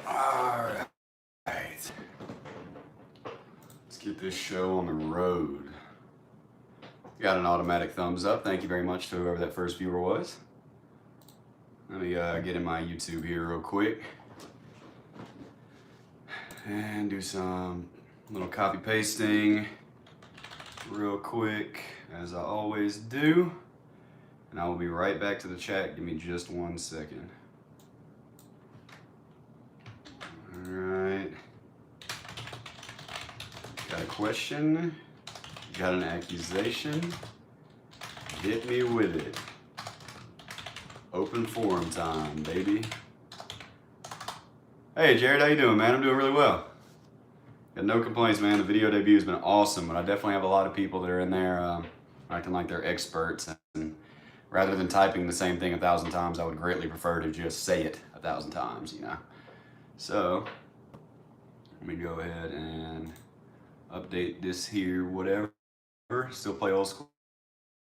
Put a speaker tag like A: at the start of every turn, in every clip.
A: Alright. Let's get this show on the road. Got an automatic thumbs up. Thank you very much to whoever that first viewer was. Let me get in my YouTube here real quick. And do some little copy pasting real quick, as I always do. And I will be right back to the chat. Give me just 1 second. Alright. Got a question. Got an accusation. Hit me with it. Open forum time, baby. Hey Jared, how you doing, man? I'm doing really well. Got no complaints, man. The video debut has been awesome, but I definitely have a lot of people that are in there acting like they're experts. And rather than typing the same thing 1,000 times, I would greatly prefer to just say it 1,000 times, you know. So let me go ahead and update this here, whatever. Still play old school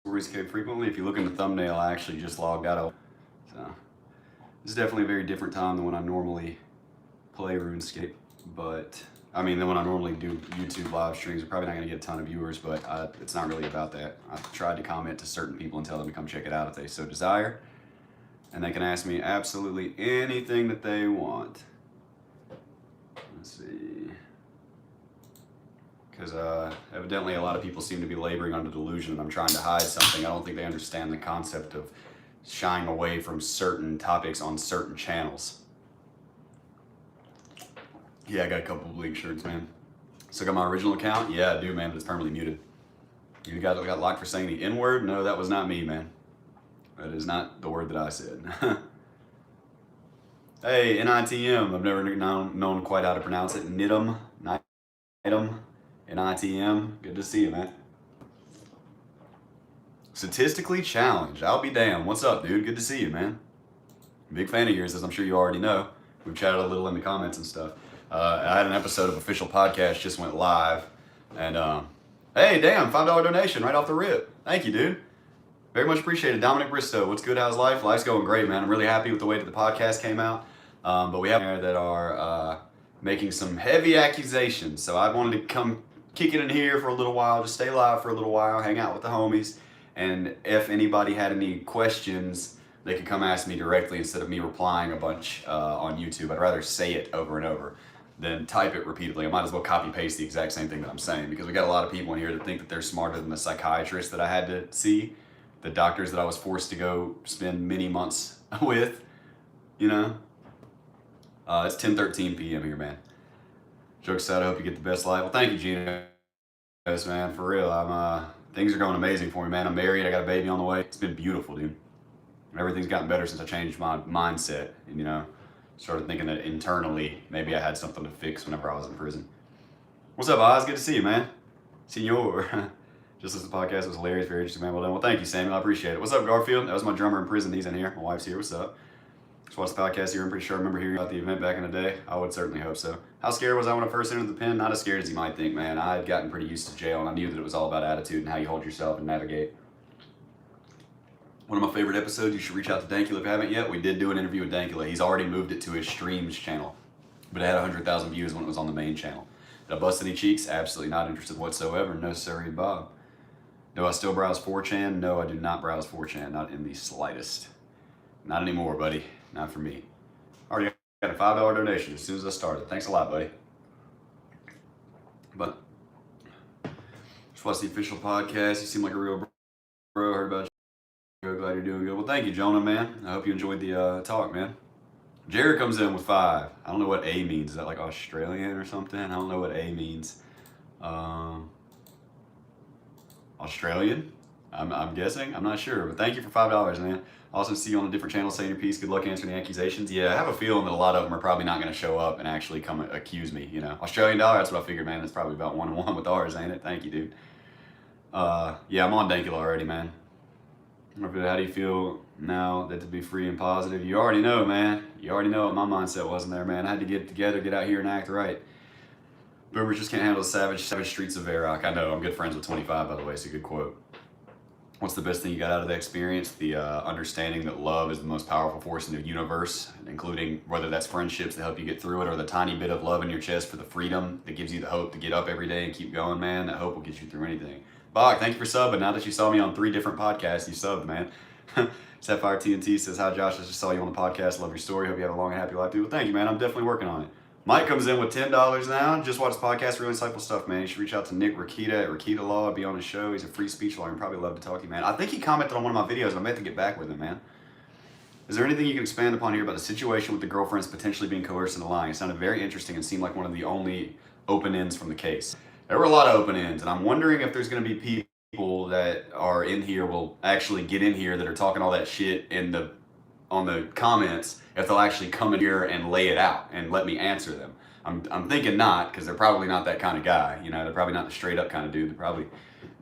A: RuneScape frequently. If you look in the thumbnail, I actually just logged out. So this is definitely a very different time than when I normally play RuneScape. But I mean, then when I normally do YouTube live streams, we're probably not going to get a ton of viewers, but it's not really about that. I've tried to comment to certain people and tell them to come check it out if they so desire. And they can ask me absolutely anything that they want. Let's see. Because evidently a lot of people seem to be laboring under the delusion that I'm trying to hide something. I don't think they understand the concept of shying away from certain topics on certain channels. Yeah, I got a couple of Bleak shirts, man. So I got my original account? Yeah, I do, man, but it's permanently muted. You guys got locked for saying the N-word? No, that was not me, man. That is not the word that I said. Hey, NITM. I've never known quite how to pronounce it. Nidum. Nidum. NITM. Good to see you, man. Statistically challenged. I'll be damned. What's up, dude? Good to see you, man. Big fan of yours, as I'm sure you already know. We've chatted a little in the comments and stuff. I had an episode of Official Podcast just went live. And, hey, damn, $5 donation right off the rip. Thank you, dude. Very much appreciated. Dominic Bristow, what's good? How's life? Life's going great, man. I'm really happy with the way that the podcast came out. But we have there that are making some heavy accusations. So I wanted to come kick it in here for a little while, just stay live for a little while, hang out with the homies. And if anybody had any questions, they could come ask me directly instead of me replying a bunch on YouTube. I'd rather say it over and over than type it repeatedly. I might as well copy paste the exact same thing that I'm saying, because we got a lot of people in here that think that they're smarter than the psychiatrist that I had to see, the doctors that I was forced to go spend many months with, you know. It's 10:13 p.m. here, man. Jokes aside, I hope you get the best life. Well, thank you, Gina. Yes, man, for real. Things are going amazing for me, man. I'm married. I got a baby on the way. It's been beautiful, dude. Everything's gotten better since I changed my mindset and, you know, started thinking that internally maybe I had something to fix whenever I was in prison. What's up, Oz? Good to see you, man. Senor. Just as the podcast was hilarious, very interesting, man. Well done. Well, thank you, Samuel. I appreciate it. What's up, Garfield? That was my drummer in prison. He's in here. My wife's here. What's up? Just watched the podcast here. I'm pretty sure I remember hearing about the event back in the day. I would certainly hope so. How scared was I when I first entered the pen? Not as scared as you might think, man. I had gotten pretty used to jail, and I knew that it was all about attitude and how you hold yourself and navigate. One of my favorite episodes, you should reach out to Dankula if you haven't yet. We did do an interview with Dankula. He's already moved it to his streams channel, but it had 100,000 views when it was on the main channel. Did I bust any cheeks? Absolutely not interested whatsoever. No, sorry, Bob. Do I still browse 4chan? No, I do not browse 4chan, not in the slightest. Not anymore, buddy. Not for me. Already got a $5 donation as soon as I started. Thanks a lot, buddy. But just watch the official podcast. You seem like a real bro. Heard about you. Glad you're doing good. Well, thank you, Jonah, man. I hope you enjoyed the talk, man. Jared comes in with 5. I don't know what A means. Is that like Australian or something? I don't know what A means. Australian? I'm guessing. I'm not sure. But thank you for $5, man. Also see you on a different channel saying your piece. Good luck answering the accusations. Yeah, I have a feeling that a lot of them are probably not going to show up and actually come accuse me, you know. Australian dollar, that's what I figured, man. It's probably about 1-1 with ours, ain't it? Thank you, dude. Yeah, I'm on Dankula already, man. How do you feel now that to be free and positive? You already know, man. You already know what my mindset was in there, man. I had to get together, get out here and act right. Boomers just can't handle the savage streets of Varrock. I know, I'm good friends with 25, by the way, so good quote. What's the best thing you got out of the experience? The understanding that love is the most powerful force in the universe, including whether that's friendships that help you get through it or the tiny bit of love in your chest for the freedom that gives you the hope to get up every day and keep going, man. That hope will get you through anything. Bach, thank you for subbing. Now that you saw me on 3 different podcasts, you subbed, man. Sapphire TNT says, hi, Josh. I just saw you on the podcast. Love your story. Hope you have a long and happy life, dude. Well, thank you, man. I'm definitely working on it. Mike comes in with $10 now. Just watch the podcast. Really insightful stuff, man. You should reach out to Nick Rakita at Rakita Law. I'd be on his show. He's a free speech lawyer and probably love to talk to you, man. I think he commented on one of my videos. I meant to get back with him, man. Is there anything you can expand upon here about the situation with the girlfriends potentially being coerced into lying? It sounded very interesting and seemed like one of the only open ends from the case. There were a lot of open ends, and I'm wondering if there's going to be people that are in here will actually get in here that are talking all that shit on the comments, if they'll actually come in here and lay it out and let me answer them. I'm thinking not, because they're probably not that kind of guy. You know, they're probably not the straight up kind of dude. They're probably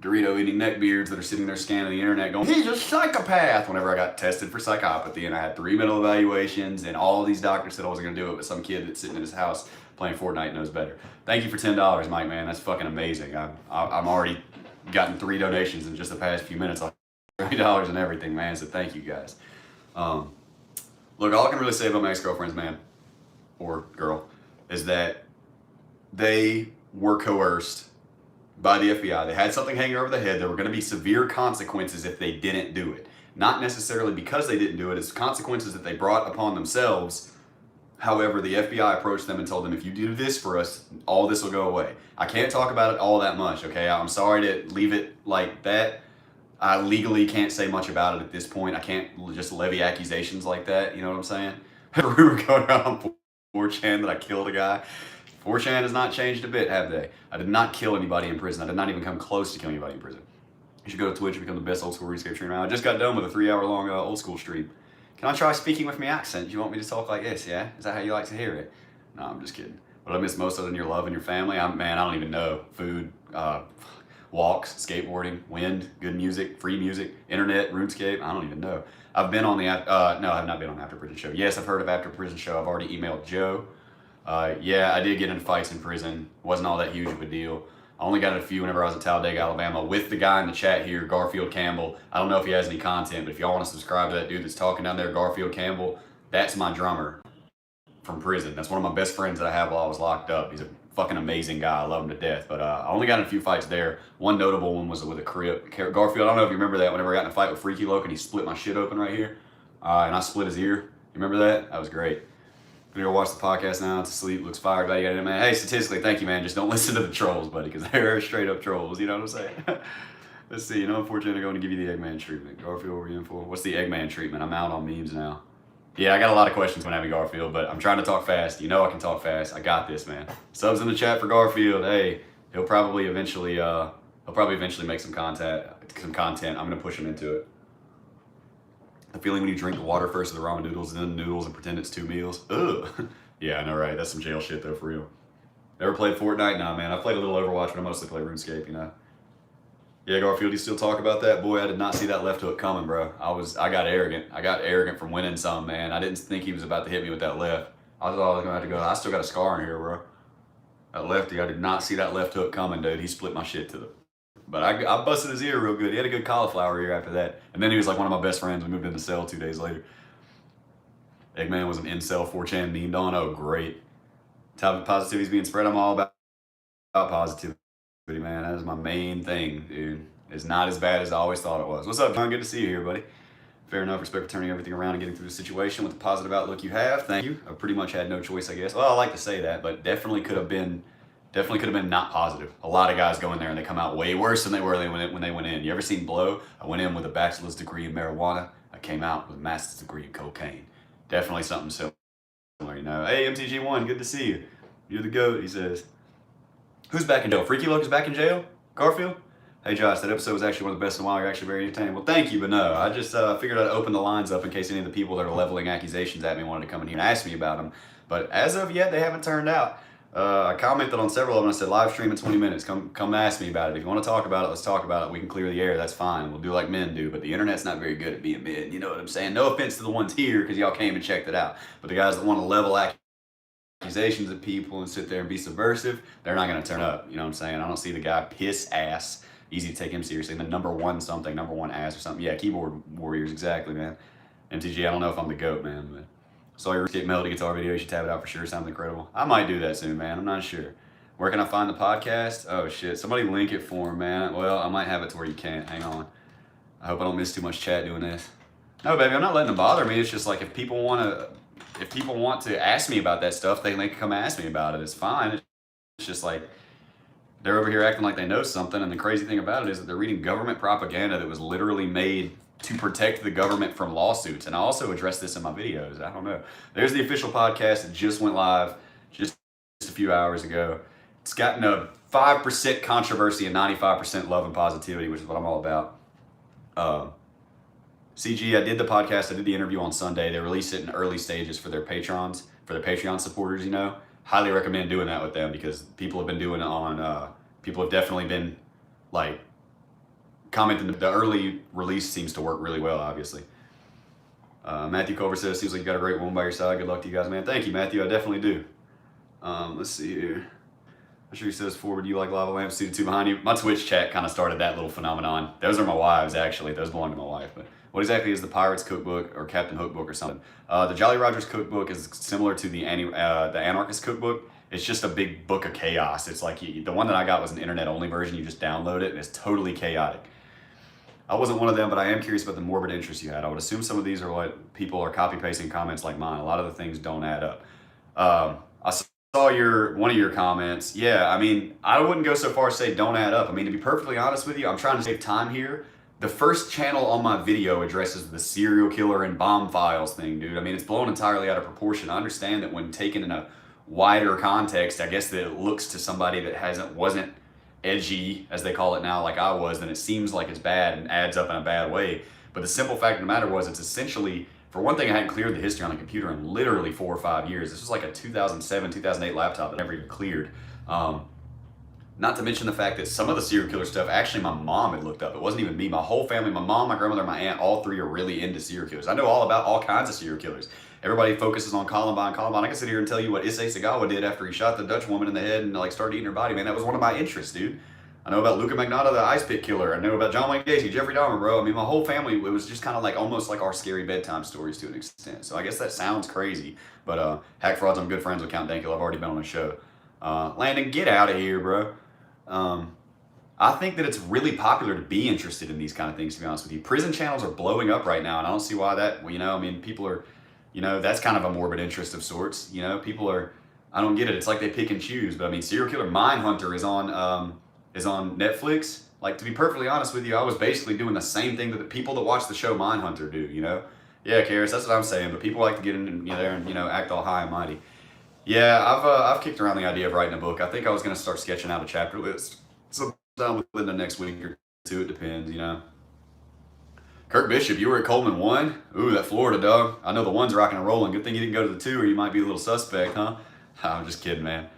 A: Dorito eating neckbeards that are sitting there scanning the internet going, he's a psychopath. Whenever I got tested for psychopathy and I had 3 mental evaluations and all these doctors said I wasn't gonna do it, but some kid that's sitting in his house playing Fortnite knows better. Thank you for $10, Mike, man. That's fucking amazing. I'm already gotten 3 donations in just the past few minutes. $30 and everything, man. So thank you guys. Look, all I can really say about my ex-girlfriends, man, or girl, is that they were coerced by the FBI. They had something hanging over their head. There were going to be severe consequences if they didn't do it. Not necessarily because they didn't do it. It's consequences that they brought upon themselves. However, the FBI approached them and told them, if you do this for us, all this will go away. I can't talk about it all that much, okay? I'm sorry to leave it like that. I legally can't say much about it at this point. I can't just levy accusations like that, you know what I'm saying? A rumor going around on 4chan that I killed a guy. 4chan has not changed a bit, have they? I did not kill anybody in prison. I did not even come close to killing anybody in prison. You should go to Twitch and become the best old school RuneScape streamer. I just got done with a 3-hour long old school stream. Can I try speaking with my accent? You want me to talk like this, yeah? Is that how you like to hear it? No, I'm just kidding. What I miss most other than your love and your family? Man, I don't even know. Food, walks, skateboarding, wind, good music, free music, internet, RuneScape, I don't even know. I've been on the, no, I have not been on the After Prison Show. Yes, I've heard of After Prison Show. I've already emailed Joe. Yeah, I did get in fights in prison. Wasn't all that huge of a deal. I only got in a few whenever I was in Talladega, Alabama, with the guy in the chat here, Garfield Campbell. I don't know if he has any content, but if y'all want to subscribe to that dude that's talking down there, Garfield Campbell, that's my drummer from prison. That's one of my best friends that I have while I was locked up. He's a fucking amazing guy. I love him to death. But I only got in a few fights there. One notable one was with a Crip. Garfield, I don't know if you remember that. Whenever I got in a fight with Freaky Loke and he split my shit open right here, and I split his ear. You remember that? That was great. I'm gonna go watch the podcast now. To sleep. Looks fire. Glad you got it in, man. Hey, statistically, thank you, man. Just don't listen to the trolls, buddy, because they're straight up trolls. You know what I'm saying? Let's see. You know, unfortunately, I'm going to give you the Eggman treatment. Garfield, what were you in for? What's the Eggman treatment? I'm out on memes now. Yeah, I got a lot of questions when having Garfield, but I'm trying to talk fast. You know I can talk fast. I got this, man. Subs in the chat for Garfield. Hey, he'll probably eventually make some content. I'm gonna push him into it. The feeling when you drink the water first of the ramen noodles and then the noodles and pretend it's 2 meals. Ugh. Yeah, I know, right? That's some jail shit though, for real. Never played Fortnite? Nah, man. I played a little Overwatch, but I mostly play RuneScape, you know. Yeah, Garfield, you still talk about that? Boy, I did not see that left hook coming, bro. I got arrogant. I got arrogant from winning some, man. I didn't think he was about to hit me with that left. I thought I was gonna have to go. I still got a scar in here, bro. That lefty, I did not see that left hook coming, dude. He split my shit to the... But I busted his ear real good. He had a good cauliflower ear after that. And then he was like one of my best friends. We moved in the cell 2 days later. Eggman was an incel 4chan memed on. Oh, great. Topic positivity's being spread. I'm all about positivity, man. That is my main thing, dude. It's not as bad as I always thought it was. What's up, John? Good to see you here, buddy. Fair enough. Respect for turning everything around and getting through the situation with the positive outlook you have. Thank you. I pretty much had no choice, I guess. Well, I like to say that, but definitely could have been not positive. A lot of guys go in there and they come out way worse than they were when they went in. You ever seen Blow? I went in with a bachelor's degree in marijuana. I came out with a master's degree in cocaine. Definitely something similar, you know. Hey, MTG1, good to see you. You're the GOAT, he says. Who's back in jail? Freaky Loke is back in jail? Garfield? Hey Josh, that episode was actually one of the best in a while. You're actually very entertaining. Well, thank you, but no. I just figured I'd open the lines up in case any of the people that are leveling accusations at me wanted to come in here and ask me about them. But as of yet, they haven't turned out. I commented on several of them. I said, live stream in 20 minutes. Come ask me about it. If you want to talk about it, let's talk about it. We can clear the air. That's fine. We'll do like men do. But the internet's not very good at being men. You know what I'm saying? No offense to the ones here because y'all came and checked it out. But the guys that want to level accusations at people and sit there and be subversive, they're not going to turn up. You know what I'm saying? I don't see the guy piss ass easy to take him seriously. And then number one something, number one ass or something. Yeah, keyboard warriors, exactly, man. MTG, I don't know if I'm the GOAT, man, but saw your Escape Melody guitar video. You should tab it out for sure. Sounds incredible. I might do that soon, man. I'm not sure. Where can I find the podcast? Oh shit, somebody link it for me, man. Well, I might have it to where you can't. Hang on. I hope I don't miss too much chat doing this. No, baby, I'm not letting them bother me. It's just like if people want to ask me about that stuff, they can come ask me about it. It's fine. It's just like they're over here acting like they know something, and the crazy thing about it is that they're reading government propaganda that was literally made to protect the government from lawsuits. And I also address this in my videos. I don't know. There's the official podcast. It just went live just a few hours ago. It's gotten a 5% controversy and 95% love and positivity, which is what I'm all about. CG, I did the podcast. I did the interview on Sunday. They released it in early stages for their patrons, for their Patreon supporters, you know. Highly recommend doing that with them because people have been doing it on, people have definitely been like commenting. The early release seems to work really well, obviously. Matthew Culver says, seems like you got a great woman by your side. Good luck to you guys, man. Thank you, Matthew. I definitely do. Let's see here. I'm sure he says, forward, you like lava lamps, see the two behind you. My Twitch chat kind of started that little phenomenon. Those are my wives, actually. Those belong to my wife. But what exactly is the Pirates Cookbook or Captain Hook book or something? The Jolly Rogers Cookbook is similar to the Anarchist Cookbook. It's just a big book of chaos. It's like the one that I got was an internet-only version. You just download it, and it's totally chaotic. I wasn't one of them, but I am curious about the morbid interest you had. I would assume some of these are what people are copy-pasting comments like mine. A lot of the things don't add up. I saw one of your comments. Yeah, I mean, I wouldn't go so far as say don't add up. I mean, to be perfectly honest with you, I'm trying to save time here. The first channel on my video addresses the serial killer and bomb files thing, dude. I mean, it's blown entirely out of proportion. I understand that when taken in a wider context, I guess that it looks to somebody that wasn't edgy, as they call it now, like I was, then it seems like it's bad and adds up in a bad way. But the simple fact of the matter was, it's essentially, for one thing, I hadn't cleared the history on the computer in literally 4 or 5 years. This was like a 2007, 2008 laptop that never even cleared. Not to mention the fact that some of the serial killer stuff, actually my mom had looked up. It wasn't even me. My whole family, my mom, my grandmother, my aunt, all three are really into serial killers. I know all about all kinds of serial killers. Everybody focuses on Columbine. I can sit here and tell you what Issei Sagawa did after he shot the Dutch woman in the head and like started eating her body, man. That was one of my interests, dude. I know about Luca Magnotta, the ice pick killer. I know about John Wayne Gacy, Jeffrey Dahmer, bro. I mean, my whole family, it was just kind of like almost like our scary bedtime stories to an extent. So I guess that sounds crazy. But Hack Frauds, I'm good friends with Count Dankula. I've already been on a show. Landon, get out of here, bro. I think that it's really popular to be interested in these kind of things, to be honest with you. Prison channels are blowing up right now, and I don't see why that, you know, I mean, people are, you know, that's kind of a morbid interest of sorts. You know, people are, I don't get it. It's like they pick and choose. But I mean, Serial Killer Mindhunter is on Netflix. Like, to be perfectly honest with you, I was basically doing the same thing that the people that watch the show Mindhunter do, you know? Yeah, Karis, that's what I'm saying. But people like to get in there and, you know, act all high and mighty. Yeah, I've kicked around the idea of writing a book. I think I was going to start sketching out a chapter list sometime within the next week or two. It depends, you know. Kirk Bishop, you were at Coleman 1? Ooh, that Florida dog. I know the 1's rocking and rolling. Good thing you didn't go to the 2 or you might be a little suspect, huh? I'm just kidding, man.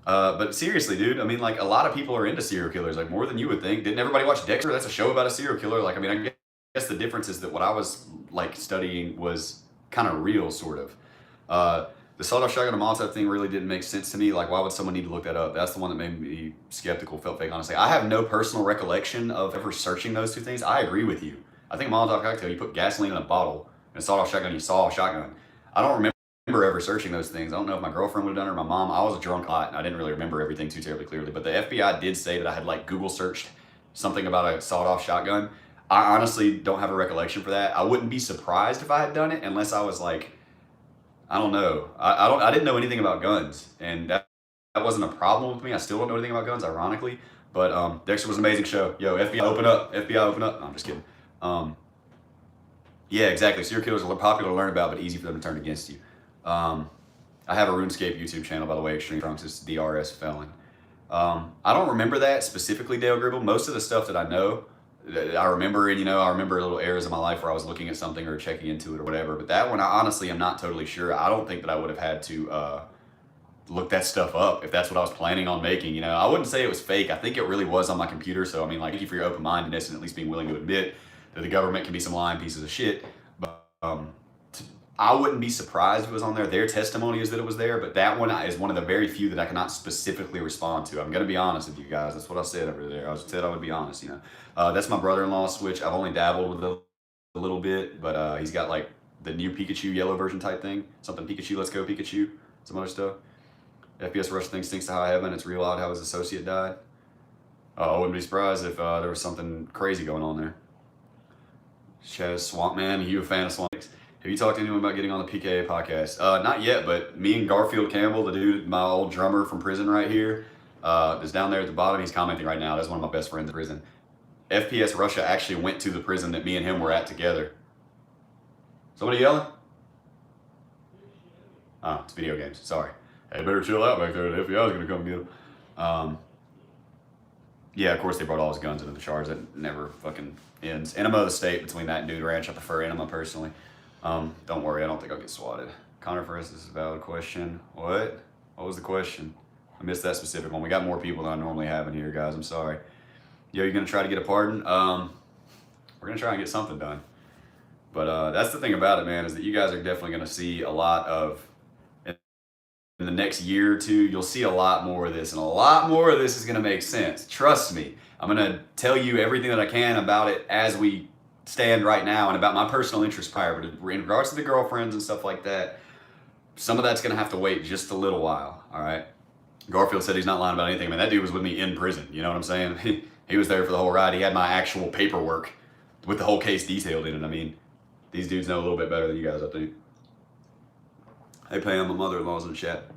A: But seriously, dude, I mean, like, a lot of people are into serial killers, like, more than you would think. Didn't everybody watch Dexter? That's a show about a serial killer. Like, I mean, I guess the difference is that what I was, like, studying was kind of real, sort of. The sawed-off shotgun and Molotov thing really didn't make sense to me. Like, why would someone need to look that up? That's the one that made me skeptical, felt fake, honestly. I have no personal recollection of ever searching those two things. I agree with you. I think Molotov cocktail, you put gasoline in a bottle, and a sawed-off shotgun, you saw a shotgun. I don't remember ever searching those things. I don't know if my girlfriend would have done it or my mom. I was a drunk a lot, and I didn't really remember everything too terribly clearly. But the FBI did say that I had, like, Google searched something about a sawed-off shotgun. I honestly don't have a recollection for that. I wouldn't be surprised if I had done it unless I was, like, I don't know. I didn't know anything about guns, and that wasn't a problem with me. I still don't know anything about guns, ironically. But Dexter was an amazing show. Yo, FBI, open up. FBI, open up. No, I'm just kidding. Yeah, exactly. Serial killers are popular to learn about, but easy for them to turn against you. I have a RuneScape YouTube channel, by the way, Extreme Trunks. It's DRS Felon. I don't remember that specifically, Dale Gribble. Most of the stuff that I know, I remember, and, you know, I remember little areas of my life where I was looking at something or checking into it or whatever. But that one, I honestly am not totally sure. I don't think that I would have had to look that stuff up if that's what I was planning on making. You know, I wouldn't say it was fake. I think it really was on my computer. So, I mean, like, thank you for your open-mindedness and at least being willing to admit that the government can be some lying pieces of shit. But I wouldn't be surprised if it was on there. Their testimony is that it was there, but that one is one of the very few that I cannot specifically respond to. I'm going to be honest with you guys. That's what I said over there. I said I would be honest, you know. That's my brother-in-law Switch. I've only dabbled with it a little bit, but he's got like the new Pikachu yellow version type thing. Something Pikachu, let's go Pikachu. Some other stuff. FPS Rush thing stinks to high heaven. It's real odd how his associate died. I wouldn't be surprised if there was something crazy going on there. Chaz Swamp Man, are you a fan of Swamp? Have you talked to anyone about getting on the PKA podcast? Not yet, but me and Garfield Campbell, the dude, my old drummer from prison right here, is down there at the bottom. He's commenting right now. That's one of my best friends in prison. FPS Russia actually went to the prison that me and him were at together. Somebody yelling? Oh, it's video games. Sorry. Hey, better chill out back there. The FBI is going to come get him. Yeah, of course they brought all his guns into the charge. That never fucking ends. Enema of the state between that and Dude Ranch. I prefer Enema personally. Don't worry, I don't think I'll get swatted. Connor Forrest, this is a valid question. What? What was the question? I missed that specific one. We got more people than I normally have in here, guys. I'm sorry. Yo, you gonna try to get a pardon? We're gonna try and get something done. But that's the thing about it, man, is that you guys are definitely gonna see a lot of, in the next year or two, you'll see a lot more of this, and a lot more of this is gonna make sense. Trust me. I'm gonna tell you everything that I can about it as we stand right now and about my personal interest prior, but in regards to the girlfriends and stuff like that, some of that's gonna have to wait just a little while, all right? Garfield said he's not lying about anything. Man, that dude was with me in prison, you know what I'm saying? He was there for the whole ride. He had my actual paperwork with the whole case detailed in it. I mean, these dudes know a little bit better than you guys, I think. Hey Pam, my mother-in-law's in the chat.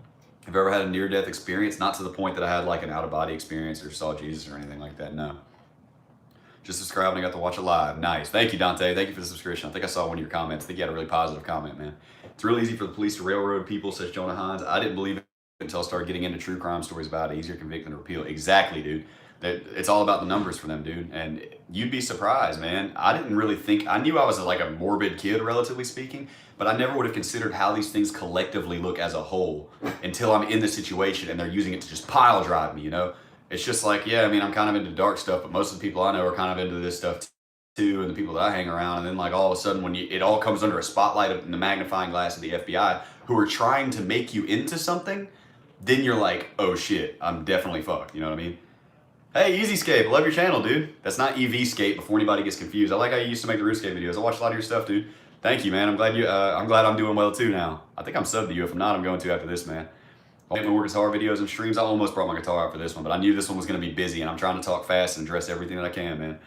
A: Have you ever had a near-death experience? Not to the point that I had like an out-of-body experience or saw Jesus or anything like that, no. Just subscribed and I got to watch it live. Nice. Thank you, Dante. Thank you for the subscription. I think I saw one of your comments. I think you had a really positive comment, man. It's real easy for the police to railroad people, says Jonah Hines. I didn't believe it until I started getting into true crime stories about it. Easier convict than repeal. Exactly, dude. It's all about the numbers for them, dude. And you'd be surprised, man. I didn't really think, I knew I was like a morbid kid, relatively speaking, but I never would have considered how these things collectively look as a whole until I'm in the situation and they're using it to just pile drive me, you know? It's just like, yeah, I mean, I'm kind of into dark stuff, but most of the people I know are kind of into this stuff too, and the people that I hang around, and then like all of a sudden when it all comes under a spotlight in the magnifying glass of the FBI, who are trying to make you into something, then you're like, oh shit, I'm definitely fucked, you know what I mean? Hey, EasyScape, I love your channel, dude. That's not EVscape before anybody gets confused. I like how you used to make the RuneScape videos. I watch a lot of your stuff, dude. Thank you, man. I'm glad I'm doing well too now. I think I'm subbed to you. If I'm not, I'm going to after this, man. I'll get my more guitar videos and streams. I almost brought my guitar out for this one, but I knew this one was going to be busy, and I'm trying to talk fast and address everything that I can, man.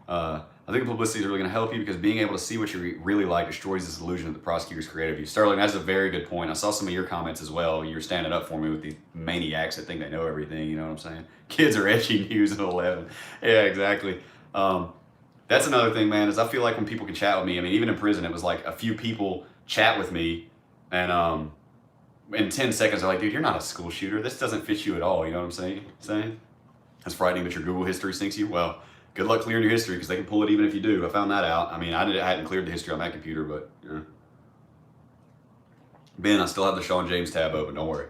A: I think the publicity is really going to help you because being able to see what you really like destroys this illusion that the prosecutors created of you. Sterling, that's a very good point. I saw some of your comments as well. You're standing up for me with these maniacs that think they know everything, you know what I'm saying? Kids are edgy news at 11. Yeah, exactly. That's another thing, man, is I feel like when people can chat with me, I mean, even in prison, it was like a few people chat with me, and in 10 seconds, they're like, dude, you're not a school shooter. This doesn't fit you at all, you know what I'm saying? That's frightening that your Google history sinks you. Well, good luck clearing your history because they can pull it even if you do. I found that out. I mean, I hadn't cleared the history on that computer, but yeah. Ben, I still have the Sean James tab open. Don't worry.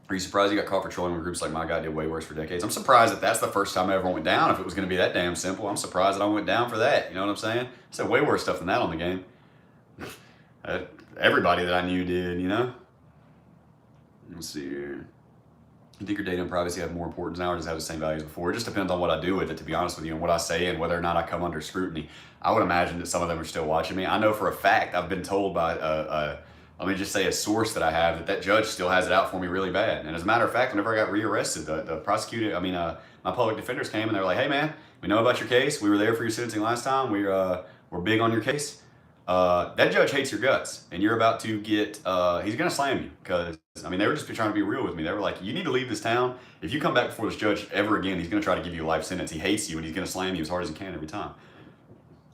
A: Are you surprised you got caught for trolling when groups like My Guy did way worse for decades? I'm surprised that that's the first time I ever went down. If it was going to be that damn simple, I'm surprised that I went down for that. You know what I'm saying? I said way worse stuff than that on the game. Everybody that I knew did, you know? Let's see here. You think your data and privacy have more importance now or does it have the same values before? It just depends on what I do with it, to be honest with you, and what I say and whether or not I come under scrutiny. I would imagine that some of them are still watching me. I know for a fact, I've been told by let me just say a source that I have that judge still has it out for me really bad. And as a matter of fact, whenever I got rearrested, the prosecutor, my public defenders came and they were like, hey man, we know about your case. We were there for your sentencing last time. We're big on your case. That judge hates your guts and you're about to get, he's going to slam you because, I mean, they were just trying to be real with me. They were like, you need to leave this town. If you come back before this judge ever again, he's going to try to give you a life sentence. He hates you and he's going to slam you as hard as he can every time.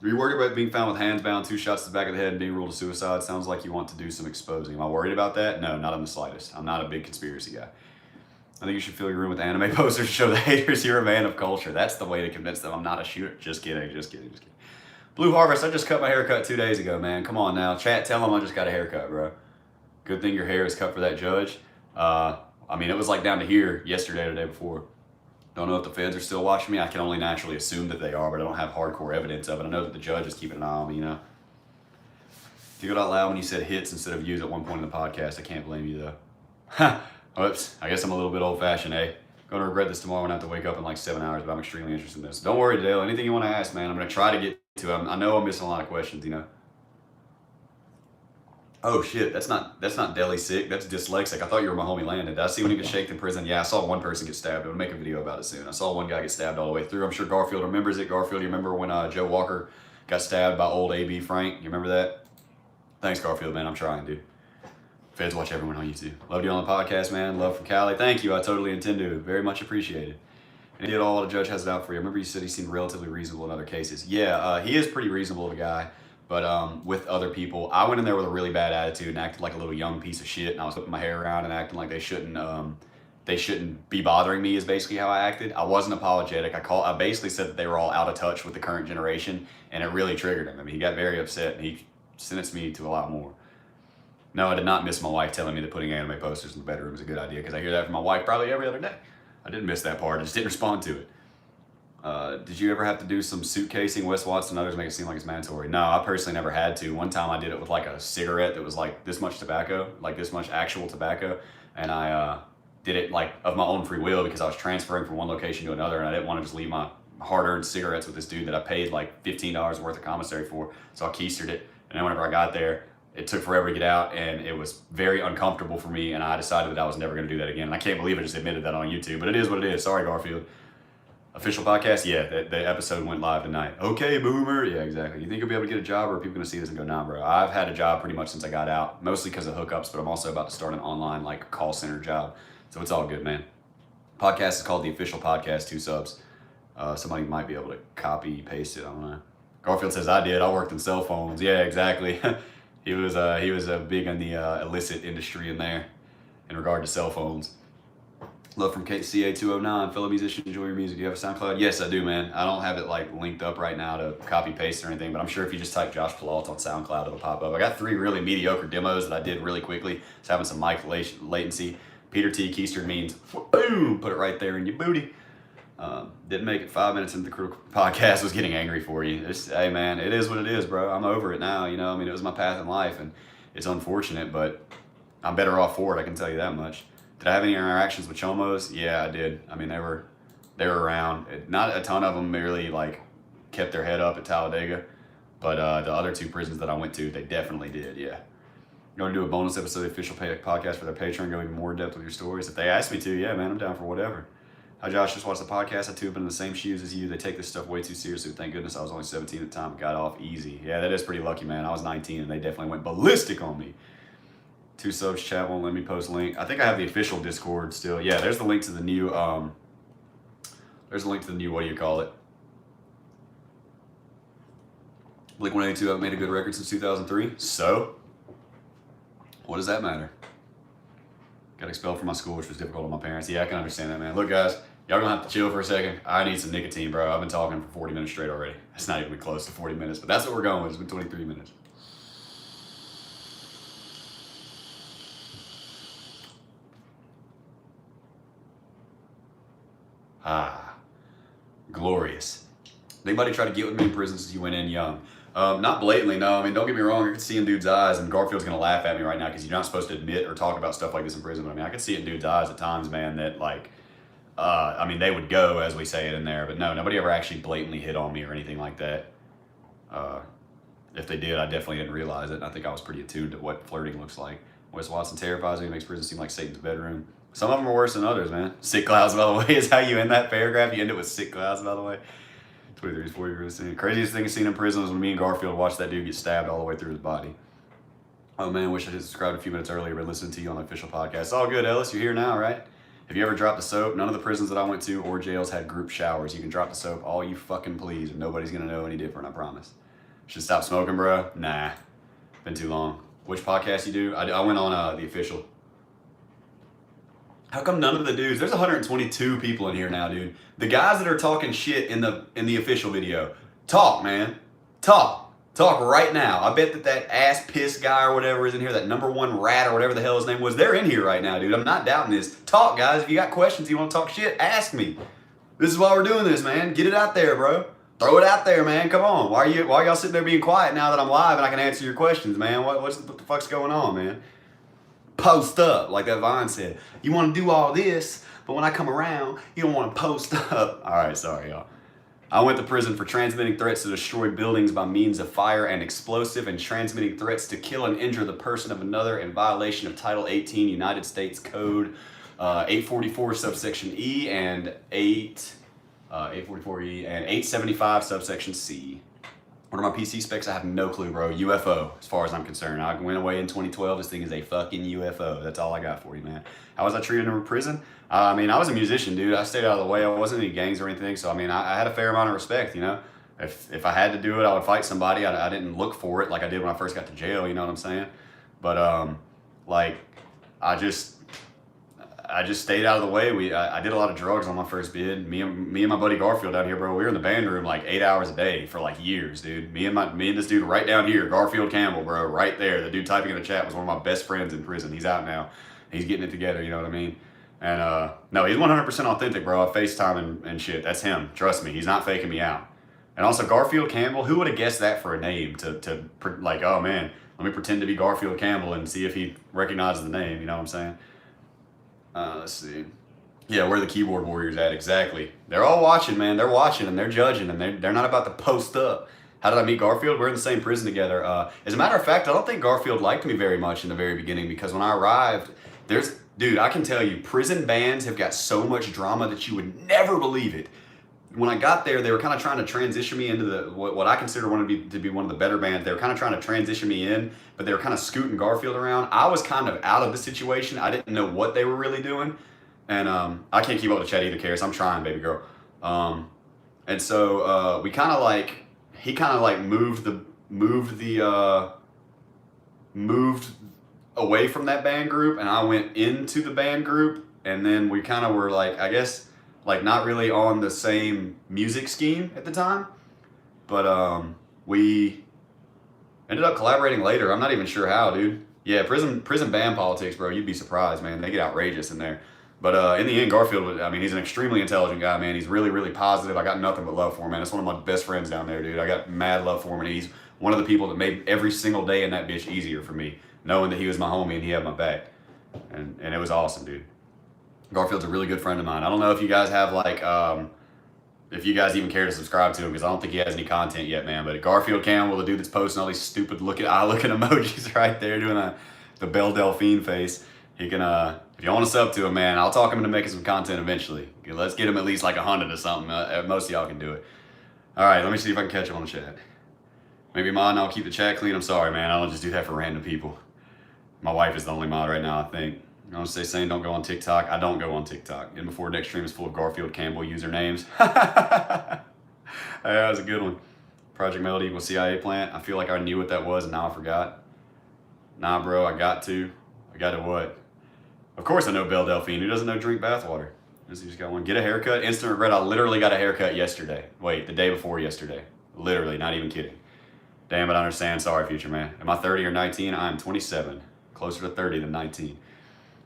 A: Are you worried about being found with hands bound, 2 shots to the back of the head and being ruled a suicide? Sounds like you want to do some exposing. Am I worried about that? No, not in the slightest. I'm not a big conspiracy guy. I think you should fill your room with anime posters to show the haters you're a man of culture. That's the way to convince them I'm not a shooter. Just kidding, just kidding, just kidding. Blue Harvest, I just cut my haircut 2 days ago, man. Come on now. Chat, tell them I just got a haircut, bro. Good thing your hair is cut for that judge. I mean, it was like down to here yesterday or the day before. Don't know if the feds are still watching me. I can only naturally assume that they are, but I don't have hardcore evidence of it. I know that the judge is keeping an eye on me, you know. Giggled out loud when you said hits instead of use at one point in the podcast. I can't blame you though. Whoops. I guess I'm a little bit old-fashioned, eh? Going to regret this tomorrow and have to wake up in like 7 hours, but I'm extremely interested in this. Don't worry, Dale. Anything you want to ask, man, I'm going to try to get to it. I know I'm missing a lot of questions, you know. Oh shit, that's not deli sick. That's dyslexic. I thought you were my homie Landon. Did I see when he got shaked in prison? Yeah, I saw one person get stabbed. I'm gonna make a video about it soon. I saw one guy get stabbed all the way through. I'm sure Garfield remembers it. Garfield, you remember when Joe Walker got stabbed by old AB Frank? You remember that? Thanks, Garfield, man. I'm trying, dude. Feds watch everyone on YouTube. Loved you on the podcast, man. Love from Cali. Thank you. I totally intend to. Very much appreciated. And he did all the judge has it out for you. I remember you said he seemed relatively reasonable in other cases. Yeah, he is pretty reasonable of a guy. But with other people, I went in there with a really bad attitude and acted like a little young piece of shit. And I was whipping my hair around and acting like they shouldn't be bothering me is basically how I acted. I wasn't apologetic. I basically said that they were all out of touch with the current generation, and it really triggered him. I mean, he got very upset and he sentenced me to a lot more. No, I did not miss my wife telling me that putting anime posters in the bedroom is a good idea because I hear that from my wife probably every other day. I didn't miss that part. I just didn't respond to it. Did you ever have to do some suitcasing? Wes Watson and others make it seem like it's mandatory. No, I personally never had to. One time I did it with like a cigarette that was like this much tobacco, like this much actual tobacco. And I did it like of my own free will because I was transferring from one location to another and I didn't want to just leave my hard-earned cigarettes with this dude that I paid like $15 worth of commissary for. So I keistered it. And then whenever I got there, it took forever to get out and it was very uncomfortable for me. And I decided that I was never going to do that again. And I can't believe I just admitted that on YouTube, but it is what it is. Sorry, Garfield. Official podcast? Yeah, the episode went live tonight. Okay, boomer. Yeah, exactly. You think you'll be able to get a job or are people going to see this and go, nah, bro. I've had a job pretty much since I got out, mostly because of hookups, but I'm also about to start an online like call center job. So it's all good, man. Podcast is called The Official Podcast, 2 subs. Somebody might be able to copy, paste it. I don't know. Garfield says, I did. I worked in cell phones. Yeah, exactly. he was big in the illicit industry in there in regard to cell phones. Love from CA209, fellow musician, enjoy your music. Do you have a SoundCloud? Yes, I do, man. I don't have it like linked up right now to copy paste or anything, but I'm sure if you just type Josh Plault on SoundCloud, it'll pop up. I got 3 really mediocre demos that I did really quickly. It's having some mic latency. Peter T. Keister means boom, put it right there in your booty. Didn't make it 5 minutes into the podcast, was getting angry for you. Hey man, it is what it is, bro. I'm over it now, you know. I mean, it was my path in life and it's unfortunate, but I'm better off for it, I can tell you that much. Did I have any interactions with chomos? Yeah, I did. I mean, they were around. Not a ton of them really like kept their head up at Talladega, but the other 2 prisons that I went to, they definitely did. Yeah. You want to do a bonus episode of the official podcast for their Patreon, go even more in depth with your stories? If they ask me to, yeah, man, I'm down for whatever. Hi, Josh. Just watched the podcast. I too have been in the same shoes as you. They take this stuff way too seriously. Thank goodness I was only 17 at the time and got off easy. Yeah, that is pretty lucky, man. I was 19 and they definitely went ballistic on me. 2 subs, chat won't let me post link. I think I have the official Discord still. Yeah, there's the link to the new, what do you call it? Blink-182 haven't made a good record since 2003. So, what does that matter? Got expelled from my school, which was difficult on my parents. Yeah, I can understand that, man. Look, guys, y'all gonna have to chill for a second. I need some nicotine, bro. I've been talking for 40 minutes straight already. It's not even close to 40 minutes, but that's what we're going with. It's been 23 minutes. Ah, glorious. Anybody try to get with me in prison since you went in young? Not blatantly, no. I mean, don't get me wrong. I could see in dude's eyes, and Garfield's gonna laugh at me right now because you're not supposed to admit or talk about stuff like this in prison. But I mean, I could see it in dude's eyes at times, man, that like, I mean, they would go as we say it in there. But no, nobody ever actually blatantly hit on me or anything like that. If they did, I definitely didn't realize it. And I think I was pretty attuned to what flirting looks like. Wes Watson terrifies me, makes prison seem like Satan's bedroom. Some of them are worse than others, man. Sick clouds, by the way, is how you end that paragraph. You end it with sick clouds, by the way. 23 is 40 years. The craziest thing I've seen in prison was when me and Garfield watched that dude get stabbed all the way through his body. Oh man, wish I had subscribed a few minutes earlier, but listening to you on the official podcast. It's all good, Ellis. You're here now, right? Have you ever dropped the soap? None of the prisons that I went to or jails had group showers. You can drop the soap all you fucking please, and nobody's gonna know any different, I promise. Should stop smoking, bro? Nah. Been too long. Which podcast you do? I went on the official. How come none of the dudes, there's 122 people in here now, dude. The guys that are talking shit in the official video, talk, man. Talk right now. I bet that ass piss guy or whatever is in here, that #1 rat or whatever the hell his name was, they're in here right now, dude. I'm not doubting this. Talk, guys. If you got questions, you want to talk shit, ask me. This is why we're doing this, man. Get it out there, bro. Throw it out there, man. Come on. Why are y'all sitting there being quiet now that I'm live and I can answer your questions, man? What the fuck's going on, man? Post up, like that Vine said. You want to do all this, but when I come around, you don't want to post up. All right, sorry, y'all. I went to prison for transmitting threats to destroy buildings by means of fire and explosive and transmitting threats to kill and injure the person of another in violation of Title 18 United States Code 844 subsection E and 844E and 875 subsection C. What are my PC specs? I have no clue, bro. UFO, as far as I'm concerned. I went away in 2012. This thing is a fucking UFO. That's all I got for you, man. How was I treated in prison? I mean, I was a musician, dude. I stayed out of the way. I wasn't in any gangs or anything. So, I mean, I had a fair amount of respect, you know. If I had to do it, I would fight somebody. I didn't look for it like I did when I first got to jail, you know what I'm saying? But, like, I just stayed out of the way. I did a lot of drugs on my first bid. Me and my buddy Garfield down here, bro. We were in the band room like 8 hours a day for like years, dude. Me and this dude right down here, Garfield Campbell, bro, right there. The dude typing in the chat was one of my best friends in prison. He's out now. He's getting it together. You know what I mean? And no, he's 100% authentic, bro. I FaceTime and shit. That's him. Trust me. He's not faking me out. And also Garfield Campbell. Who would have guessed that for a name? To like, oh man, let me pretend to be Garfield Campbell and see if he recognizes the name. You know what I'm saying? Let's see. Yeah, where are the keyboard warriors at? Exactly. They're all watching, man. They're watching and they're judging and they're not about to post up. How did I meet Garfield? We're in the same prison together. As a matter of fact, I don't think Garfield liked me very much in the very beginning because when I arrived, dude, I can tell you, prison bands have got so much drama that you would never believe it. When I got there, they were kind of trying to transition me into what I consider to be one of the better bands. They were kind of trying to transition me in, but they were kind of scooting Garfield around. I was kind of out of the situation. I didn't know what they were really doing. And I can't keep up with the chat either, Karis. I'm trying, baby girl. And so he kind of like moved away from that band group, and I went into the band group, and then we kind of were like, I guess, like not really on the same music scheme at the time, but we ended up collaborating later. I'm not even sure how, dude. Yeah, prison band politics, bro. You'd be surprised, man. They get outrageous in there. But in the end, Garfield, I mean, he's an extremely intelligent guy, man. He's really, really positive. I got nothing but love for him, man. That's one of my best friends down there, dude. I got mad love for him, and he's one of the people that made every single day in that bitch easier for me, knowing that he was my homie and he had my back. And it was awesome, dude. Garfield's a really good friend of mine. I don't know if you guys have like, if you guys even care to subscribe to him, because I don't think he has any content yet, man. But Garfield Campbell, the dude that's posting all these stupid eye-looking emojis right there, doing the Belle Delphine face. He can, if you want to sub to him, man, I'll talk him into making some content eventually. Let's get him at least like 100 or something. Most of y'all can do it. All right, let me see if I can catch him on the chat. Maybe mod, I'll keep the chat clean. I'm sorry, man. I don't just do that for random people. My wife is the only mod right now, I think. I want to say saying don't go on TikTok. I don't go on TikTok. And before next stream is full of Garfield Campbell usernames. That was a good one. Project Melody equals CIA plant. I feel like I knew what that was and now I forgot. Nah, bro, I got to what? Of course I know Belle Delphine. Who doesn't know drink bathwater? He just got one. Get a haircut. Instant regret. I literally got a haircut yesterday. Wait, the day before yesterday. Literally, not even kidding. Damn it, I understand. Sorry, future man. Am I 30 or 19? I'm 27. Closer to 30 than 19.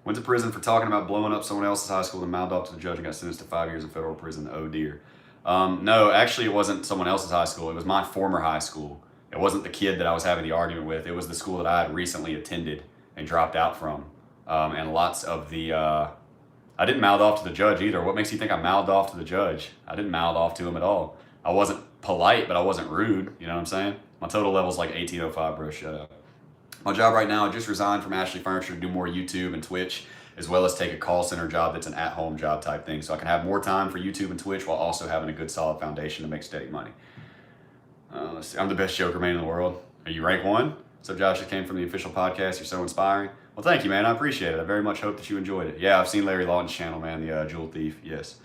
A: Went to prison for talking about blowing up someone else's high school and mouthed off to the judge and got sentenced to 5 years in federal prison. Oh dear. No, actually it wasn't someone else's high school. It was my former high school. It wasn't the kid that I was having the argument with. It was the school that I had recently attended and dropped out from. And lots of the, I didn't mouth off to the judge either. What makes you think I mouthed off to the judge? I didn't mouth off to him at all. I wasn't polite, but I wasn't rude. You know what I'm saying? My total level's like 1805, bro. Shut up. My job right now, I just resigned from Ashley Furniture to do more YouTube and Twitch, as well as take a call center job that's an at-home job type thing. So I can have more time for YouTube and Twitch while also having a good solid foundation to make steady money. Let's see. I'm the best Joker man in the world. Are you rank 1? So Josh, it came from the official podcast. You're so inspiring. Well, thank you, man. I appreciate it. I very much hope that you enjoyed it. Yeah, I've seen Larry Lawton's channel, man, the Jewel Thief. Yes.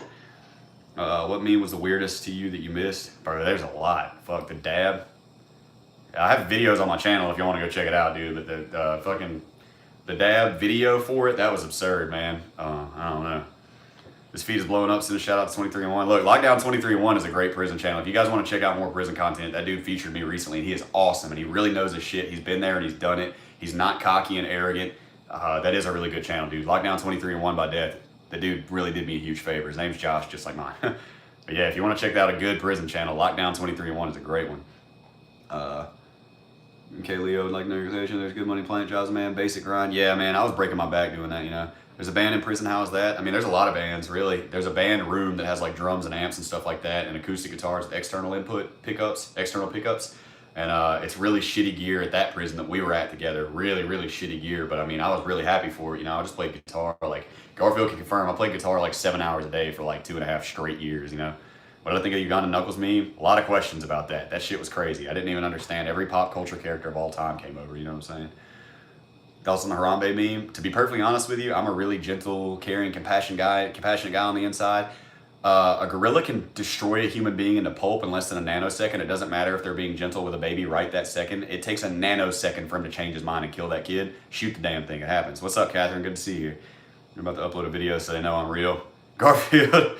A: What meme was the weirdest to you that you missed? Bro, there's a lot. Fuck, the dab. I have videos on my channel if you want to go check it out, dude. But the dab video for it, that was absurd, man. I don't know. This feed is blowing up, so a shout out to 23-1. Look, Lockdown 23-1 is a great prison channel. If you guys want to check out more prison content, that dude featured me recently, and he is awesome, and he really knows his shit. He's been there, and he's done it. He's not cocky and arrogant. That is a really good channel, dude. Lockdown 23-1 by Death. The dude really did me a huge favor. His name's Josh, just like mine. But yeah, if you want to check out a good prison channel, Lockdown 23-1 is a great one. Okay, Leo, like no accusation, there's good money playing jobs, man. Basic grind. Yeah, man, I was breaking my back doing that, you know. There's a band in prison, how's that? I mean, there's a lot of bands, really. There's a band room that has like drums and amps and stuff like that, and acoustic guitars with external input pickups, external pickups. And it's really shitty gear at that prison that we were at together. Really, really shitty gear. But I mean, I was really happy for it. You know, I just played guitar. Like, Garfield can confirm, I played guitar like 7 hours a day for like 2.5 straight years, you know. What did I think of the Uganda Knuckles meme? A lot of questions about that. That shit was crazy. I didn't even understand. Every pop culture character of all time came over, you know what I'm saying? Thoughts on the Harambe meme? To be perfectly honest with you, I'm a really gentle, caring, compassionate guy on the inside. A gorilla can destroy a human being into pulp in less than a nanosecond. It doesn't matter if they're being gentle with a baby right that second. It takes a nanosecond for him to change his mind and kill that kid. Shoot the damn thing. It happens. What's up, Catherine? Good to see you. I'm about to upload a video so they know I'm real. Garfield,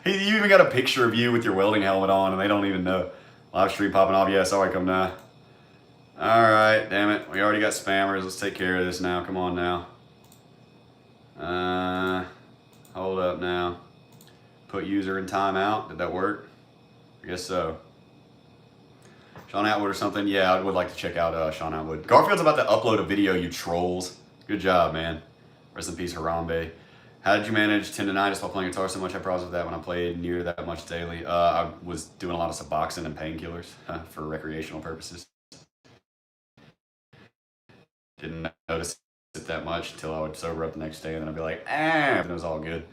A: you even got a picture of you with your welding helmet on and they don't even know. Live stream popping off. Yeah, sorry, come down. All right, damn it. We already got spammers. Let's take care of this now. Come on now. Hold up now. Put user in timeout. Did that work? I guess so. Sean Atwood or something? Yeah, I would like to check out Sean Atwood. Garfield's about to upload a video, you trolls. Good job, man. Rest in peace, Harambe. How did you manage 10-9 while playing guitar so much? I had problems with that when I played near that much daily. I was doing a lot of Suboxone and painkillers for recreational purposes. Didn't notice it that much until I would sober up the next day and then I'd be like, and it was all good.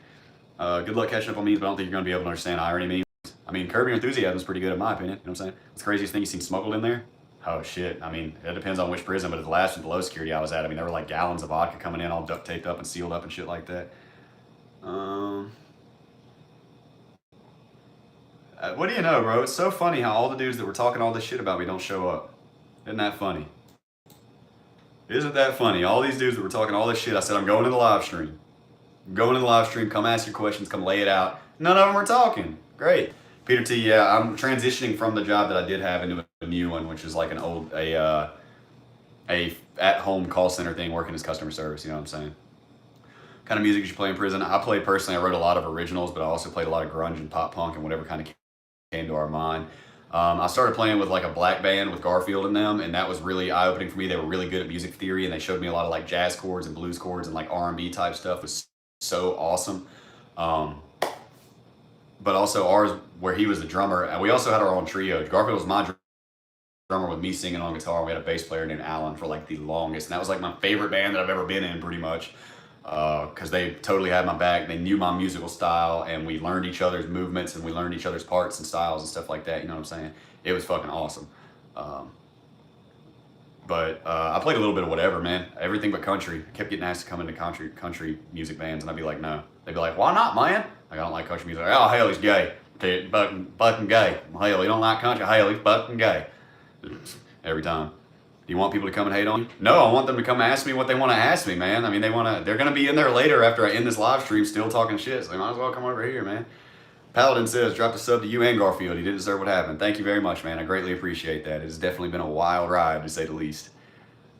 A: Good luck catching up on memes, but I don't think you're going to be able to understand irony memes. I mean, Curb Your Enthusiasm is pretty good in my opinion. You know what I'm saying? What's the craziest thing you've seen smuggled in there? Oh shit. I mean, it depends on which prison, but at the last one, the low security I was at, I mean, there were like gallons of vodka coming in all duct taped up and sealed up and shit like that. What do you know, bro? It's so funny how all the dudes that were talking all this shit about me don't show up. Isn't that funny? Isn't that funny? All these dudes that were talking all this shit, I said, I'm going to the live stream. I'm going to the live stream, come ask your questions, come lay it out. None of them are talking. Great. Peter T, yeah, I'm transitioning from the job that I did have into a new one, which is like an old, a at-home call center thing, working as customer service, you know what I'm saying? What kind of music did you play in prison? I played personally, I wrote a lot of originals, but I also played a lot of grunge and pop punk and whatever kind of came to our mind. I started playing with like a black band with Garfield in them, and that was really eye-opening for me. They were really good at music theory, and they showed me a lot of like jazz chords and blues chords and like R&B type stuff. It was so awesome. But also ours, where he was the drummer, and we also had our own trio. Garfield was my drummer with me singing on guitar. We had a bass player named Alan for like the longest, and that was like my favorite band that I've ever been in, pretty much. Because they totally had my back. They knew my musical style, and we learned each other's movements, and we learned each other's parts and styles and stuff like that. You know what I'm saying? It was fucking awesome. But I played a little bit of whatever, man. Everything but country. I kept getting asked to come into country music bands, and I'd be like, no. They'd be like, why not, man? Like, I don't like country music. Like, oh, hell, he's gay. Fucking gay. Hell, you don't like country? Hell, he's fucking gay. Every time. Do you want people to come and hate on you? No, I want them to come ask me what they want to ask me, man. I mean, they're going to be in there later after I end this live stream still talking shit, so they might as well come over here, man. Paladin says, dropped a sub to you and Garfield. He did deserve what happened. Thank you very much, man. I greatly appreciate that. It has definitely been a wild ride, to say the least.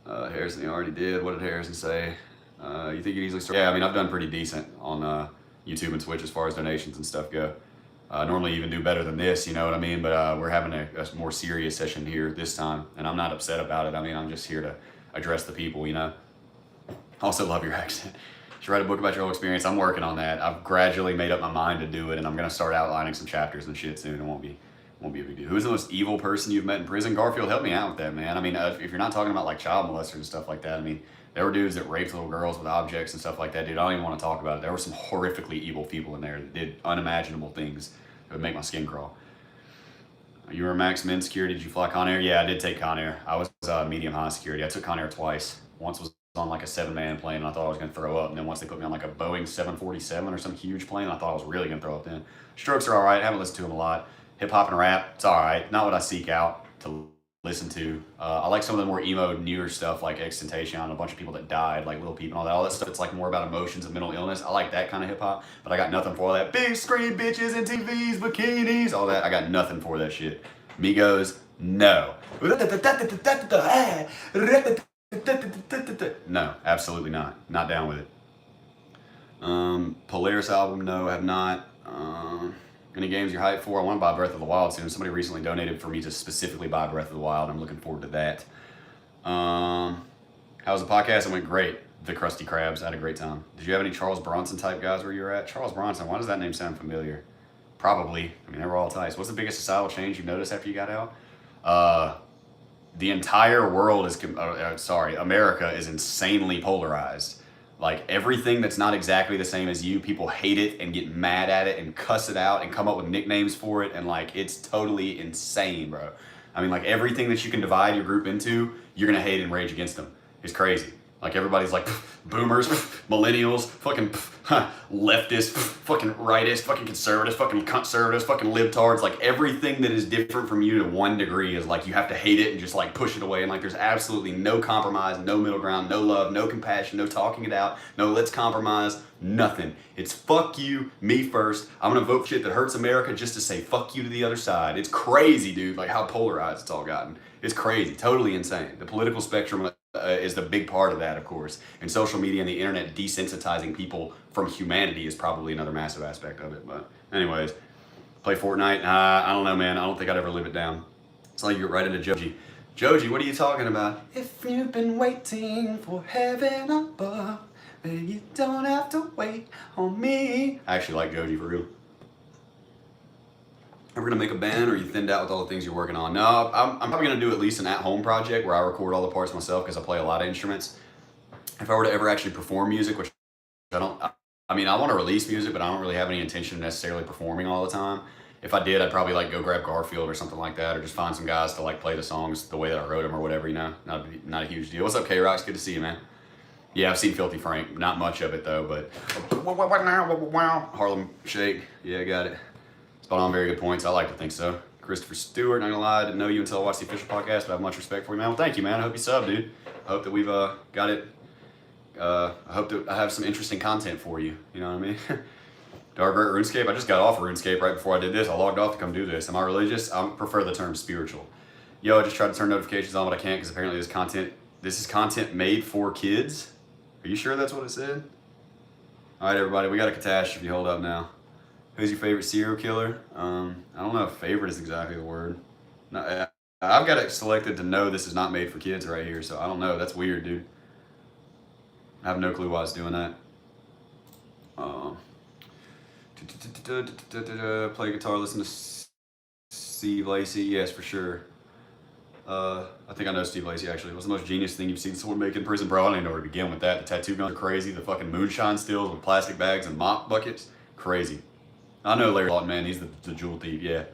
A: Harrison, you already did. What did Harrison say? You think you'd easily start? Yeah, I mean, I've done pretty decent on YouTube and Twitch as far as donations and stuff go. Normally even do better than this, you know what I mean? But we're having a more serious session here this time, and I'm not upset about it. I mean, I'm just here to address the people, you know? Also love your accent. You should write a book about your whole experience. I'm working on that. I've gradually made up my mind to do it, and I'm going to start outlining some chapters and shit soon. It won't be a big deal. Who's the most evil person you've met in prison? Garfield, help me out with that, man. I mean, if you're not talking about like child molesters and stuff like that, I mean, there were dudes that raped little girls with objects and stuff like that, dude. I don't even want to talk about it. There were some horrifically evil people in there that did unimaginable things that would make my skin crawl. You were max min security. Did you fly Conair? Yeah, I did take Conair. I was medium high security. I took Conair twice. Once was on like a 7-man plane, and I thought I was going to throw up. And then once they put me on like a Boeing 747 or some huge plane, I thought I was really going to throw up then. Strokes are all right. I haven't listened to them a lot. Hip hop and rap, it's all right. Not what I seek out to listen to. I like some of the more emo, newer stuff like Extentation, a bunch of people that died, like Lil Peep and all that stuff. It's like more about emotions and mental illness. I like that kind of hip hop, but I got nothing for all that. Big screen bitches and TVs, bikinis, all that. I got nothing for that shit. Migos, no. No, absolutely not. Not down with it. Polaris album, no, have not. Any games you're hyped for? I want to buy Breath of the Wild soon. Somebody recently donated for me to specifically buy Breath of the Wild. I'm looking forward to that. How's the podcast? It went great. The Krusty Krabs. I had a great time. Did you have any Charles Bronson type guys where you were at? Charles Bronson, why does that name sound familiar? Probably. I mean, they were all tight. What's the biggest societal change you noticed after you got out? The entire world is, America is insanely polarized. Like, everything that's not exactly the same as you, people hate it and get mad at it and cuss it out and come up with nicknames for it. And, like, it's totally insane, bro. I mean, like, everything that you can divide your group into, you're going to hate and rage against them. It's crazy. Like, everybody's like, boomers, millennials, fucking leftists, fucking rightists, fucking conservatives, fucking libtards. Like, everything that is different from you to one degree is like, you have to hate it and just like push it away. And like, there's absolutely no compromise, no middle ground, no love, no compassion, no talking it out, no let's compromise, nothing. It's fuck you, me first. I'm gonna vote for shit that hurts America just to say fuck you to the other side. It's crazy, dude, like how polarized it's all gotten. It's crazy, totally insane. The political spectrum is the big part of that, of course. And social media and the internet desensitizing people from humanity is probably another massive aspect of it. But anyways, play Fortnite? I don't know, man. I don't think I'd ever live it down. It's like you get right into Joji. Joji, what are you talking about? If you've been waiting for heaven above, then you don't have to wait on me. I actually like Joji for real. Ever gonna make a band, or are you thinned out with all the things you're working on? No, I'm probably gonna do at least an at-home project where I record all the parts myself because I play a lot of instruments. If I were to ever actually perform music, which I don't, I mean, I want to release music, but I don't really have any intention of necessarily performing all the time. If I did, I'd probably like go grab Garfield or something like that, or just find some guys to like play the songs the way that I wrote them or whatever, you know. Not a huge deal. What's up, K-Rox? Good to see you, man. Yeah, I've seen Filthy Frank. Not much of it though, but Harlem Shake. Yeah, got it. Spot on, very good points. I like to think so. Christopher Stewart, not gonna lie, I didn't know you until I watched the official podcast, but I have much respect for you, man. Well, thank you, man. I hope you sub, dude. I hope that we've got it. I hope that I have some interesting content for you. You know what I mean? Dark Art RuneScape. I just got off of RuneScape right before I did this. I logged off to come do this. Am I religious? I prefer the term spiritual. Yo, I just tried to turn notifications on, but I can't because apparently this is content made for kids. Are you sure that's what it said? All right, everybody, we got a catastrophe. Hold up now. Who's your favorite serial killer? I don't know if favorite is exactly the word. No, I've got it selected to know this is not made for kids right here, so I don't know. That's weird, dude. I have no clue why it's doing that. Play guitar, listen to Steve Lacy. Yes, for sure. I think I know Steve Lacy, actually. What's the most genius thing you've seen someone make in prison? Bro, I don't even know where to begin with that. The tattoo guns are crazy. The fucking moonshine stills with plastic bags and mop buckets. Crazy. I know Larry Lawton, man. He's the jewel thief, yeah.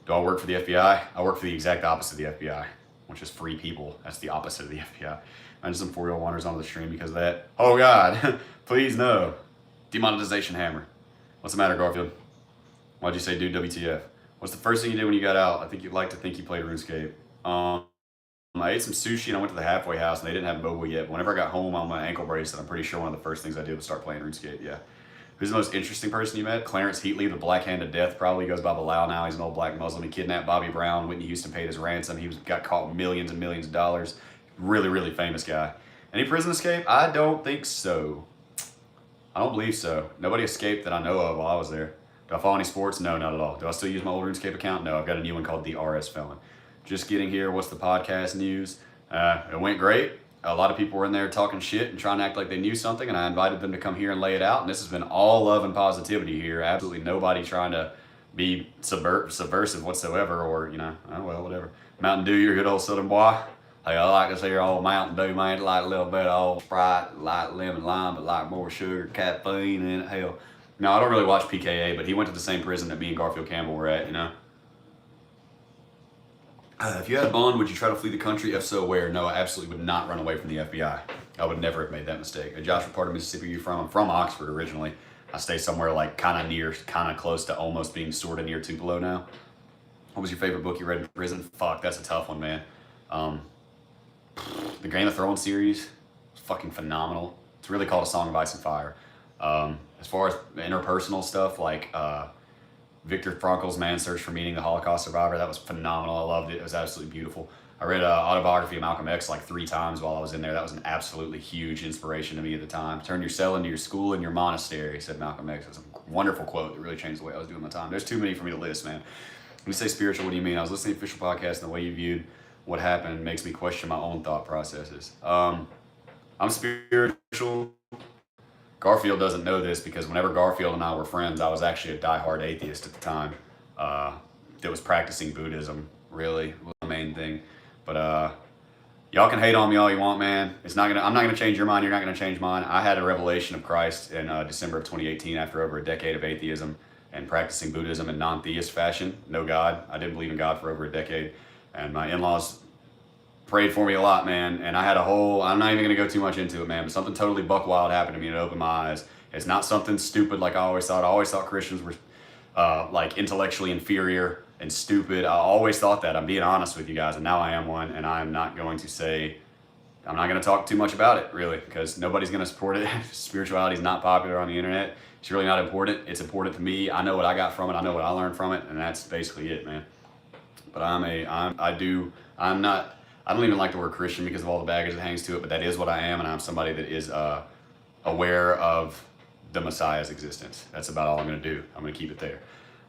A: Do I work for the FBI? I work for the exact opposite of the FBI, which is free people. That's the opposite of the FBI. Imagine some 4-year-old wanders onto the stream because of that. Oh, God. Please, no. Demonetization hammer. What's the matter, Garfield? Why'd you say, dude, WTF? What's the first thing you did when you got out? I think you'd like to think you played RuneScape. I ate some sushi and I went to the halfway house and they didn't have boba yet. But whenever I got home on my ankle bracelet, I'm pretty sure one of the first things I did was start playing RuneScape, yeah. Who's the most interesting person you met? Clarence Heatley, the Black Hand of Death, probably goes by Bilal now. He's an old black Muslim. He kidnapped Bobby Brown. Whitney Houston paid his ransom. He got caught with millions and millions of dollars. Really, really famous guy. Any prison escape? I don't think so. I don't believe so. Nobody escaped that I know of while I was there. Do I follow any sports? No, not at all. Do I still use my old RuneScape account? No, I've got a new one called the RS Felon. Just getting here. What's the podcast news? It went great. A lot of people were in there talking shit and trying to act like they knew something, and I invited them to come here and lay it out, and this has been all love and positivity here. Absolutely nobody trying to be subversive whatsoever, or, you know, oh, well, whatever. Mountain Dew, you're a good old Southern boy. Hey, I like this here old Mountain Dew, man. Like a little bit of old Sprite, like lemon lime, but like more sugar, caffeine in it. Hell, no, I don't really watch PKA, but he went to the same prison that me and Garfield Campbell were at, you know. If you had a bond, would you try to flee the country? If so, where? No, I absolutely would not run away from the FBI. I would never have made that mistake. Josh, what part of Mississippi are you from? I'm from Oxford originally. I stay somewhere like kind of close to almost being sort of near Tupelo now. What was your favorite book you read in prison? Fuck, that's a tough one, man. The Game of Thrones series is fucking phenomenal. It's really called A Song of Ice and Fire. As far as interpersonal stuff, like Viktor Frankl's Man's Search for Meaning, the Holocaust Survivor, that was phenomenal. I loved it. It was absolutely beautiful. I read an autobiography of Malcolm X like 3 times while I was in there. That was an absolutely huge inspiration to me at the time. Turn your cell into your school and your monastery, said Malcolm X. That's a wonderful quote that really changed the way I was doing my time. There's too many for me to list, man. When you say spiritual, what do you mean? I was listening to the official podcast, and the way you viewed what happened makes me question my own thought processes. I'm spiritual. Garfield doesn't know this because whenever Garfield and I were friends, I was actually a diehard atheist at the time that was practicing Buddhism, really, was the main thing. But y'all can hate on me all you want, man. I'm not gonna change your mind. You're not gonna change mine. I had a revelation of Christ in December of 2018 after over a decade of atheism and practicing Buddhism in non-theist fashion. No God. I didn't believe in God for over a decade. And my in-laws prayed for me a lot, man. And I had I'm not even gonna go too much into it, man, but something totally buck wild happened to me and it opened my eyes. It's not something stupid like I always thought. I always thought Christians were like intellectually inferior and stupid. I always thought that. I'm being honest with you guys, and now I am one, and I'm not going to talk too much about it, really, because nobody's going to support it. Spirituality is not popular on the internet. It's really not important. It's important to me. I know what I got from it. I know what I learned from it, and that's basically it, man. But I don't even like the word Christian because of all the baggage that hangs to it, but that is what I am, and I'm somebody that is aware of the Messiah's existence. That's about all I'm going to do. I'm going to keep it there.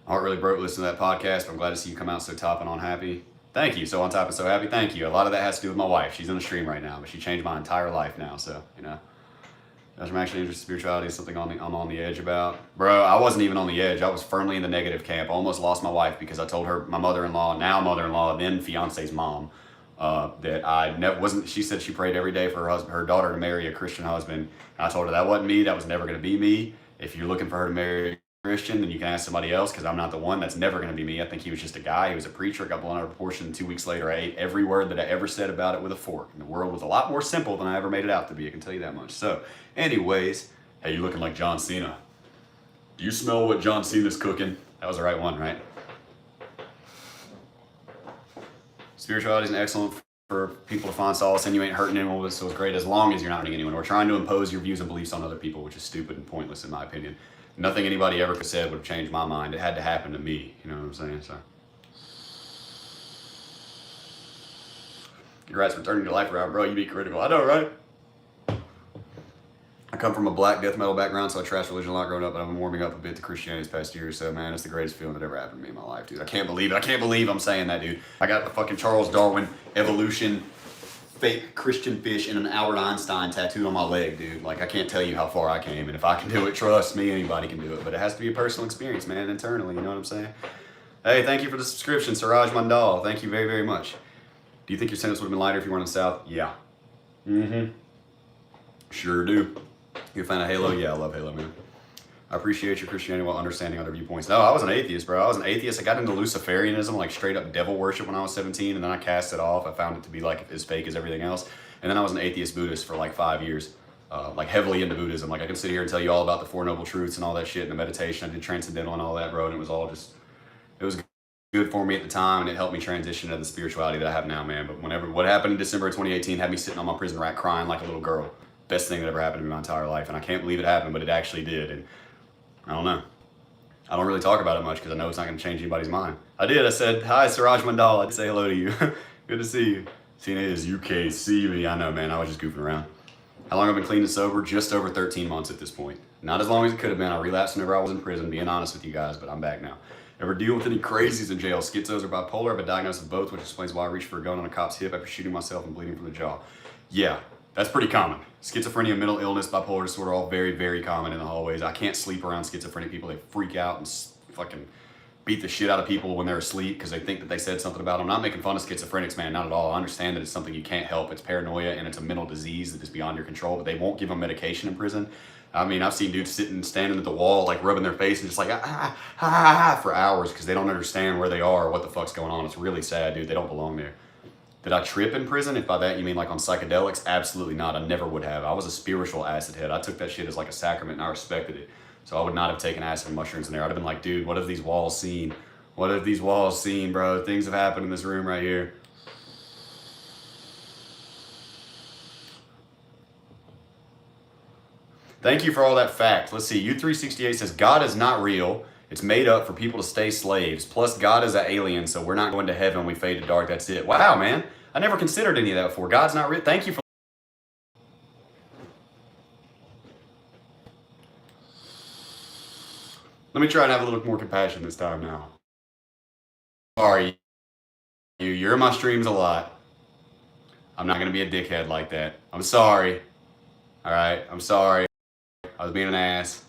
A: My heart really broke listening to that podcast, but I'm glad to see you come out so top and on happy. Thank you. So on top and so happy. Thank you. A lot of that has to do with my wife. She's in the stream right now, but she changed my entire life now. So, I'm actually interested in spirituality is something I'm on the edge about. Bro, I wasn't even on the edge. I was firmly in the negative camp. I almost lost my wife because I told her, my mother-in-law, then fiance's mom, that I never wasn't. She said she prayed every day for her daughter to marry a Christian husband. And I told her that wasn't me. That was never going to be me. If you're looking for her to marry a Christian, then you can ask somebody else because I'm not the one. That's never going to be me. I think he was just a guy. He was a preacher. Got blown out of proportion. 2 weeks later, I ate every word that I ever said about it with a fork. And the world was a lot more simple than I ever made it out to be. I can tell you that much. So, anyways, hey, you looking like John Cena? Do you smell what John Cena's cooking? That was the right one, right? Spirituality is an excellent for people to find solace in. You ain't hurting anyone, so it's great as long as you're not hurting anyone or trying to impose your views and beliefs on other people, which is stupid and pointless in my opinion. Nothing anybody ever said would have changed my mind. It had to happen to me. You know what I'm saying? So, congrats for turning your life around, bro. You be critical. I know, right? I come from a black death metal background, so I trashed religion a lot growing up, but I've been warming up a bit to Christianity this past year or so, man. It's the greatest feeling that ever happened to me in my life, dude. I can't believe it. I can't believe I'm saying that, dude. I got the fucking Charles Darwin evolution fake Christian fish and an Albert Einstein tattooed on my leg, dude. Like, I can't tell you how far I came, and if I can do it, trust me, anybody can do it. But it has to be a personal experience, man, internally, you know what I'm saying? Hey, thank you for the subscription, Siraj Mandal. Thank you very, very much. Do you think your sentence would have been lighter if you weren't in the South? Yeah. Sure do. You a fan of Halo? Yeah, I love Halo, man. I appreciate your Christianity while understanding other viewpoints. No, I was an atheist, bro. I was an atheist. I got into Luciferianism, like straight up devil worship when I was 17, and then I cast it off. I found it to be like as fake as everything else. And then I was an atheist Buddhist for like 5 years, like heavily into Buddhism. Like I can sit here and tell you all about the Four Noble Truths and all that shit and the meditation. I did Transcendental and all that, bro, and it was all just, it was good for me at the time, and it helped me transition to the spirituality that I have now, man. But what happened in December of 2018 had me sitting on my prison rack crying like a little girl. Best thing that ever happened to me my entire life, and I can't believe it happened, but it actually did. And I don't know. I don't really talk about it much because I know it's not going to change anybody's mind. I did. I said, hi, Siraj Mandal. I did say hello to you. Good to see you. Tina is UKC me. I know, man. I was just goofing around. How long have I been clean and sober? Just over 13 months at this point. Not as long as it could have been. I relapsed whenever I was in prison, being honest with you guys, but I'm back now. Ever deal with any crazies in jail? Schizos or bipolar? I've been diagnosed with both, which explains why I reached for a gun on a cop's hip after shooting myself and bleeding from the jaw. Yeah, that's pretty common. Schizophrenia, mental illness, bipolar disorder, all very, very common in the hallways. I can't sleep around schizophrenic people. They freak out and fucking beat the shit out of people when they're asleep because they think that they said something about them. I'm not making fun of schizophrenics, man, not at all. I understand that it's something you can't help. It's paranoia and it's a mental disease that is beyond your control, but they won't give them medication in prison. I mean, I've seen dudes standing at the wall, like rubbing their face and just like, for hours because they don't understand where they are or what the fuck's going on. It's really sad, dude. They don't belong there. Did I trip in prison? If by that you mean like on psychedelics, absolutely not. I never would have. I was a spiritual acid head. I took that shit as like a sacrament and I respected it. So I would not have taken acid and mushrooms in there. I'd have been like, dude, what have these walls seen? What have these walls seen, bro? Things have happened in this room right here. Thank you for all that fact. Let's see. U368 says, God is not real. It's made up for people to stay slaves. Plus, God is an alien, so we're not going to heaven. We fade to dark. That's it. Wow, man. I never considered any of that before. God's not real. Thank you for. Let me try and have a little more compassion this time now. Sorry, you're in my streams a lot. I'm not gonna be a dickhead like that. I'm sorry. All right, I'm sorry. I was being an ass.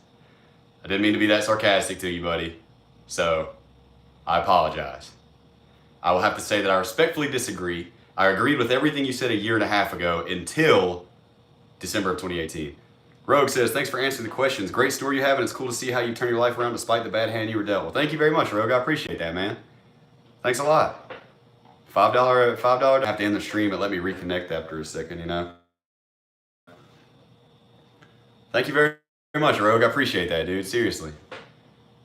A: I didn't mean to be that sarcastic to you, buddy. So, I apologize. I will have to say that I respectfully disagree. I agreed with everything you said a year and a half ago until December of 2018. Rogue says, thanks for answering the questions. Great story you have, and it's cool to see how you turn your life around despite the bad hand you were dealt. Well, thank you very much, Rogue. I appreciate that, man. Thanks a lot. $5. I have to end the stream and let me reconnect after a second, you know? Thank you very much, Rogue. I appreciate that, dude. Seriously.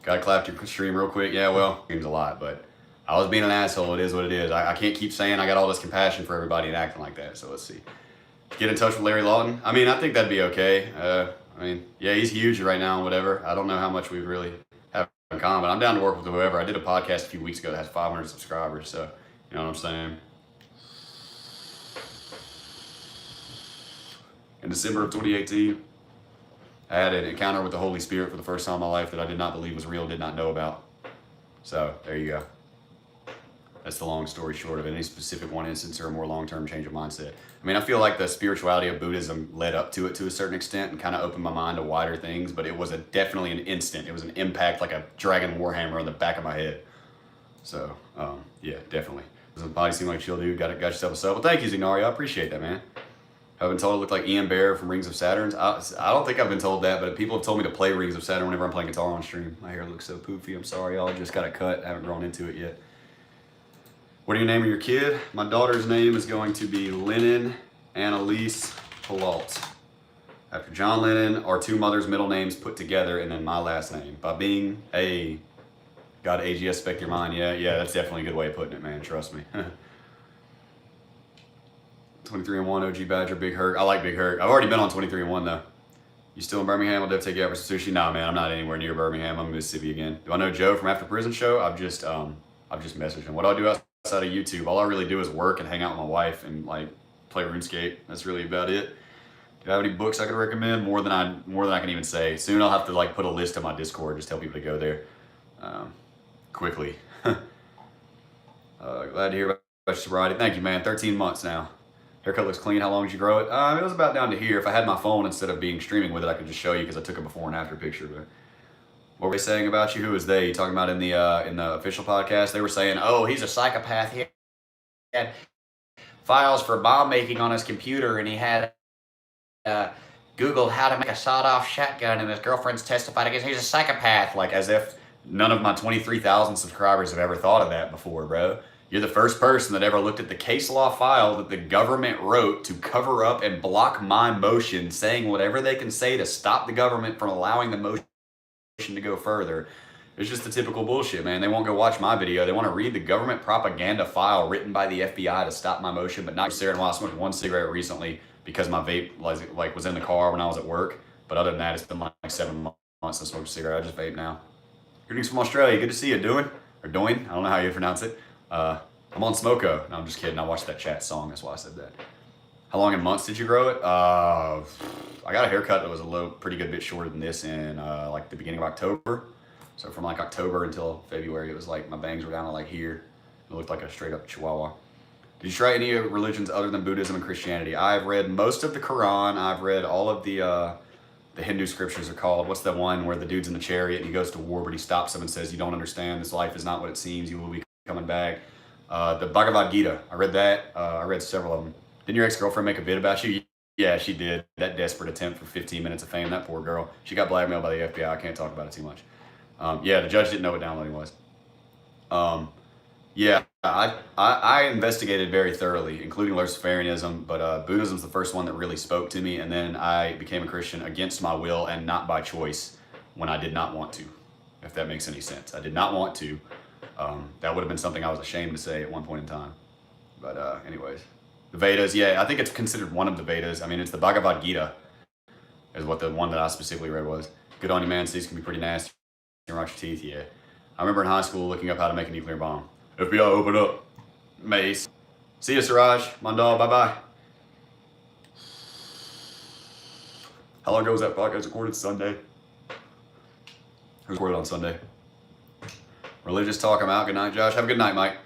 A: Gotta clap your stream real quick. Yeah, well, seems a lot, but I was being an asshole. It is what it is. I can't keep saying I got all this compassion for everybody and acting like that, so let's see. Get in touch with Larry Lawton. I mean, I think that'd be okay. I mean, yeah, he's huge right now and whatever. I don't know how much we really have in common, but I'm down to work with whoever. I did a podcast a few weeks ago that has 500 subscribers, so you know what I'm saying? In December of 2018, I had an encounter with the Holy Spirit for the first time in my life that I did not believe was real, did not know about. So, there you go. That's the long story short of it. Any specific one instance or a more long-term change of mindset. I mean, I feel like the spirituality of Buddhism led up to it to a certain extent and kind of opened my mind to wider things, but it was definitely an instant. It was an impact like a dragon warhammer on the back of my head. So, yeah, definitely. Does the body seem like a chill dude? Got yourself a sub. Well, thank you, Zignari. I appreciate that, man. I've been told I look like Ian Bear from Rings of Saturn. I don't think I've been told that, but people have told me to play Rings of Saturn whenever I'm playing guitar on stream. My hair looks so poofy. I'm sorry, y'all. Just got a cut. I haven't grown into it yet. What do you name your kid? My daughter's name is going to be Lennon Annalise Perrault. After John Lennon, our two mothers' middle names put together, and then my last name. By being a God AGS Spec Your Mind. Yeah, that's definitely a good way of putting it, man. Trust me. 23-1, OG Badger, Big Hurt. I like Big Hurt. I've already been on 23-1 though. You still in Birmingham? I'll definitely take you out for some sushi. Nah, man, I'm not anywhere near Birmingham. I'm in Mississippi again. Do I know Joe from After Prison Show? I've just messaged him. What do I do outside of YouTube? All I really do is work and hang out with my wife and like play RuneScape. That's really about it. Do I have any books I could recommend? More than I can even say. Soon I'll have to like put a list on my Discord. Just tell people to go there quickly. Glad to hear about your sobriety. Thank you, man. 13 months now. Haircut looks clean. How long did you grow it? It was about down to here. If I had my phone instead of being streaming with it, I could just show you because I took a before and after picture. But what were they saying about you? Who was they? You talking about in the official podcast? They were saying, oh, he's a psychopath. He had files for bomb making on his computer, and he had Googled how to make a sawed-off shotgun, and his girlfriend's testified against him. He's a psychopath. Like as if none of my 23,000 subscribers have ever thought of that before, bro. You're the first person that ever looked at the case law file that the government wrote to cover up and block my motion, saying whatever they can say to stop the government from allowing the motion to go further. It's just the typical bullshit, man. They won't go watch my video. They want to read the government propaganda file written by the FBI to stop my motion, but not Sarah. While I smoked one cigarette recently because my vape was in the car when I was at work. But other than that, it's been like 7 months since I smoked a cigarette. I just vape now. Greetings from Australia. Good to see you. Doing? I don't know how you pronounce it. I'm on Smoko. No, I'm just kidding. I watched that chat song. That's why I said that. How long in months did you grow it? I got a haircut that was pretty good bit shorter than this in like the beginning of October. So from like October until February, it was like my bangs were down to like here. It looked like a straight up chihuahua. Did you try any religions other than Buddhism and Christianity? I've read most of the Quran. I've read all of the Hindu scriptures are called. What's the one where the dude's in the chariot and he goes to war, but he stops him and says, you don't understand. This life is not what it seems. You will be coming back. The Bhagavad Gita. I read that. I read several of them. Didn't your ex-girlfriend make a vid about you? Yeah, she did. That desperate attempt for 15 minutes of fame. That poor girl. She got blackmailed by the FBI. I can't talk about it too much. Yeah, the judge didn't know what downloading was. Yeah, I investigated very thoroughly, including Luciferianism, but Buddhism's the first one that really spoke to me, and then I became a Christian against my will and not by choice when I did not want to, if that makes any sense. I did not want to. That would have been something I was ashamed to say at one point in time. But anyways, the Vedas, yeah, I think it's considered one of the Vedas. I mean, it's the Bhagavad Gita is what the one that I specifically read was. Good on you, man. These can be pretty nasty. You can rot your teeth, yeah. I remember in high school looking up how to make a nuclear bomb. FBI, open up. Mace. See you, Siraj. Mandal, bye-bye. How long ago was that podcast recorded? Sunday. Recorded on Sunday. Religious talk, I'm out. Good night, Josh. Have a good night, Mike.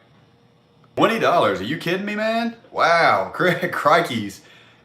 A: $20. Are you kidding me, man? Wow. Crikeys.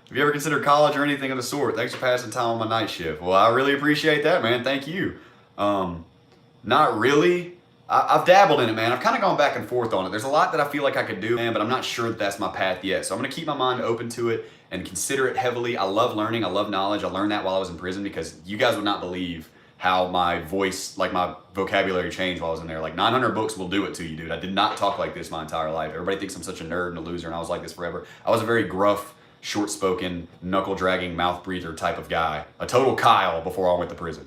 A: Have you ever considered college or anything of the sort? Thanks for passing time on my night shift. Well, I really appreciate that, man. Thank you. Not really. I've dabbled in it, man. I've kind of gone back and forth on it. There's a lot that I feel like I could do, man, but I'm not sure that that's my path yet. So I'm going to keep my mind open to it and consider it heavily. I love learning. I love knowledge. I learned that while I was in prison because you guys would not believe how my voice, like my vocabulary changed while I was in there. Like 900 books will do it to you, dude. I did not talk like this my entire life. Everybody thinks I'm such a nerd and a loser, and I was like this forever. I was a very gruff, short-spoken, knuckle-dragging, mouth-breather type of guy. A total Kyle before I went to prison.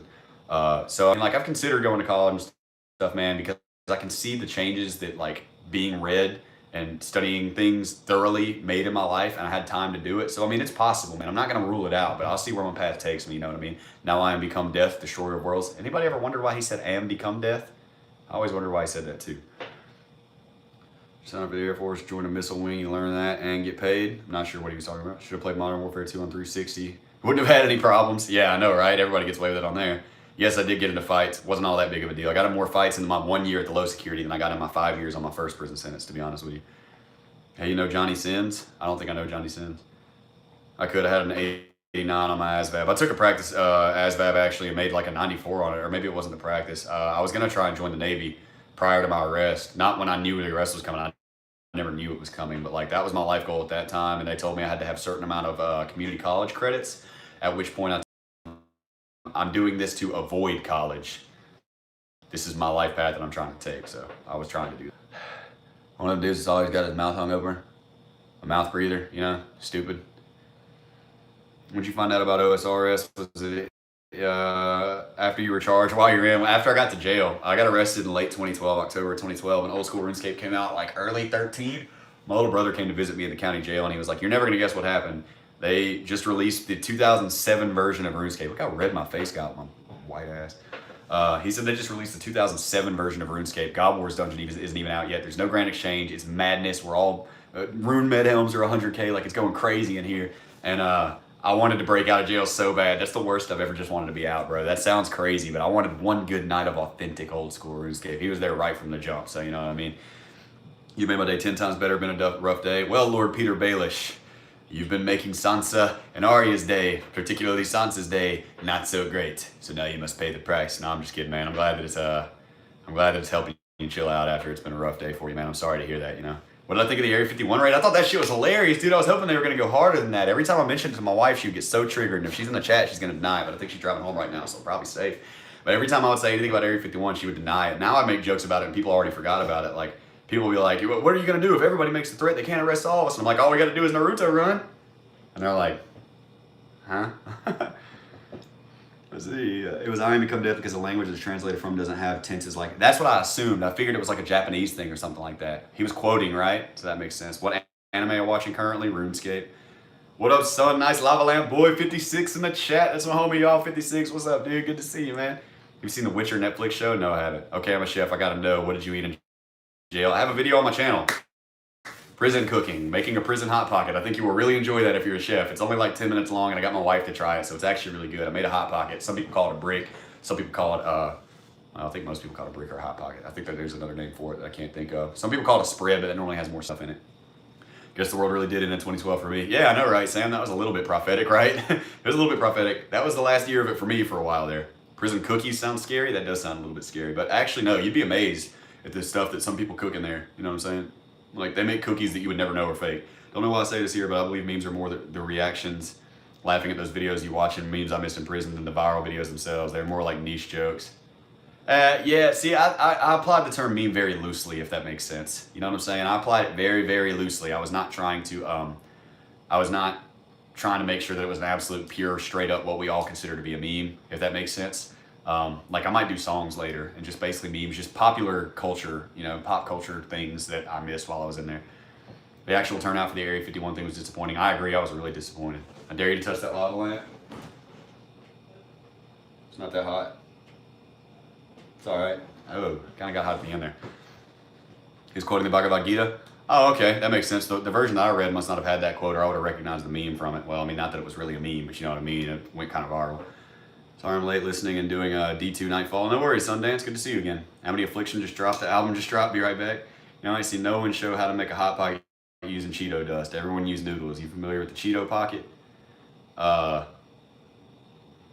A: So I mean, like, I've considered going to college and stuff, man, because I can see the changes that like being read and studying things thoroughly made in my life, and I had time to do it. So I mean, it's possible, man. I'm not gonna rule it out, but I'll see where my path takes me. You know what I mean? Now I am become death, destroyer of worlds. Anybody ever wonder why he said "am become death"? I always wonder why he said that too. Sign up for the Air Force, join a missile wing, you learn that and get paid. I'm not sure what he was talking about. Should have played Modern Warfare 2 on 360. Wouldn't have had any problems. Yeah, I know, right? Everybody gets away with it on there. Yes, I did get into fights. Wasn't all that big of a deal. I got in more fights in my 1 year at the low security than I got in my 5 years on my first prison sentence, to be honest with you. Hey, you know Johnny Sins? I don't think I know Johnny Sins. I could have had an 89 on my ASVAB. I took a practice ASVAB actually and made like a 94 on it, or maybe it wasn't the practice. I was going to try and join the Navy prior to my arrest. Not when I knew the arrest was coming. I never knew it was coming, but like that was my life goal at that time, and they told me I had to have a certain amount of community college credits, at which point I'm doing this to avoid college. This is my life path that I'm trying to take, so I was trying to do that. One of the dudes that's always got his mouth hung open. A mouth breather, you know, stupid. When'd you find out about OSRS? Was it after you were charged, while you're in? After I got to jail. I got arrested in late 2012, October 2012, and Old School RuneScape came out like early 13. My little brother came to visit me at the county jail, and he was like, "You're never gonna guess what happened. They just released the 2007 version of RuneScape." Look how red my face got, my white ass. He said they just released the 2007 version of RuneScape. God Wars Dungeon isn't even out yet. There's no Grand Exchange. It's madness. We're all rune med helms are 100K. Like, it's going crazy in here. And I wanted to break out of jail so bad. That's the worst I've ever just wanted to be out, bro. That sounds crazy, but I wanted one good night of authentic Old School RuneScape. He was there right from the jump, so you know what I mean. You made my day 10 times better. Been a rough day. Well, Lord Peter Baelish, you've been making Sansa and Arya's day, particularly Sansa's day, not so great. So now you must pay the price. No, I'm just kidding, man. I'm glad that it's helping you chill out after it's been a rough day for you, man. I'm sorry to hear that, you know. What did I think of the Area 51 raid? I thought that shit was hilarious, dude. I was hoping they were going to go harder than that. Every time I mention it to my wife, she would get so triggered. And if she's in the chat, she's going to deny it. But I think she's driving home right now, so probably safe. But every time I would say anything about Area 51, she would deny it. Now I make jokes about it, and people already forgot about it. Like, people will be like, "What are you going to do if everybody makes the threat? They can't arrest all of us." And I'm like, "All we got to do is Naruto run." And they're like, "Huh?" It was I am become death because the language it's translated from doesn't have tenses like. That's what I assumed. I figured it was like a Japanese thing or something like that. He was quoting, right? So that makes sense. What anime are you watching currently? RuneScape. What up, son? Nice lava lamp boy 56 in the chat. That's my homie, y'all. 56. What's up, dude? Good to see you, man. You seen the Witcher Netflix show? No, I haven't. Okay, I'm a chef. I gotta know. What did you eat in jail? I have a video on my channel. Prison cooking, making a prison hot pocket. I think you will really enjoy that if you're a chef. It's only like 10 minutes long, and I got my wife to try it, so it's actually really good. I made a hot pocket. Some people call it a brick. Some people call it, I think most people call it a brick or a hot pocket. I think that there's another name for it that I can't think of. Some people call it a spread, but that normally has more stuff in it. Guess the world really did end in 2012 for me. Yeah, I know, right, Sam? That was a little bit prophetic, right? It was a little bit prophetic. That was the last year of it for me for a while there. Prison cookies sound scary. That does sound a little bit scary. But actually, no, you'd be amazed at the stuff that some people cook in there. You know what I'm saying? Like, they make cookies that you would never know are fake. Don't know why I say this here, but I believe memes are more the reactions, laughing at those videos you watch and memes I missed in prison than the viral videos themselves. They're more like niche jokes. Yeah, see, I applied the term meme very loosely, if that makes sense. You know what I'm saying? I applied it very, very loosely. I was not trying to make sure that it was an absolute pure, straight up what we all consider to be a meme, if that makes sense. Like, I might do songs later and just basically memes, just popular culture, you know, pop culture things that I missed while I was in there. The actual turnout for the Area 51 thing was disappointing. I agree, I was really disappointed. I dare you to touch that lava lamp. It's not that hot. It's all right. Oh, kind of got hot at the end there. He's quoting the Bhagavad Gita. Oh, okay, that makes sense. The version that I read must not have had that quote, or I would have recognized the meme from it. Well, I mean, not that it was really a meme, but you know what I mean. It went kind of viral. Sorry I'm late listening and doing a D2 Nightfall. No worries, Sundance. Good to see you again. Amity Affliction just dropped. The album just dropped. Be right back. You know, I see no one show how to make a hot pocket using Cheeto dust. Everyone use noodles. You familiar with the Cheeto pocket?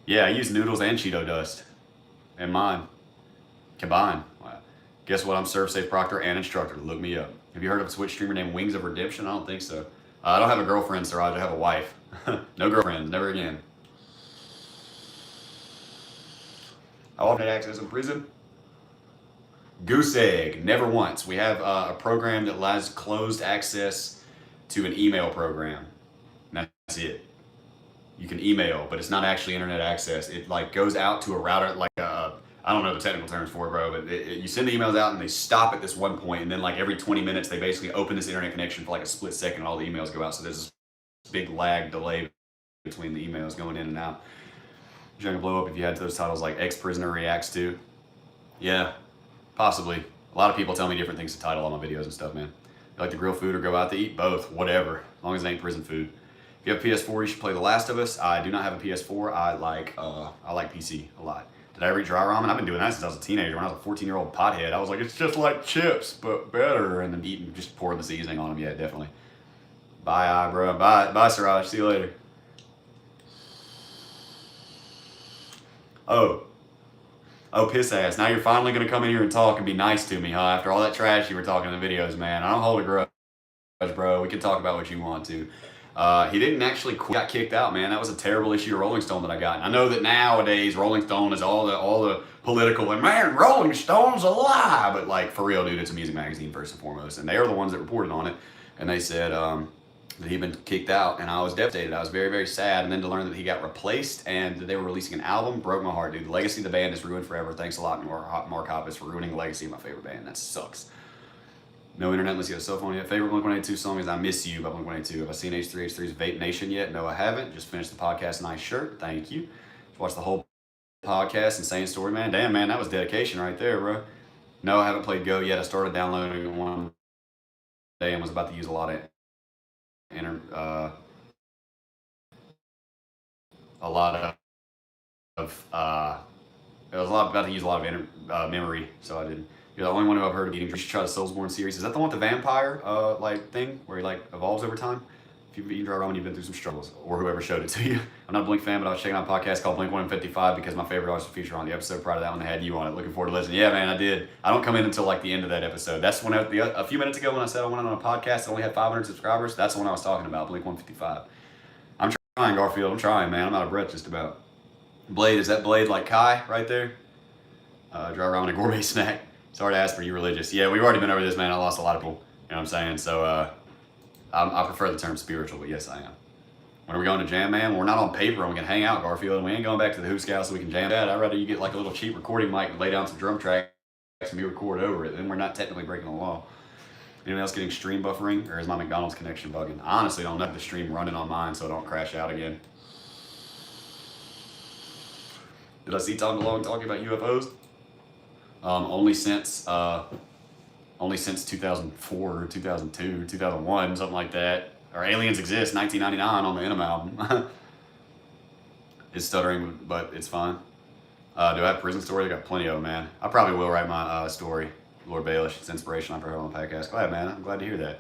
A: Yeah, I use noodles and Cheeto dust in mine combined. Wow. Guess what? I'm Serve Safe Proctor and instructor. Look me up. Have you heard of a Twitch streamer named Wings of Redemption? I don't think so. I don't have a girlfriend, Siraj. I have a wife. No girlfriends. Never again. How often access in prison? Goose egg. Never once. We have a program that allows closed access to an email program. And that's it. You can email, but it's not actually internet access. It like goes out to a router, like I don't know the technical terms for it, bro, but you send the emails out and they stop at this one point, and then like every 20 minutes they basically open this internet connection for like a split second, and all the emails go out. So there's this big lag delay between the emails going in and out. You're gonna blow up if you had those titles like ex-prisoner reacts to. Yeah, possibly. A lot of people tell me different things to title all my videos and stuff, man. You like to grill food or go out to eat? Both, whatever, as long as it ain't prison food. If you have a PS4, you should play The Last of Us. I do not have a PS4. I like PC a lot. Did I ever eat dry ramen? I've been doing that since I was a teenager. When I was a 14-year-old pothead, I was like, it's just like chips, but better. And then eating, just pouring the seasoning on them. Yeah, definitely. Bye, bro. Bye, Siraj. See you later. Oh, piss ass. Now you're finally going to come in here and talk and be nice to me, huh? After all that trash you were talking in the videos, man. I don't hold a grudge, bro. We can talk about what you want to. He didn't actually got kicked out, man. That was a terrible issue of Rolling Stone that I got. And I know that nowadays Rolling Stone is all the political and man, Rolling Stone's a lie. But like for real, dude, it's a music magazine first and foremost, and they are the ones that reported on it. And they said that he'd been kicked out, and I was devastated. I was very, very sad. And then to learn that he got replaced and that they were releasing an album broke my heart, dude. The legacy of the band is ruined forever. Thanks a lot, Mark Hoppus, for ruining the legacy of my favorite band. That sucks. No internet unless you have a cell phone yet. Favorite Blink-182 song is I Miss You by Blink-182. Have I seen H3H3's Vape Nation yet? No, I haven't. Just finished the podcast. Nice shirt. Thank you. Watched the whole podcast. Insane story, man. Damn, man, that was dedication right there, bro. No, I haven't played Go yet. I started downloading it one day and was about to use a lot of about to use a lot of memory, so I didn't. You're the only one who I've heard of eating. You should try the Soulsborne series. Is that the one with the vampire like thing where he like evolves over time? If you've eaten dry ramen, you've been through some struggles, or whoever showed it to you. I'm not a Blink fan, but I was checking out a podcast called Blink 155 because my favorite artist feature on the episode prior to that one they had you on it. Looking forward to listening. Yeah, man, I did. I don't come in until like the end of that episode. That's when a few minutes ago when I said I went on a podcast that only had 500 subscribers. That's the one I was talking about, Blink 155. I'm trying, Garfield. I'm trying, man. I'm out of breath just about. Blade, is that Blade like Kai right there? Dry ramen, a gourmet snack. Sorry to ask for you religious. Yeah, we've already been over this, man. I lost a lot of people. You know what I'm saying? So I prefer the term spiritual, but yes, I am. When are we going to jam, man? We're not on paper and we can hang out, Garfield. And we ain't going back to the Who Scout so we can jam that. I'd rather you get like a little cheap recording mic and lay down some drum tracks and you record over it. Then we're not technically breaking the law. Anyone else getting stream buffering, or is my McDonald's connection bugging? I honestly don't know if the stream running on mine so it don't crash out again. Did I see Tom DeLonge talking about UFOs? Only since 2004 or 2002, 2001, something like that. Or Aliens Exist, 1999 on the Enema album. It's stuttering, but it's fine. Do I have prison stories? I got plenty of them, man. I probably will write my story. Lord Baelish, it's inspiration. I've heard on the podcast. Glad, man. I'm glad to hear that.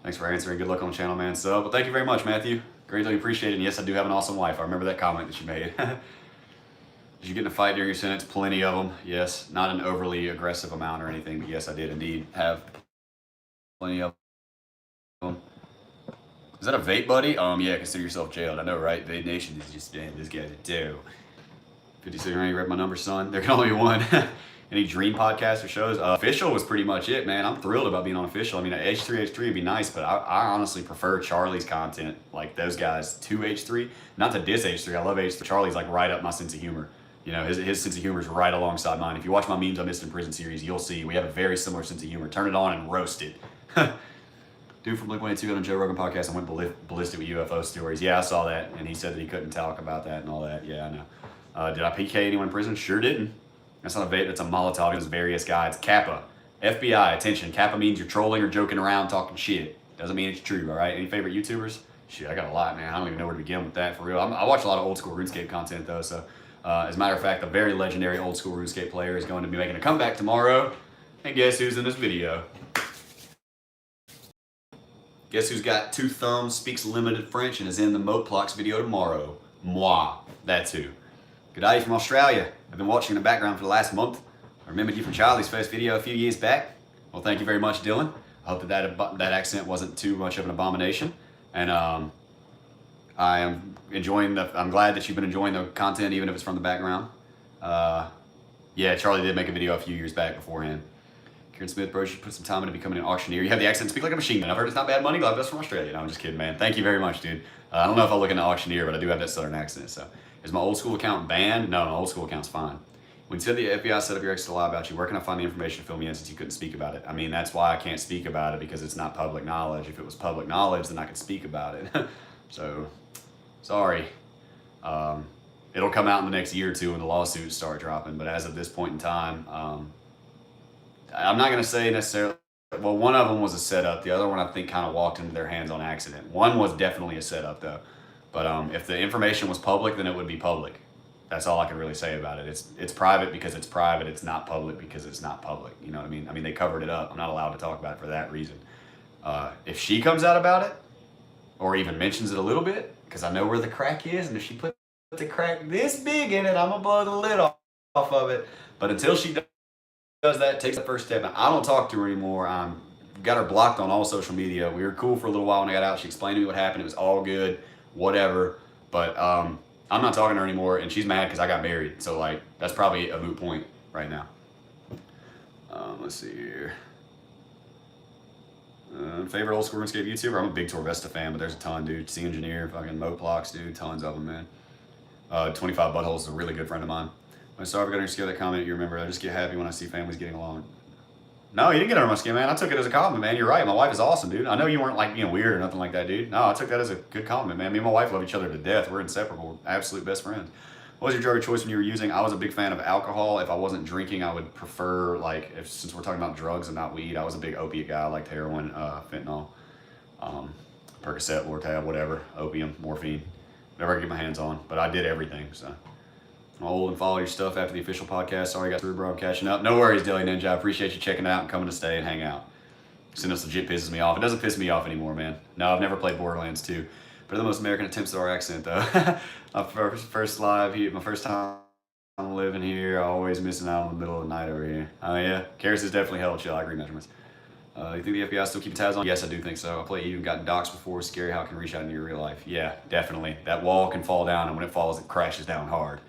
A: Thanks for answering. Good luck on the channel, man. So, but thank you very much, Matthew. Greatly appreciate it. And yes, I do have an awesome wife. I remember that comment that you made. Did you get in a fight during your sentence? Plenty of them. Yes, not an overly aggressive amount or anything, but yes, I did indeed have plenty of them. Is that a vape buddy? Yeah, consider yourself jailed. I know, right? Vape Nation is just, man, this guy's a do. 56, you read my number, son. There can only be one. Any dream podcasts or shows? Official was pretty much it, man. I'm thrilled about being on Official. I mean, H3H3 would be nice, but I honestly prefer Charlie's content, like those guys to H3. Not to diss H3. I love H3. Charlie's like right up my sense of humor. You know, his sense of humor is right alongside mine. If you watch my Memes I Missed in Prison series, you'll see we have a very similar sense of humor. Turn it on and roast it. Dude from Blink-182 on the Joe Rogan podcast and went ballistic with UFO stories. Yeah, I saw that, and he said that he couldn't talk about that and all that. Yeah, I know. Did I PK anyone in prison? Sure didn't. That's not a vape, that's a Molotov. It was various guys. Kappa. FBI, attention. Kappa means you're trolling or joking around, talking shit. Doesn't mean it's true, all right? Any favorite YouTubers? Shit, I got a lot, man. I don't even know where to begin with that, for real. I watch a lot of old school RuneScape content, though, so as a matter of fact, the very legendary old school RuneScape player is going to be making a comeback tomorrow. And guess who's in this video? Guess who's got 2 thumbs, speaks limited French, and is in the Moteplox video tomorrow? Moi. That's who. Good day from Australia. I've been watching in the background for the last month. I remembered you from Charlie's first video a few years back. Well, thank you very much, Dylan. I hope that accent wasn't too much of an abomination. And I am enjoying I'm glad that you've been enjoying the content, even if it's from the background. Yeah, Charlie did make a video a few years back beforehand. Kieran Smith, bro, should put some time into becoming an auctioneer. You have the accent, speak like a machine gun. I've heard it's not bad money. Glad that's from Australia. No, I'm just kidding, man. Thank you very much, dude. I don't know if I'll look into auctioneer, but I do have that southern accent. So, is my old school account banned? No, my old school account's fine. When you said the FBI set up your ex to lie about you, where can I find the information to fill me in since you couldn't speak about it? I mean, that's why I can't speak about it, because it's not public knowledge. If it was public knowledge, then I could speak about it. So, sorry. It'll come out in the next year or two when the lawsuits start dropping. But as of this point in time, I'm not going to say necessarily, well, one of them was a setup. The other one, I think, kind of walked into their hands on accident. One was definitely a setup, though. But if the information was public, then it would be public. That's all I can really say about it. It's private because it's private. It's not public because it's not public. You know what I mean? I mean, they covered it up. I'm not allowed to talk about it for that reason. If she comes out about it, or even mentions it a little bit, because I know where the crack is, and if she put the crack this big in it, I'm going to blow the lid off of it. But until she does that, takes the first step. I don't talk to her anymore. Got her blocked on all social media. We were cool for a little while when I got out. She explained to me what happened. It was all good, whatever. But I'm not talking to her anymore, and she's mad because I got married. So, like, that's probably a moot point right now. Let's see here. Favorite old school RuneScape YouTuber? I'm a big Torvesta fan, but there's a ton, dude. Sea Engineer, fucking Moteplox, dude. Tons of them, man. 25 Buttholes is a really good friend of mine. I'm sorry if I got under your skin that comment. You remember, I just get happy when I see families getting along. No, you didn't get under my skin, man. I took it as a compliment, man. You're right. My wife is awesome, dude. I know you weren't like being weird or nothing like that, dude. No, I took that as a good compliment, man. Me and my wife love each other to death. We're inseparable. We're absolute best friends. What was your drug of choice when you were using? I was a big fan of alcohol. If I wasn't drinking, I would prefer, like, since we're talking about drugs and not weed, I was a big opiate guy. I liked heroin, fentanyl, Percocet, Lortab, whatever, opium, morphine, whatever I could get my hands on. But I did everything, so. I'm old and follow your stuff after the official podcast. Sorry I got through, bro. I'm catching up. No worries, Daily Ninja. I appreciate you checking it out and coming to stay and hang out. Since legit pisses me off. It doesn't piss me off anymore, man. No, I've never played Borderlands 2. But they're the most American attempts at our accent, though. My first live here, my first time living here, always missing out in the middle of the night over here. Oh, yeah. Karis is definitely hella chill. I agree, measurements. You think the FBI still keeping tabs on? Yes, I do think so. I played you and gotten doxxed before. Scary how it can reach out into your real life. Yeah, definitely. That wall can fall down, and when it falls, it crashes down hard.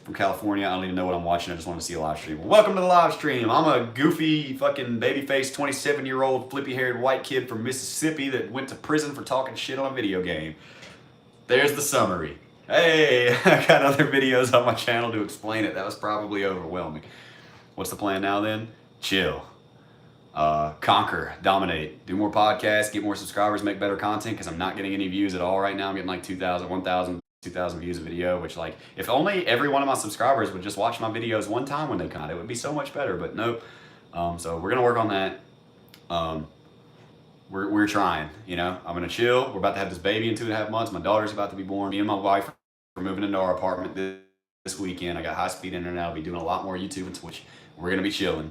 A: From California, I don't even know what I'm watching. I just want to see a live stream. Well, welcome to the live stream. I'm a goofy, fucking baby-faced, 27-year-old, flippy-haired white kid from Mississippi that went to prison for talking shit on a video game. There's the summary. Hey, I got other videos on my channel to explain it. That was probably overwhelming. What's the plan now then? Chill. Conquer, dominate, do more podcasts, get more subscribers, make better content, because I'm not getting any views at all right now. I'm getting like 2,000, 1,000, 2,000 views a video, which, like, if only every one of my subscribers would just watch my videos one time when they come out, it would be so much better, but nope. So we're going to work on that. We're trying, you know. I'm going to chill. We're about to have this baby in 2.5 months. My daughter's about to be born. Me and my wife are moving into our apartment this weekend. I got high-speed internet. I'll be doing a lot more YouTube and Twitch. We're going to be chilling.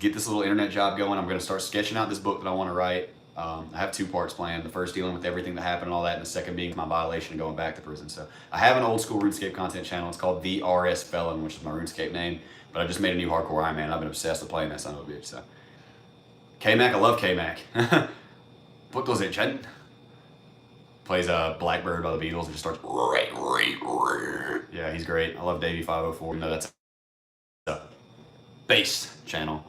A: Get this little internet job going. I'm going to start sketching out this book that I want to write. I have 2 parts planned. The first dealing with everything that happened and all that, and the second being my violation and going back to prison. So I have an old school RuneScape content channel. It's called The RS Felon, which is my RuneScape name. But I just made a new hardcore Iron Man. I've been obsessed with playing that son of a bitch. So K-Mac, I love K-Mac. Put those in, Chen. Plays Blackbird by the Beatles and just starts. Yeah, he's great. I love Davey 504. No, that's a bass channel.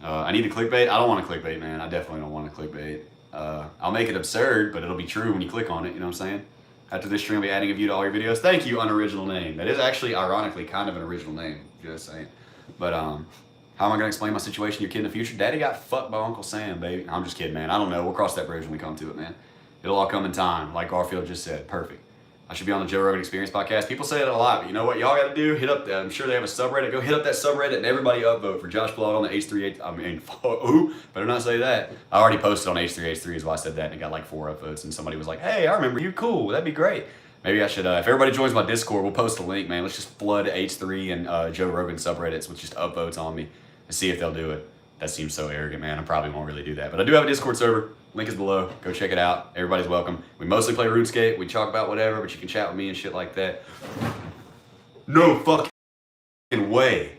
A: I need to clickbait. I don't want to clickbait, man. I definitely don't want to clickbait. I'll make it absurd, but it'll be true when you click on it. You know what I'm saying? After this stream, I'll be adding a view to all your videos. Thank you, unoriginal name. That is actually, ironically, kind of an original name. Just saying. But how am I going to explain my situation to your kid in the future? Daddy got fucked by Uncle Sam, baby. I'm just kidding, man. I don't know. We'll cross that bridge when we come to it, man. It'll all come in time, like Garfield just said. Perfect. I should be on the Joe Rogan Experience podcast. People say it a lot, but you know what y'all got to do? Hit up I'm sure they have a subreddit. Go hit up that subreddit and everybody upvote for Josh Blood on the H3H. I mean, ooh, better not say that. I already posted on H3H3 is why I said that, and it got like 4 upvotes, and somebody was like, hey, I remember you, cool, that'd be great. Maybe I should, if everybody joins my Discord, we'll post a link, man. Let's just flood H3 and Joe Rogan subreddits with just upvotes on me and see if they'll do it. That seems so arrogant, man. I probably won't really do that. But I do have a Discord server. Link is below. Go check it out. Everybody's welcome. We mostly play RuneScape. We talk about whatever, but you can chat with me and shit like that. No fucking way.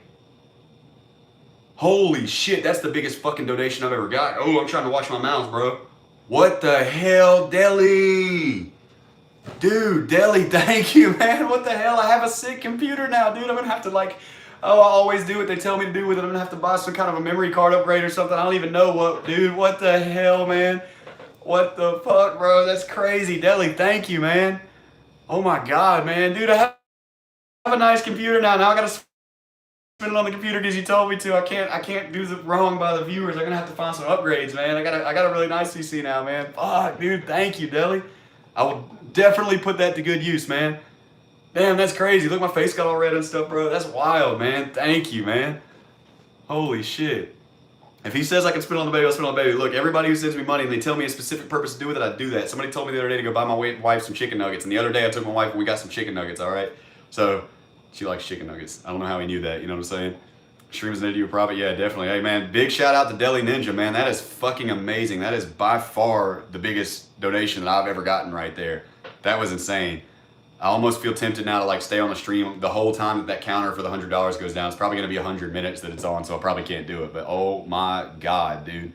A: Holy shit, that's the biggest fucking donation I've ever got. Oh, I'm trying to watch my mouth, bro. What the hell, Deli? Dude, Deli, thank you, man. What the hell? I have a sick computer now, dude. I'm gonna have to like, oh, I always do what they tell me to do with it. I'm gonna have to buy some kind of a memory card upgrade or something. I don't even know what, dude. What the hell, man? What the fuck, bro? That's crazy. Deli, thank you, man. Oh my God, man. Dude, I have a nice computer now. Now I gotta spend it on the computer because you told me to. I can't do the wrong by the viewers. I'm gonna have to find some upgrades, man. I got a really nice PC now, man. Fuck, dude. Thank you, Deli. I will definitely put that to good use, man. Damn, that's crazy. Look, my face got all red and stuff, bro. That's wild, man. Thank you, man. Holy shit. If he says I can spend it on the baby, I'll spend it on the baby. Look, everybody who sends me money and they tell me a specific purpose to do with it, I do that. Somebody told me the other day to go buy my wife some chicken nuggets, and the other day I took my wife and we got some chicken nuggets, all right? So, she likes chicken nuggets. I don't know how he knew that, you know what I'm saying? Streams into your profit, yeah, definitely. Hey, man, big shout out to Deli Ninja, man. That is fucking amazing. That is by far the biggest donation that I've ever gotten right there. That was insane. I almost feel tempted now to like stay on the stream the whole time that counter for the $100 goes down. It's probably gonna be 100 minutes that it's on, so I probably can't do it. But oh my God, dude.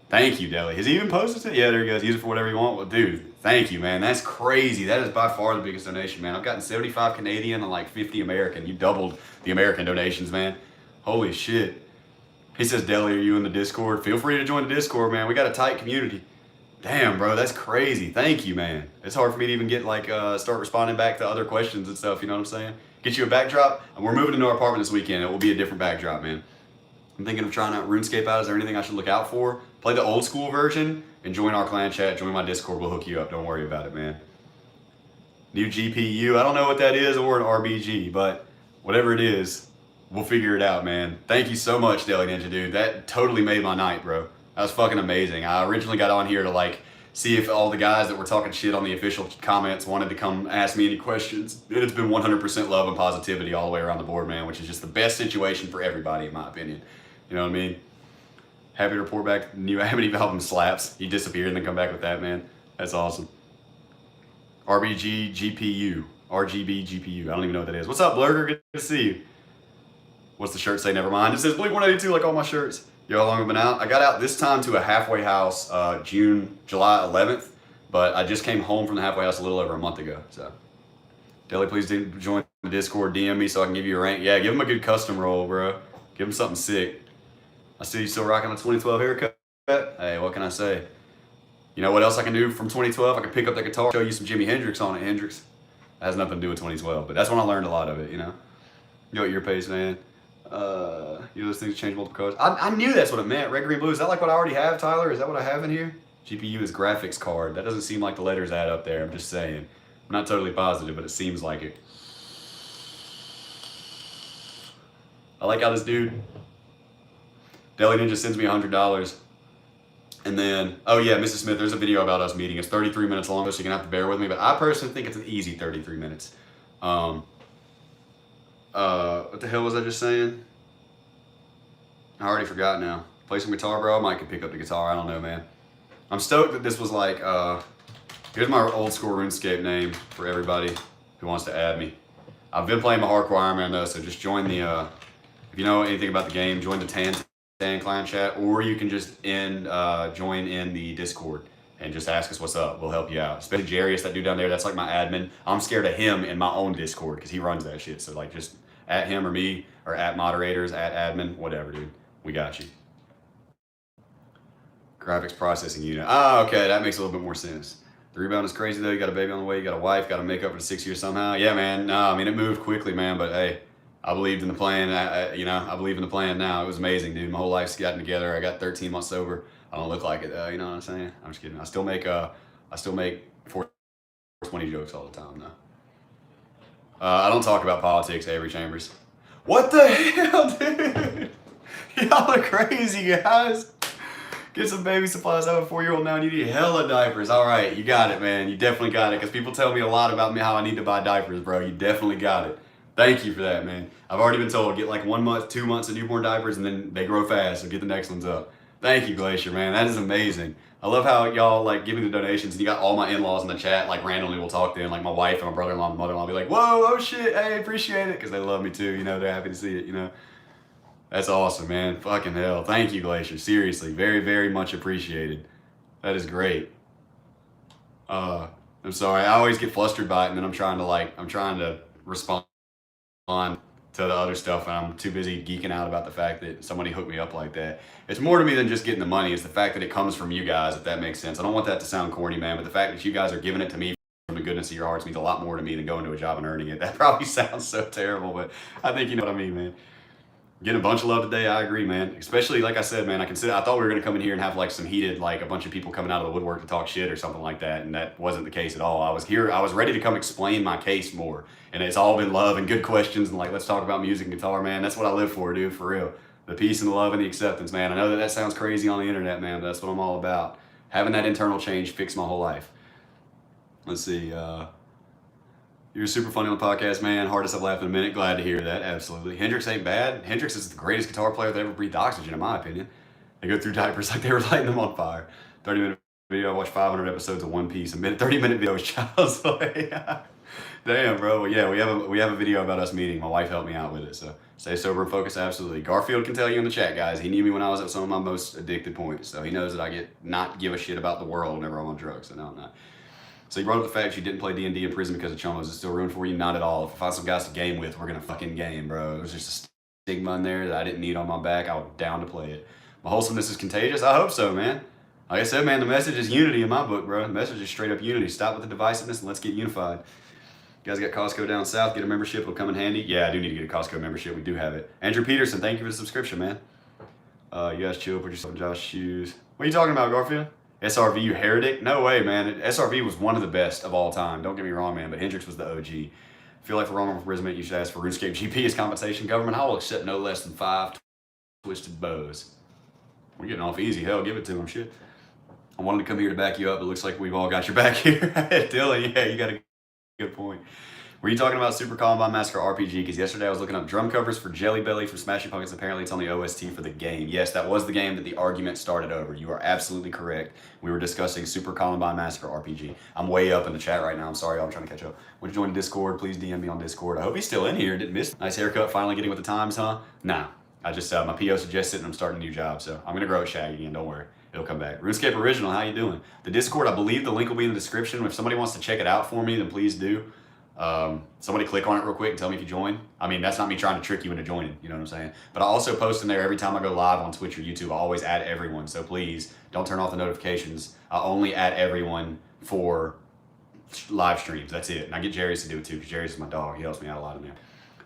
A: Thank you, Deli. Has he even posted it? Yeah, there he goes. Use it for whatever you want. Well, dude, thank you, man. That's crazy. That is by far the biggest donation, man. I've gotten 75 Canadian and like 50 American. You doubled the American donations, man. Holy shit. He says, Deli, are you in the Discord? Feel free to join the Discord, man. We got a tight community. Damn, bro, that's crazy. Thank you, man. It's hard for me to even get like start responding back to other questions and stuff, you know what I'm saying? Get you a backdrop, and we're moving into our apartment this weekend. It will be a different backdrop, man. I'm thinking of trying out RuneScape out. Is there anything I should look out for? Play the old school version and join our clan chat. Join my Discord. We'll hook you up. Don't worry about it, man. New GPU. I don't know what that is or an RBG, but whatever it is, we'll figure it out, man. Thank you so much, Deli Ninja, dude. That totally made my night, bro. That was fucking amazing. I originally got on here to like see if all the guys that were talking shit on the official comments wanted to come ask me any questions. It's been 100% love and positivity all the way around the board, man, which is just the best situation for everybody, in my opinion. You know what I mean? Happy to report back new Amityville album slaps. He disappeared and then come back with that, man. That's awesome. RBG GPU. RGB GPU. I don't even know what that is. What's up, Blurger? Good to see you. What's the shirt say? Never mind. It says Blink 182 like all my shirts. You know how long I've been out? I got out this time to a halfway house July 11th, but I just came home from the halfway house a little over a month ago. So, Deli, please do join the Discord, DM me so I can give you a rank. Yeah, give him a good custom roll, bro. Give him something sick. I see you still rocking a 2012 haircut. Hey, what can I say? You know what else I can do from 2012? I can pick up the guitar, show you some Jimi Hendrix on it. Hendrix. That has nothing to do with 2012, but that's when I learned a lot of it, you know? Yo, at your pace, man. You know, those things change multiple colors. I knew that's what it meant. Red, green, blue. Is that like what I already have, Tyler? Is that what I have in here? GPU is graphics card. That doesn't seem like the letters add up there. I'm just saying. I'm not totally positive, but it seems like it. I like how this dude, Deli Ninja, sends me $100. And then, oh yeah, Mrs. Smith, there's a video about us meeting. It's 33 minutes long, so you're going to have to bear with me. But I personally think it's an easy 33 minutes. What the hell was I just saying? I already forgot now. Play some guitar, bro. I might could pick up the guitar. I don't know, man. I'm stoked that this was like, here's my old school RuneScape name for everybody who wants to add me. I've been playing my hardcore Iron Man though, so just join the, if you know anything about the game, join the Tan clan chat, or you can just join in the Discord and just ask us what's up. We'll help you out. Especially Jarius, that dude down there, that's like my admin. I'm scared of him in my own Discord because he runs that shit. So like just at him or me, or at moderators, at admin, whatever, dude. We got you. Graphics processing unit. Ah, okay, that makes a little bit more sense. The rebound is crazy though. You got a baby on the way, you got a wife, got to make up for the 6 years somehow. Yeah, man. No, I mean, it moved quickly, man, but hey, I believed in the plan. I believe in the plan now. It was amazing, dude. My whole life's gotten together. I got 13 months sober. I don't look like it though, you know what I'm saying? I'm just kidding. I still make 420 jokes all the time though. I don't talk about politics, Avery Chambers. What the hell, dude? Y'all are crazy, guys. Get some baby supplies. I have a 4-year-old now and you need hella diapers. All right, you got it, man. You definitely got it. Because people tell me a lot about me how I need to buy diapers, bro. You definitely got it. Thank you for that, man. I've already been told, get like 1 month, 2 months of newborn diapers, and then they grow fast, so get the next ones up. Thank you, Glacier, man. That is amazing. I love how y'all like give me the donations, and you got all my in-laws in the chat, like randomly we'll talk to them, like my wife and my brother-in-law and mother-in-law be like, whoa, oh shit, hey, appreciate it, because they love me too, you know, they're happy to see it, you know. That's awesome, man. Fucking hell. Thank you, Glacier. Seriously, very, very much appreciated. That is great. I'm sorry, I always get flustered by it, and then I'm trying to respond to the other stuff, and I'm too busy geeking out about the fact that somebody hooked me up like that. It's more to me than just getting the money. It's the fact that it comes from you guys, if that makes sense. I don't want that to sound corny, man, but the fact that you guys are giving it to me from the goodness of your hearts means a lot more to me than going to a job and earning it. That probably sounds so terrible, but I think you know what I mean, man. Getting a bunch of love today, I agree, man. Especially, like I said, man, I thought we were gonna come in here and have like some heated, like a bunch of people coming out of the woodwork to talk shit or something like that, and that wasn't the case at all. I was ready to come explain my case more, and it's all been love and good questions and like, let's talk about music and guitar, man. That's what I live for, dude, for real. The peace and the love and the acceptance, man. I know that sounds crazy on the internet, man, but that's what I'm all about. Having that internal change fixed my whole life. Let's see, you're super funny on the podcast, man. Hardest I've laughed in a minute. Glad to hear that. Absolutely. Hendrix ain't bad. Hendrix is the greatest guitar player that ever breathed oxygen, in my opinion. They go through diapers like they were lighting them on fire. 30-minute video. I watched 500 episodes of One Piece. 30-minute video is child's play. Damn, bro. Well, yeah, we have a video about us meeting. My wife helped me out with it. So stay sober and focused. Absolutely. Garfield can tell you in the chat, guys. He knew me when I was at some of my most addicted points. So he knows that I not give a shit about the world whenever I'm on drugs. So no, I'm not. So you brought up the fact you didn't play D&D in prison because of chomos. Is it still ruined for you? Not at all. If I find some guys to game with, we're going to fucking game, bro. There's just a stigma in there that I didn't need on my back. I was down to play it. My wholesomeness is contagious? I hope so, man. Like I said, man, the message is unity in my book, bro. The message is straight up unity. Stop with the divisiveness and let's get unified. You guys got Costco down south. Get a membership. It'll come in handy. Yeah, I do need to get a Costco membership. We do have it. Andrew Peterson, thank you for the subscription, man. You guys chill. Put yourself in Josh's shoes. What are you talking about, Garfield? SRV, you heretic? No way, man. SRV was one of the best of all time. Don't get me wrong, man, but Hendrix was the OG. I feel like for wrongful imprisonment, you should ask for RuneScape GP as compensation. Government, I will accept no less than 5 twisted bows. We're getting off easy. Hell, give it to him, shit. I wanted to come here to back you up. It looks like we've all got your back here. Dylan, yeah, you got a good point. Were you talking about Super Columbine Massacre RPG? Because yesterday I was looking up drum covers for Jelly Belly from Smashing Pumpkins. Apparently it's on the OST for the game. Yes, that was the game that the argument started over. You are absolutely correct. We were discussing Super Columbine Massacre RPG. I'm way up in the chat right now. I'm sorry, I'm trying to catch up. Would you join Discord? Please DM me on Discord. I hope he's still in here. Didn't miss. Nice haircut. Finally getting with the times, huh? Nah. I just, my PO suggested and I'm starting a new job. So I'm going to grow a shag again. Don't worry. It'll come back. RuneScape Original, how you doing? The Discord, I believe the link will be in the description. If somebody wants to check it out for me, then please do. Somebody click on it real quick and tell me if you join. I mean, that's not me trying to trick you into joining, you know what I'm saying? But I also post in there every time I go live on Twitch or YouTube. I always add everyone, so please don't turn off the notifications. I only add everyone for live streams. That's it. And I get Jerry's to do it too, because Jerry's is my dog. He helps me out a lot in there.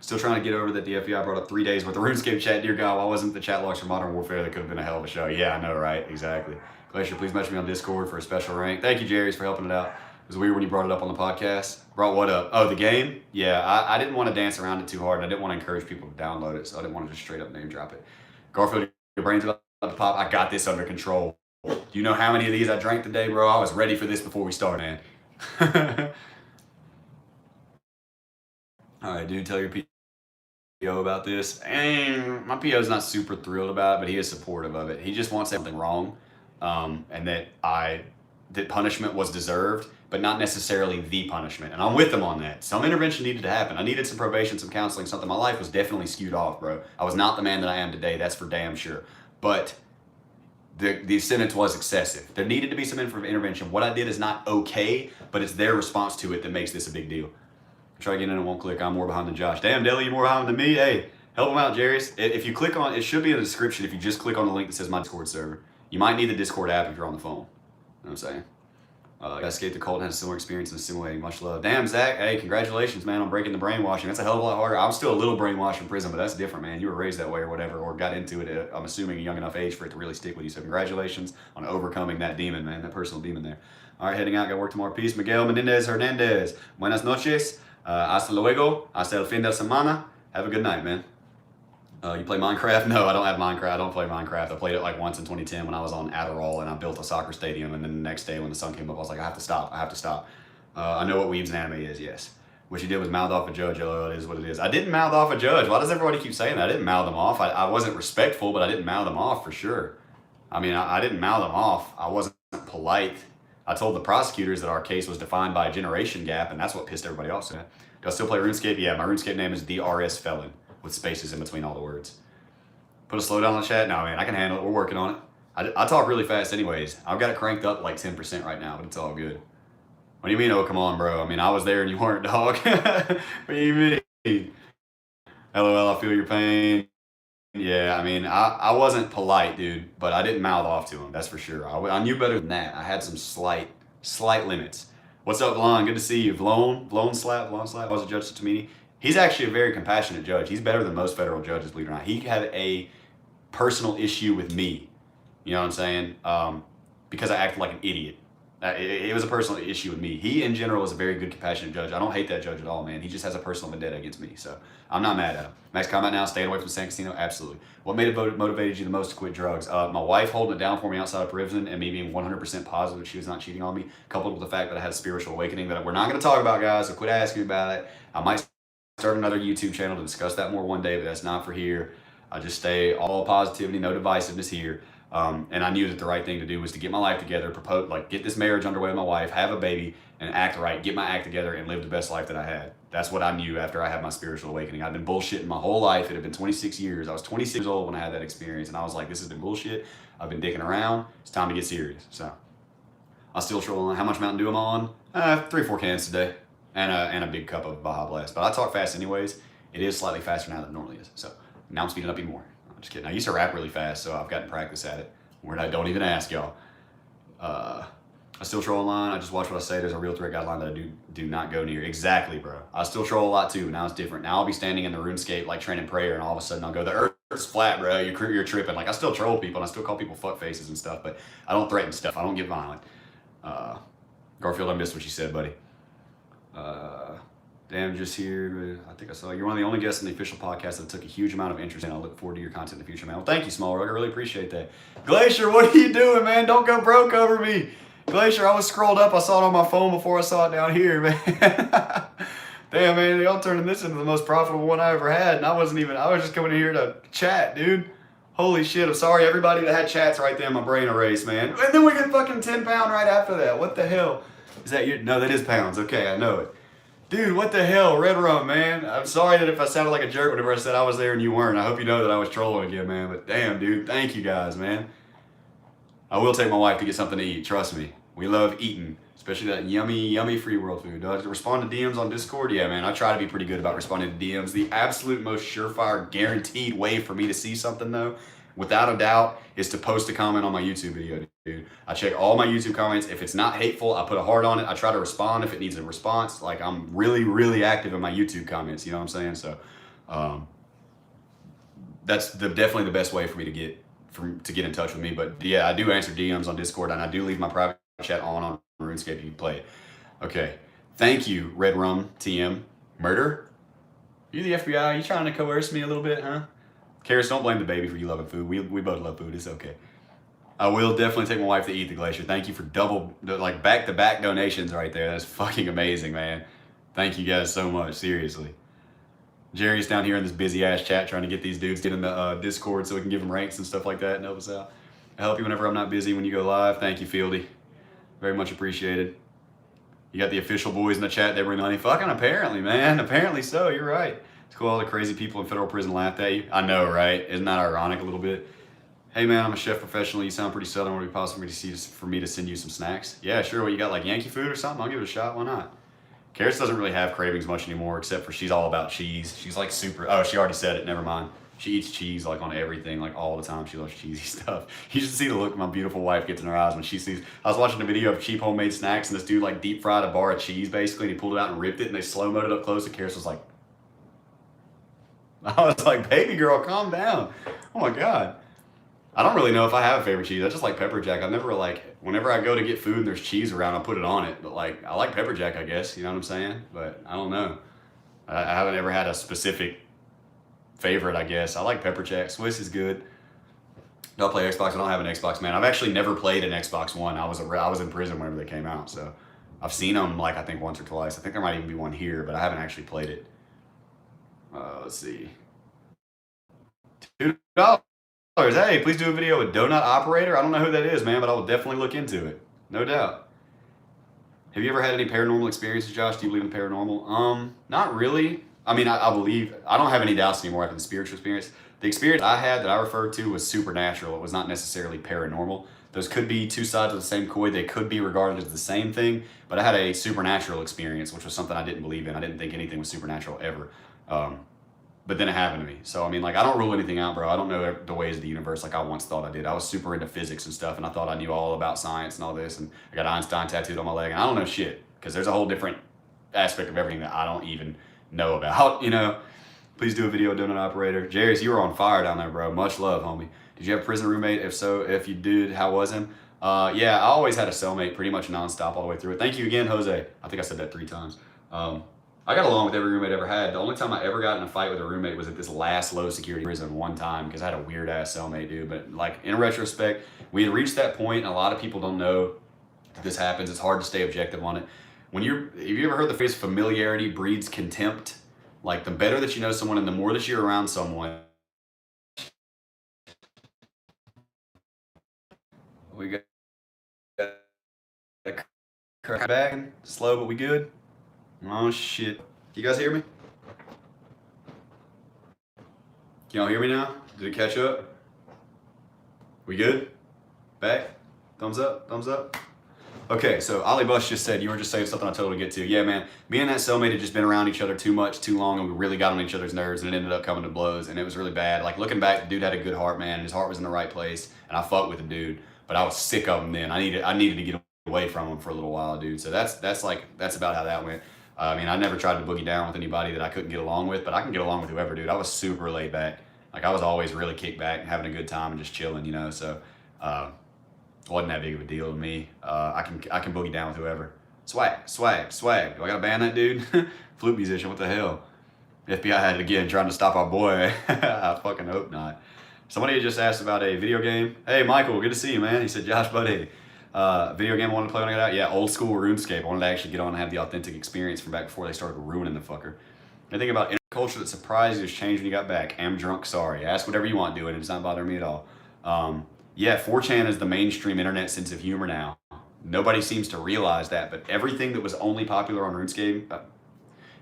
A: Still trying to get over that the FBI brought up 3 days worth of RuneScape chat. Dear God, why wasn't the chat logs for Modern Warfare? That could have been a hell of a show. Yeah, I know, right? Exactly. Glacier, please message me on Discord for a special rank. Thank you, Jerry's, for helping it out. It was weird when you brought it up on the podcast. Brought what up? Oh, the game? Yeah, I didn't want to dance around it too hard, and I didn't want to encourage people to download it, so I didn't want to just straight up name drop it. Garfield, your brain's about to pop. I got this under control. Do you know how many of these I drank today, bro? I was ready for this before we started, man. All right, dude, tell your PO about this. And my PO's not super thrilled about it, but he is supportive of it. He just wants something wrong, and that punishment was deserved, but not necessarily the punishment. And I'm with him on that. Some intervention needed to happen. I needed some probation, some counseling, something. My life was definitely skewed off, bro. I was not the man that I am today. That's for damn sure. But the sentence was excessive. There needed to be some intervention. What I did is not okay, but it's their response to it that makes this a big deal. Try getting in and won't click. I'm more behind than Josh. Damn, Deli, you're more behind than me. Hey, help him out, Jerry's. If you click on, it should be in the description if you just click on the link that says my Discord server. You might need the Discord app if you're on the phone. You know what I'm saying? I escaped the cult and had a similar experience in assimilating. Much love. Damn, Zach. Hey, congratulations, man, on breaking the brainwashing. That's a hell of a lot harder. I'm still a little brainwashed in prison, but that's different, man. You were raised that way or whatever, or got into it at, I'm assuming, a young enough age for it to really stick with you. So congratulations on overcoming that demon, man, that personal demon there. All right, heading out. Got work tomorrow. Peace. Miguel Menendez Hernandez. Buenas noches. Hasta luego. Hasta el fin de semana. Have a good night, man. You play Minecraft? No, I don't have Minecraft. I don't play Minecraft. I played it like once in 2010 when I was on Adderall and I built a soccer stadium. And then the next day when the sun came up, I was like, I have to stop. I have to stop. I know what weebs and anime is, yes. What you did was mouth off a judge. Oh, it is what it is. I didn't mouth off a judge. Why does everybody keep saying that? I didn't mouth them off. I wasn't respectful, but I didn't mouth them off for sure. I mean, I didn't mouth them off. I wasn't polite. I told the prosecutors that our case was defined by a generation gap, and that's what pissed everybody off. So, do I still play RuneScape? Yeah, my RuneScape name is the RS Felon with spaces in between all the words. Put a slowdown on the chat? No, man, I can handle it. We're working on it. I talk really fast anyways. I've got it cranked up like 10% right now, but it's all good. What do you mean, oh, come on, bro? I mean, I was there and you weren't, dog. What do you mean? LOL, I feel your pain. Yeah, I mean, I wasn't polite, dude, but I didn't mouth off to him, that's for sure. I knew better than that. I had some slight limits. What's up, Vlon? Good to see you. Vlon Slap. I was a judge to Tamini. He's actually a very compassionate judge. He's better than most federal judges, believe it or not. He had a personal issue with me, you know what I'm saying? Because I acted like an idiot. It was a personal issue with me. He, in general, is a very good, compassionate judge. I don't hate that judge at all, man. He just has a personal vendetta against me, so I'm not mad at him. Max Combat now, staying away from San Casino? Absolutely. What motivated you the most to quit drugs? My wife holding it down for me outside of prison and me being 100% positive that she was not cheating on me, coupled with the fact that I had a spiritual awakening that we're not going to talk about, guys, so quit asking me about it. I might start another YouTube channel to discuss that more one day, but that's not for here. I just stay all positivity, no divisiveness here. And I knew that the right thing to do was to get my life together, propose, like get this marriage underway with my wife, have a baby, and act right, get my act together, and live the best life that I had. That's what I knew after I had my spiritual awakening. I'd been bullshitting my whole life. It had been 26 years. I was 26 years old when I had that experience, and I was like, this has been bullshit. I've been dicking around. It's time to get serious. So I'll still troll on. How much Mountain Dew am I on? 3 or 4 cans today, and a big cup of Baja Blast. But I talk fast anyways. It is slightly faster now than it normally is. So now I'm speeding up even more. I'm just kidding. I used to rap really fast, so I've gotten practice at it. Where I don't even ask y'all. I still troll online. I just watch what I say. There's a real threat guideline that I do not go near. Exactly, bro. I still troll a lot too. Now it's different. Now I'll be standing in the RuneScape like training prayer, and all of a sudden I'll go, the earth's flat, bro. You're tripping. Like I still troll people, and I still call people fuck faces and stuff, but I don't threaten stuff. I don't get violent. Garfield, I missed what you said, buddy. Damn, just here. I think I saw you're one of the only guests in the official podcast that took a huge amount of interest in. I look forward to your content in the future, man. Well, thank you, Small Rug. I really appreciate that. Glacier, what are you doing, man? Don't go broke over me. Glacier, I was scrolled up. I saw it on my phone before I saw it down here, man. Damn, man, y'all turning this into the most profitable one I ever had, and I was just coming in here to chat, dude. Holy shit, I'm sorry, everybody that had chats right there in my brain erased, man. And then we get fucking 10 pound right after that. What the hell? Is that you? No, that is pounds. Okay, I know it. Dude, what the hell? Red Rum, man. I'm sorry that if I sounded like a jerk whenever I said I was there and you weren't. I hope you know that I was trolling again, man. But damn, dude, thank you guys, man. I will take my wife to get something to eat. Trust me. We love eating, especially that yummy, yummy free world food. Do I respond to DMs on Discord? Yeah, man. I try to be pretty good about responding to DMs. The absolute most surefire, guaranteed way for me to see something, though, without a doubt, is to post a comment on my YouTube video, dude. I check all my YouTube comments. If it's not hateful, I put a heart on it. I try to respond if it needs a response. Like, I'm really, really active in my YouTube comments, you know what I'm saying? So, that's definitely the best way for me to get in touch with me. But yeah, I do answer DMs on Discord, and I do leave my private chat on RuneScape. You can play it. Okay. Thank you, Red Rum TM. Murder? You the FBI? You trying to coerce me a little bit, huh? Karis, don't blame the baby for you loving food. We both love food. It's okay. I will definitely take my wife to eat the Glacier. Thank you for back-to-back donations right there. That's fucking amazing, man. Thank you guys so much. Seriously. Jerry's down here in this busy-ass chat trying to get these dudes get in the Discord so we can give them ranks and stuff like that and help us out. I help you whenever I'm not busy when you go live. Thank you, Fieldy. Very much appreciated. You got the official boys in the chat. They bring money. Fucking apparently, man. Apparently so. You're right. It's cool all the crazy people in federal prison laughed at you. I know, right? Isn't that ironic a little bit? Hey, man, I'm a chef professionally. You sound pretty southern. Would it be possible for me to send you some snacks? Yeah, sure. What, you got like Yankee food or something? I'll give it a shot. Why not? Karis doesn't really have cravings much anymore, except for she's all about cheese. She's like super, oh, she already said it. Never mind. She eats cheese like on everything, like all the time. She loves cheesy stuff. You should see the look my beautiful wife gets in her eyes when she sees. I was watching a video of cheap homemade snacks, and this dude like deep fried a bar of cheese basically, and he pulled it out and ripped it, and they slow-moed it up close, and Karis was like, I was like, baby girl, calm down. Oh my God. I don't really know if I have a favorite cheese. I just like pepper jack. I've never like, whenever I go to get food and there's cheese around, I'll put it on it. But like, I like pepper jack, I guess. You know what I'm saying? But I don't know. I haven't ever had a specific favorite, I guess. I like Pepper Jack. Swiss is good. Do I play Xbox? I don't have an Xbox, man. I've actually never played an Xbox One. I was in prison whenever they came out, so I've seen them like I think once or twice. I think there might even be one here, but I haven't actually played it. Let's see. $2. Hey, please do a video with Donut Operator. I don't know who that is, man, but I will definitely look into it. No doubt. Have you ever had any paranormal experiences, Josh? Do you believe in paranormal? Not really. I mean, I believe, I don't have any doubts anymore after the spiritual experience. The experience I had that I referred to was supernatural. It was not necessarily paranormal. Those could be two sides of the same coin. They could be regarded as the same thing, but I had a supernatural experience, which was something I didn't believe in. I didn't think anything was supernatural ever. But then it happened to me. So, I mean, like, I don't rule anything out, bro. I don't know the ways of the universe like I once thought I did. I was super into physics and stuff, and I thought I knew all about science and all this, and I got Einstein tattooed on my leg, and I don't know shit, because there's a whole different aspect of everything that I don't even know about, you know? Please do a video with Donut Operator. Jarius, you were on fire down there, bro. Much love, homie. Did you have a prison roommate? If so, if you did, how was him? Yeah, I always had a cellmate pretty much nonstop all the way through it. Thank you again, Jose. I think I said that 3 times. I got along with every roommate I ever had. The only time I ever got in a fight with a roommate was at this last low security prison one time because I had a weird ass cellmate, dude. But like in retrospect, we had reached that point, and a lot of people don't know that this happens. It's hard to stay objective on it. Have you ever heard the phrase familiarity breeds contempt? Like the better that you know someone and the more that you're around someone. We got a crack back, slow, but we good. Oh shit. Can you guys hear me? Can y'all hear me now? Did it catch up? We good? Back? Thumbs up? Thumbs up? Okay, so Ali Bush just said, you were just saying something I totally get to. Yeah, man, me and that cellmate had just been around each other too much, too long, and we really got on each other's nerves, and it ended up coming to blows, and it was really bad. Like, looking back, the dude had a good heart, man. His heart was in the right place, and I fucked with the dude, but I was sick of him then. I needed to get away from him for a little while, dude. So that's about how that went. I mean, I never tried to boogie down with anybody that I couldn't get along with, but I can get along with whoever, dude. I was super laid back. Like, I was always really kicked back and having a good time and just chilling, you know, so wasn't that big of a deal to me. I can boogie down with whoever. Swag. Do I gotta ban that dude? Flute musician, what the hell? FBI had it again, trying to stop our boy. I fucking hope not. Somebody had just asked about a video game. Hey, Michael, good to see you, man. He said, Josh, buddy. Video game I wanted to play when I got out? Yeah, old school RuneScape. I wanted to actually get on and have the authentic experience from back before they started ruining the fucker. Anything about internet culture that surprised you has changed when you got back? Am drunk, sorry. Ask whatever you want, do it. It's not bothering me at all. Yeah, 4chan is the mainstream internet sense of humor now. Nobody seems to realize that, but everything that was only popular on RuneScape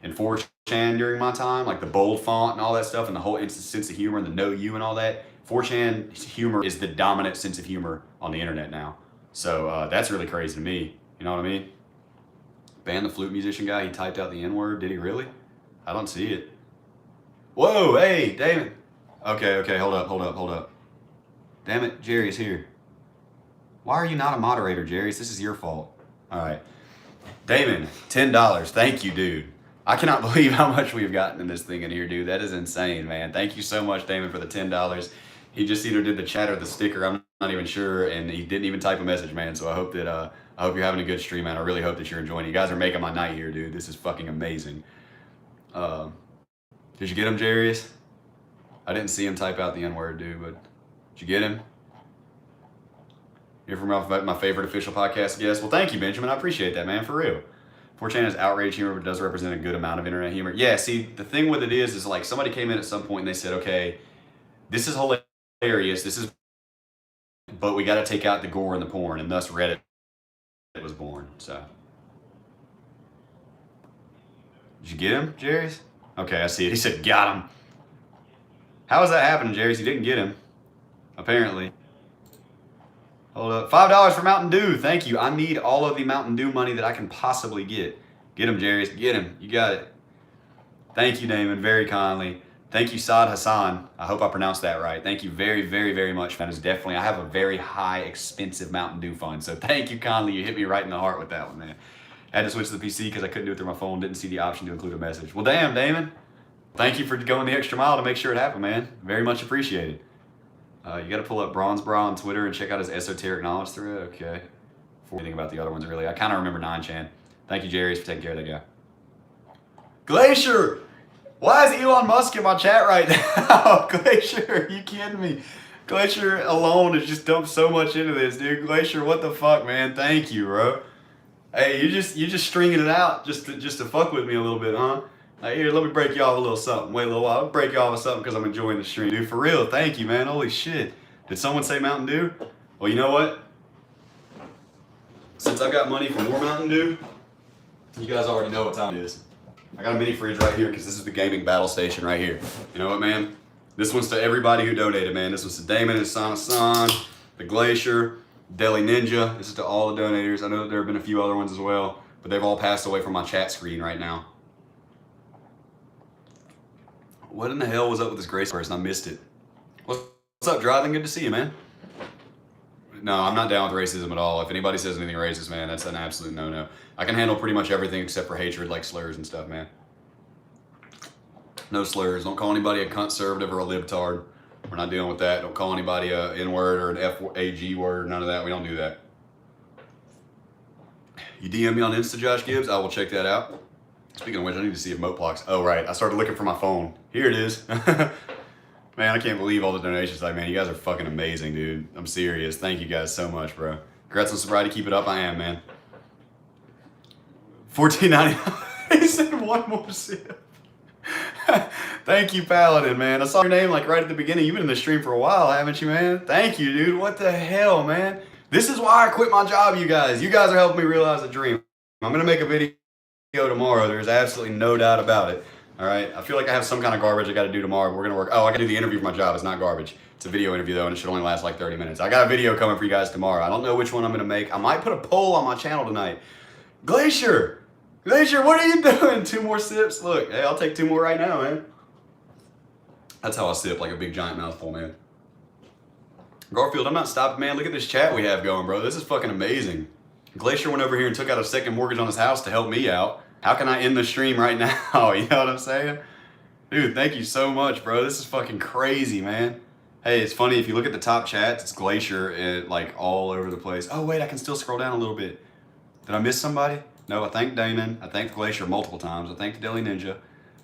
A: and 4chan during my time, like the bold font and all that stuff, and the whole instant sense of humor and the no you and all that, 4chan humor is the dominant sense of humor on the internet now. So that's really crazy to me. You know what I mean? Ban the flute musician guy. He typed out the N-word. Did he really? I don't see it. Whoa, hey, Damon. Okay, hold up. Damn it, Jerry's here. Why are you not a moderator, Jerry's? This is your fault. All right. Damon, $10. Thank you, dude. I cannot believe how much we've gotten in this thing in here, dude. That is insane, man. Thank you so much, Damon, for the $10. He just either did the chat or the sticker. I'm not even sure, and he didn't even type a message, man. So I hope that I hope you're having a good stream, man. I really hope that you're enjoying it. You guys are making my night here, dude. This is fucking amazing. Did you get him, Jarius? I didn't see him type out the N-word, dude, but did you get him? You're from my favorite official podcast guest. Well, thank you, Benjamin. I appreciate that, man, for real. 4chan is outrage humor, but does represent a good amount of internet humor. Yeah, see, the thing with it is like somebody came in at some point and they said, okay, this is hilarious, but we got to take out the gore and the porn, and thus Reddit was born. So, did you get him, Jerry's? Okay, I see it. He said, got him. How is that happening, Jerry's? You didn't get him, apparently. Hold up. $5 for Mountain Dew. Thank you. I need all of the Mountain Dew money that I can possibly get. Get him, Jerry's. Get him. You got it. Thank you, Damon, very kindly. Thank you, Saad Hassan. I hope I pronounced that right. Thank you very, very, very much. That is definitely, I have a very high, expensive Mountain Dew fund. So thank you kindly. You hit me right in the heart with that one, man. I had to switch to the PC because I couldn't do it through my phone. Didn't see the option to include a message. Well, damn, Damon. Thank you for going the extra mile to make sure it happened, man. Very much appreciated. You got to pull up Bronze Bra on Twitter and check out his esoteric knowledge thread. Okay. Before anything about the other ones, really. I kind of remember 9chan. Thank you, Jerry's, for taking care of that guy. Glacier! Why is Elon Musk in my chat right now? Glacier, are you kidding me? Glacier alone has just dumped so much into this, dude. Glacier, what the fuck, man? Thank you, bro. Hey, you just stringing it out just to fuck with me a little bit, huh? Like, here, let me break you off a little something. Wait a little while. I'll break you off with something because I'm enjoying the stream, dude. For real, thank you, man. Holy shit. Did someone say Mountain Dew? Well, you know what? Since I've got money for more Mountain Dew, you guys already know what time it is. I got a mini fridge right here because this is the gaming battle station right here. You know what, man? This one's to everybody who donated, man. This was to Damon and Sana-san, the Glacier, Deli Ninja. This is to all the donators. I know that there have been a few other ones as well, but they've all passed away from my chat screen right now. What in the hell was up with this Grace person? I missed it. What's up, Driving? Good to see you, man. No, I'm not down with racism at all. If anybody says anything racist, man, that's an absolute no-no. I can handle pretty much everything except for hatred, like slurs and stuff, man. No slurs. Don't call anybody a conservative or a libtard. We're not dealing with that. Don't call anybody a N-word or an F-A-G word. None of that. We don't do that. You DM me on Insta, Josh Gibbs. I will check that out. Speaking of which, I need to see if Moplox. Oh, right. I started looking for my phone. Here it is. Man, I can't believe all the donations. Like, man, you guys are fucking amazing, dude. I'm serious. Thank you guys so much, bro. Congrats on sobriety. Keep it up. I am, man. $14.99. He said one more sip. Thank you, Paladin, man. I saw your name like right at the beginning. You've been in the stream for a while, haven't you, man? Thank you, dude. What the hell, man? This is why I quit my job, you guys. You guys are helping me realize a dream. I'm going to make a video tomorrow. There's absolutely no doubt about it. All right. I feel like I have some kind of garbage I got to do tomorrow. We're going to work. Oh, I got to do the interview for my job. It's not garbage. It's a video interview, though, and it should only last like 30 minutes. I got a video coming for you guys tomorrow. I don't know which one I'm going to make. I might put a poll on my channel tonight. Glacier, what are you doing? 2 more sips? Look, hey, I'll take 2 more right now, man. That's how I sip, like a big giant mouthful, man. Garfield, I'm not stopping, man. Look at this chat we have going, bro. This is fucking amazing. Glacier went over here and took out a second mortgage on his house to help me out. How can I end the stream right now? You know what I'm saying? Dude, thank you so much, bro. This is fucking crazy, man. Hey, it's funny. If you look at the top chats, it's Glacier, like all over the place. Oh, wait, I can still scroll down a little bit. Did I miss somebody? No, I thanked Damon. I thanked Glacier multiple times. I thanked Deli Ninja.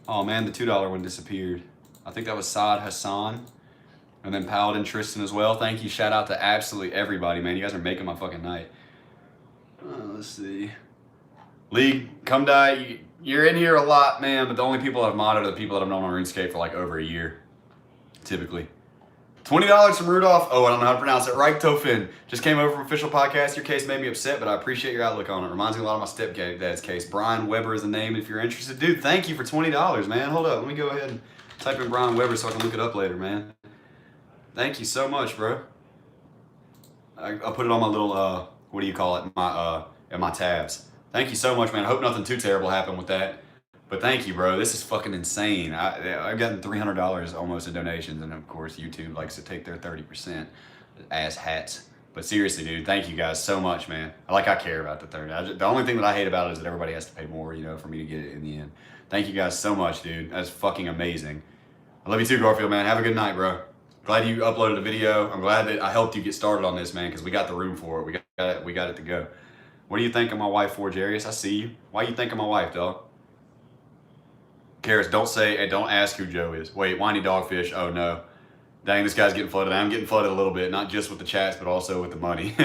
A: Oh, man, the $2 one disappeared. I think that was Saad Hassan. And then Paladin Tristan as well. Thank you. Shout out to absolutely everybody, man. You guys are making my fucking night. Let's see. League, come die. You're in here a lot, man, but the only people I've modded are the people that I've known on RuneScape for like over a year, typically. $20 from Rudolph. Oh, I don't know how to pronounce it. Reichtofin. Just came over from Official Podcast. Your case made me upset, but I appreciate your outlook on it. Reminds me a lot of my stepdad's case. Brian Weber is the name if you're interested. Dude, thank you for $20, man. Hold up. Let me go ahead and type in Brian Weber so I can look it up later, man. Thank you so much, bro. I'll put it on my little, what do you call it? In my tabs. Thank you so much, man. I hope nothing too terrible happened with that. But thank you, bro. This is fucking insane. I've gotten $300 almost in donations, and of course, YouTube likes to take their 30%. Ass hats. But seriously, dude, thank you guys so much, man. I care about the 30. The only thing that I hate about it is that everybody has to pay more, you know, for me to get it in the end. Thank you guys so much, dude. That's fucking amazing. I love you too, Garfield, man. Have a good night, bro. Glad you uploaded a video. I'm glad that I helped you get started on this, man, because we got the room for it. We got it to go. What do you think of my wife for, Jarius? I see you. Why you think of my wife, dog? Karis, don't say and don't ask who Joe is. Wait, whiny dogfish. Oh no. Dang, this guy's getting flooded. I'm getting flooded a little bit, not just with the chats, but also with the money.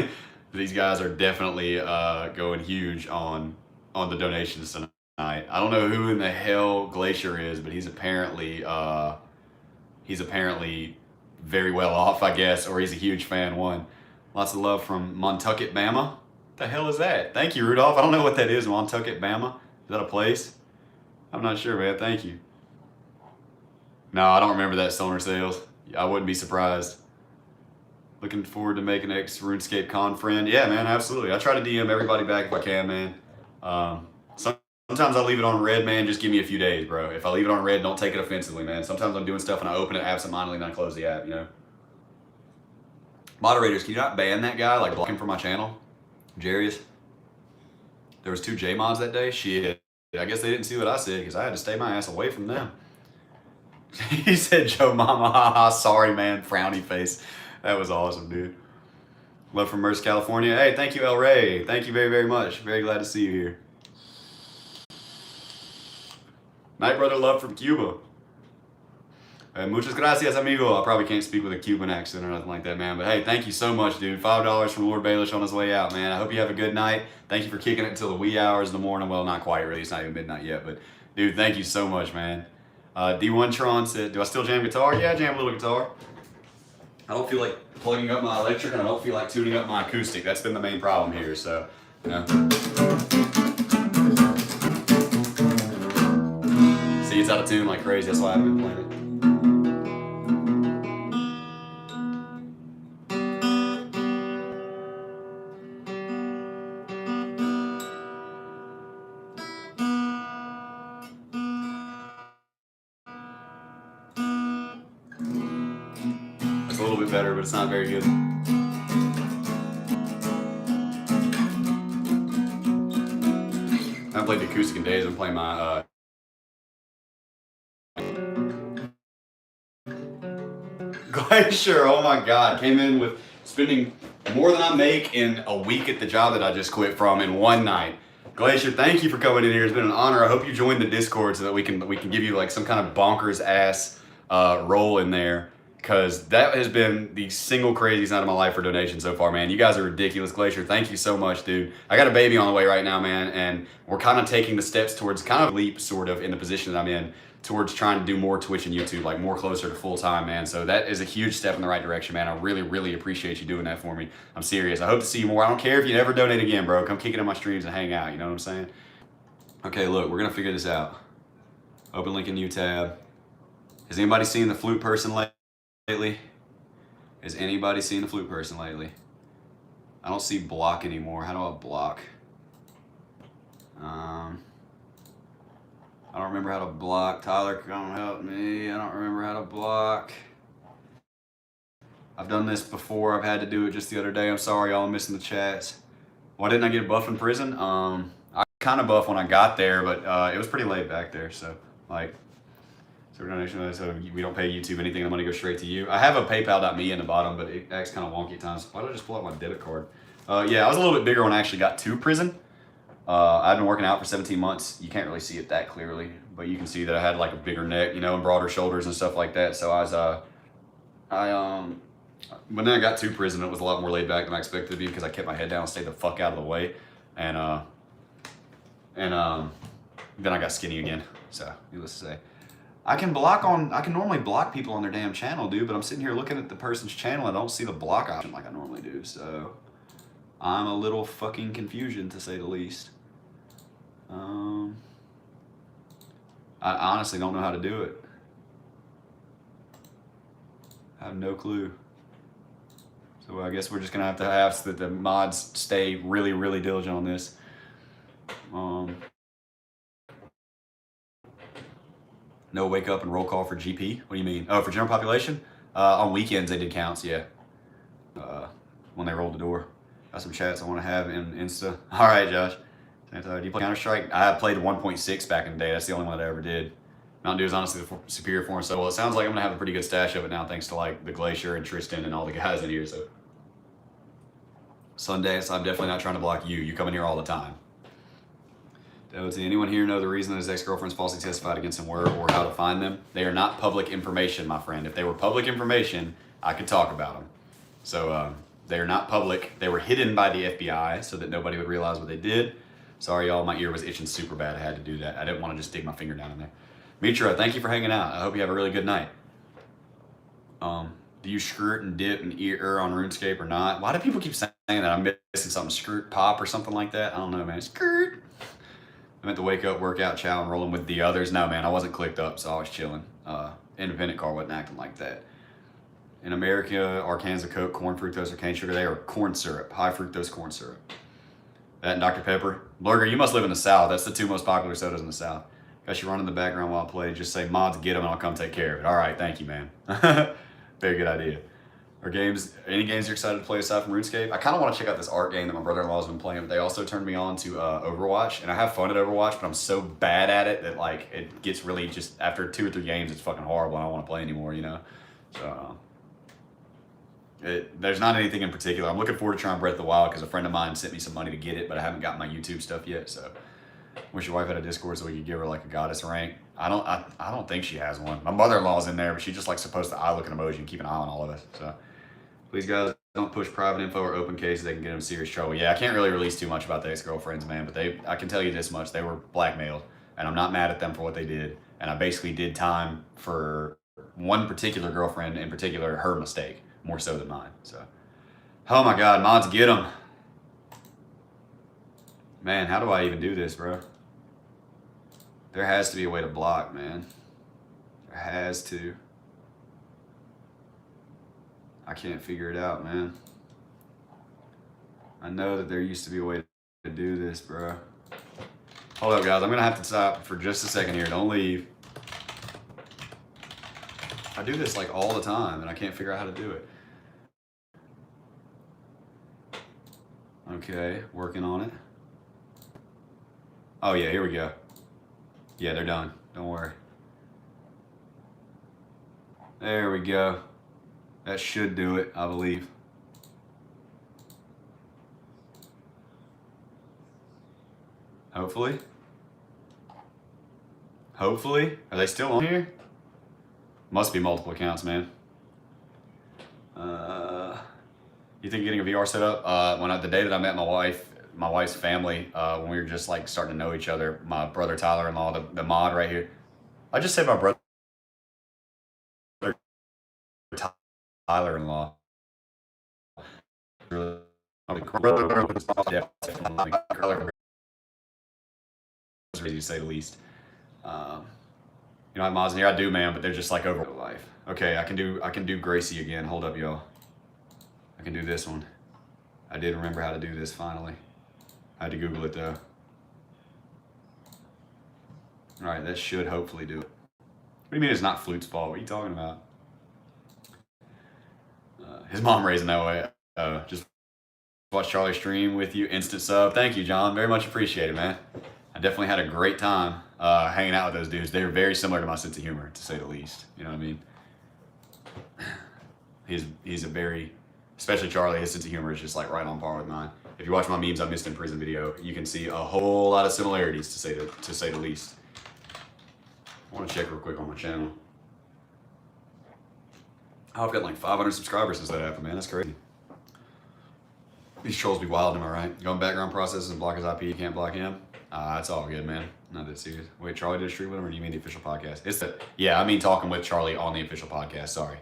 A: These guys are definitely going huge on the donations tonight. I don't know who in the hell Glacier is, but he's apparently very well off, I guess, or he's a huge fan. Lots of love from Montucket, Bama. What the hell is that? Thank you, Rudolph. I don't know what that is, Montucket, Bama. Is that a place? I'm not sure, man. Thank you. No, I don't remember that Stoner Sales. I wouldn't be surprised. Looking forward to making next RuneScape Con friend. Yeah, man, absolutely. I try to DM everybody back if I can, man. Sometimes I leave it on red, man. Just give me a few days, bro. If I leave it on red, don't take it offensively, man. Sometimes I'm doing stuff and I open it absentmindedly and I close the app, you know? Moderators, can you not ban that guy, like block him from my channel? Jarius? There was 2 J mods that day? Shit. I guess they didn't see what I said because I had to stay my ass away from them. He said, Joe Mama, haha, sorry, man, frowny face. That was awesome, dude. Love from Merce, California. Hey, thank you, El Rey. Thank you very, very much. Very glad to see you here. Night brother love from Cuba. Muchas gracias, amigo. I probably can't speak with a Cuban accent or nothing like that, man. But hey, thank you so much, dude. $5 from Lord Baelish on his way out, man. I hope you have a good night. Thank you for kicking it until the wee hours in the morning. Well, not quite really. It's not even midnight yet. But, dude, thank you so much, man. D1 Tron said, do I still jam guitar? Yeah, I jam a little guitar. I don't feel like plugging up my electric, and I don't feel like tuning up my acoustic. That's been the main problem here, so, you know. See, it's out of tune like crazy. That's why I haven't been playing it. It's a little bit better, but it's not very good. I haven't played the acoustic in days. I'm playing my Glacier. Oh my God, came in with spending more than I make in a week at the job that I just quit from in one night. Glacier, thank you for coming in here. It's been an honor. I hope you joined the Discord so that we can give you like some kind of bonkers ass role in there, because that has been the single craziest night of my life for donations so far, man. You guys are ridiculous. Glacier, thank you so much, dude. I got a baby on the way right now, man, and we're kind of taking the steps towards kind of leap sort of in the position that I'm in towards trying to do more Twitch and YouTube, like more closer to full time, man. So that is a huge step in the right direction, man. I really, really appreciate you doing that for me. I'm serious. I hope to see you more. I don't care if you never donate again, bro. Come kick it in my streams and hang out. You know what I'm saying? Okay, look, we're gonna figure this out. Open link in new tab. Has anybody seen the flute person lately? Has anybody seen the flute person lately? I don't see block anymore. How do I block? I don't remember how to block. Tyler, come help me. I don't remember how to block. I've done this before. I've had to do it just the other day. I'm sorry, y'all. I'm missing the chats. Why didn't I get buff in prison? I kind of buff when I got there, but it was pretty late back there. So, like, so we don't pay YouTube anything. The money goes straight to you. I have a PayPal.me in the bottom, but it acts kind of wonky at times. Why did I just pull out my debit card? Yeah, I was a little bit bigger when I actually got to prison. I've been working out for 17 months. You can't really see it that clearly, but you can see that I had like a bigger neck, you know, and broader shoulders and stuff like that. So when I got to prison, it was a lot more laid back than I expected to be, because I kept my head down and stayed the fuck out of the way. And then I got skinny again. So needless to say, I can normally block people on their damn channel, dude, but I'm sitting here looking at the person's channel. I don't see the block option like I normally do. So I'm a little fucking confusion, to say the least. I honestly don't know how to do it. I have no clue. So I guess we're just gonna have to ask that the mods stay really, really diligent on this. No wake up and roll call for GP? What do you mean? Oh, for general population? On weekends they did counts, yeah. When they rolled the door. Got some chats I want to have in Insta. All right, Josh. Do you play Counter-Strike? I played 1.6 back in the day. That's the only one that I ever did. Mountain Dew is honestly the superior form. So, well, it sounds like I'm going to have a pretty good stash of it now, thanks to like the Glacier and Tristan and all the guys in here. So Sunday, so I'm definitely not trying to block you. You come in here all the time. Does anyone here know the reason that his ex-girlfriends falsely testified against him were, or how to find them? They are not public information, my friend. If they were public information, I could talk about them. So they are not public. They were hidden by the FBI so that nobody would realize what they did. Sorry, y'all. My ear was itching super bad. I had to do that. I didn't want to just dig my finger down in there. Mitra, thank you for hanging out. I hope you have a really good night. Do you skirt and dip and ear on RuneScape or not? Why do people keep saying that? I'm missing something. Skirt pop or something like that? I don't know, man. Skirt. I meant to wake up, workout, chow, and rolling with the others. No, man, I wasn't clicked up, so I was chilling. Independent car wasn't acting like that. In America, Arkansas Coke, corn fructose, or cane sugar, they are corn syrup, high fructose corn syrup. That and Dr. Pepper. Lurger, you must live in the South. That's the two most popular sodas in the South. Got you run in the background while I play. Just say, mods, get them, and I'll come take care of it. All right, thank you, man. Very good idea. Any games you're excited to play aside from RuneScape? I kind of want to check out this art game that my brother-in-law has been playing, but they also turned me on to Overwatch, and I have fun at Overwatch, but I'm so bad at it that like it gets really just, after 2 or 3 games, it's fucking horrible. I don't want to play anymore, you know? So, there's not anything in particular. I'm looking forward to trying Breath of the Wild because a friend of mine sent me some money to get it, but I haven't got my YouTube stuff yet, so wish your wife had a Discord so we could give her like a goddess rank. I don't think she has one. My mother-in-law's in there, but she's just like supposed to eye looking emoji and keep an eye on all of us. So please, guys, don't push private info or open cases. They can get them in serious trouble. Yeah, I can't really release too much about the ex-girlfriends, man, but I can tell you this much. They were blackmailed, and I'm not mad at them for what they did. And I basically did time for one particular girlfriend in particular, her mistake, more so than mine. So, oh my God, mods, get them. Man, how do I even do this, bro? There has to be a way to block, man. There has to. I can't figure it out, man. I know that there used to be a way to do this, bro. Hold up, guys. I'm going to have to stop for just a second here. Don't leave. I do this like all the time, and I can't figure out how to do it. Okay, working on it. Oh, yeah, here we go. Yeah, they're done. Don't worry. There we go. That should do it, I believe. Hopefully. Hopefully. Are they still on here? Must be multiple accounts, man. You think getting a VR set up? The day that I met my wife's family, when we were just like starting to know each other, my brother Tyler-in-law, the mod right here. I just said my brother Tyler-in-law. Crazy to say the least. You know, I have mods in here. I do, man, but they're just like over life. Okay, I can do Gracie again. Hold up, y'all. I can do this one. I did remember how to do this finally. I had to Google it though. All right, that should hopefully do it. What do you mean it's not Flute's fault? What are you talking about? His mom raising that way. Just watch Charlie stream with you. Instant sub. Thank you, John. Very much appreciated, man. I definitely had a great time hanging out with those dudes. They were very similar to my sense of humor, to say the least. You know what I mean? He's a very, especially Charlie, his sense of humor is just like right on par with mine. If you watch my memes I missed in prison video, you can see a whole lot of similarities, to say the least. I want to check real quick on my channel. Oh, I've got like 500 subscribers since that happened, man. That's crazy. These trolls be wild, am I right? Going background processes and block his IP, you can't block him. That's all good, man. Not that serious. Wait, Charlie did a stream with him, or do you mean the official podcast? Yeah, I mean talking with Charlie on the official podcast, sorry.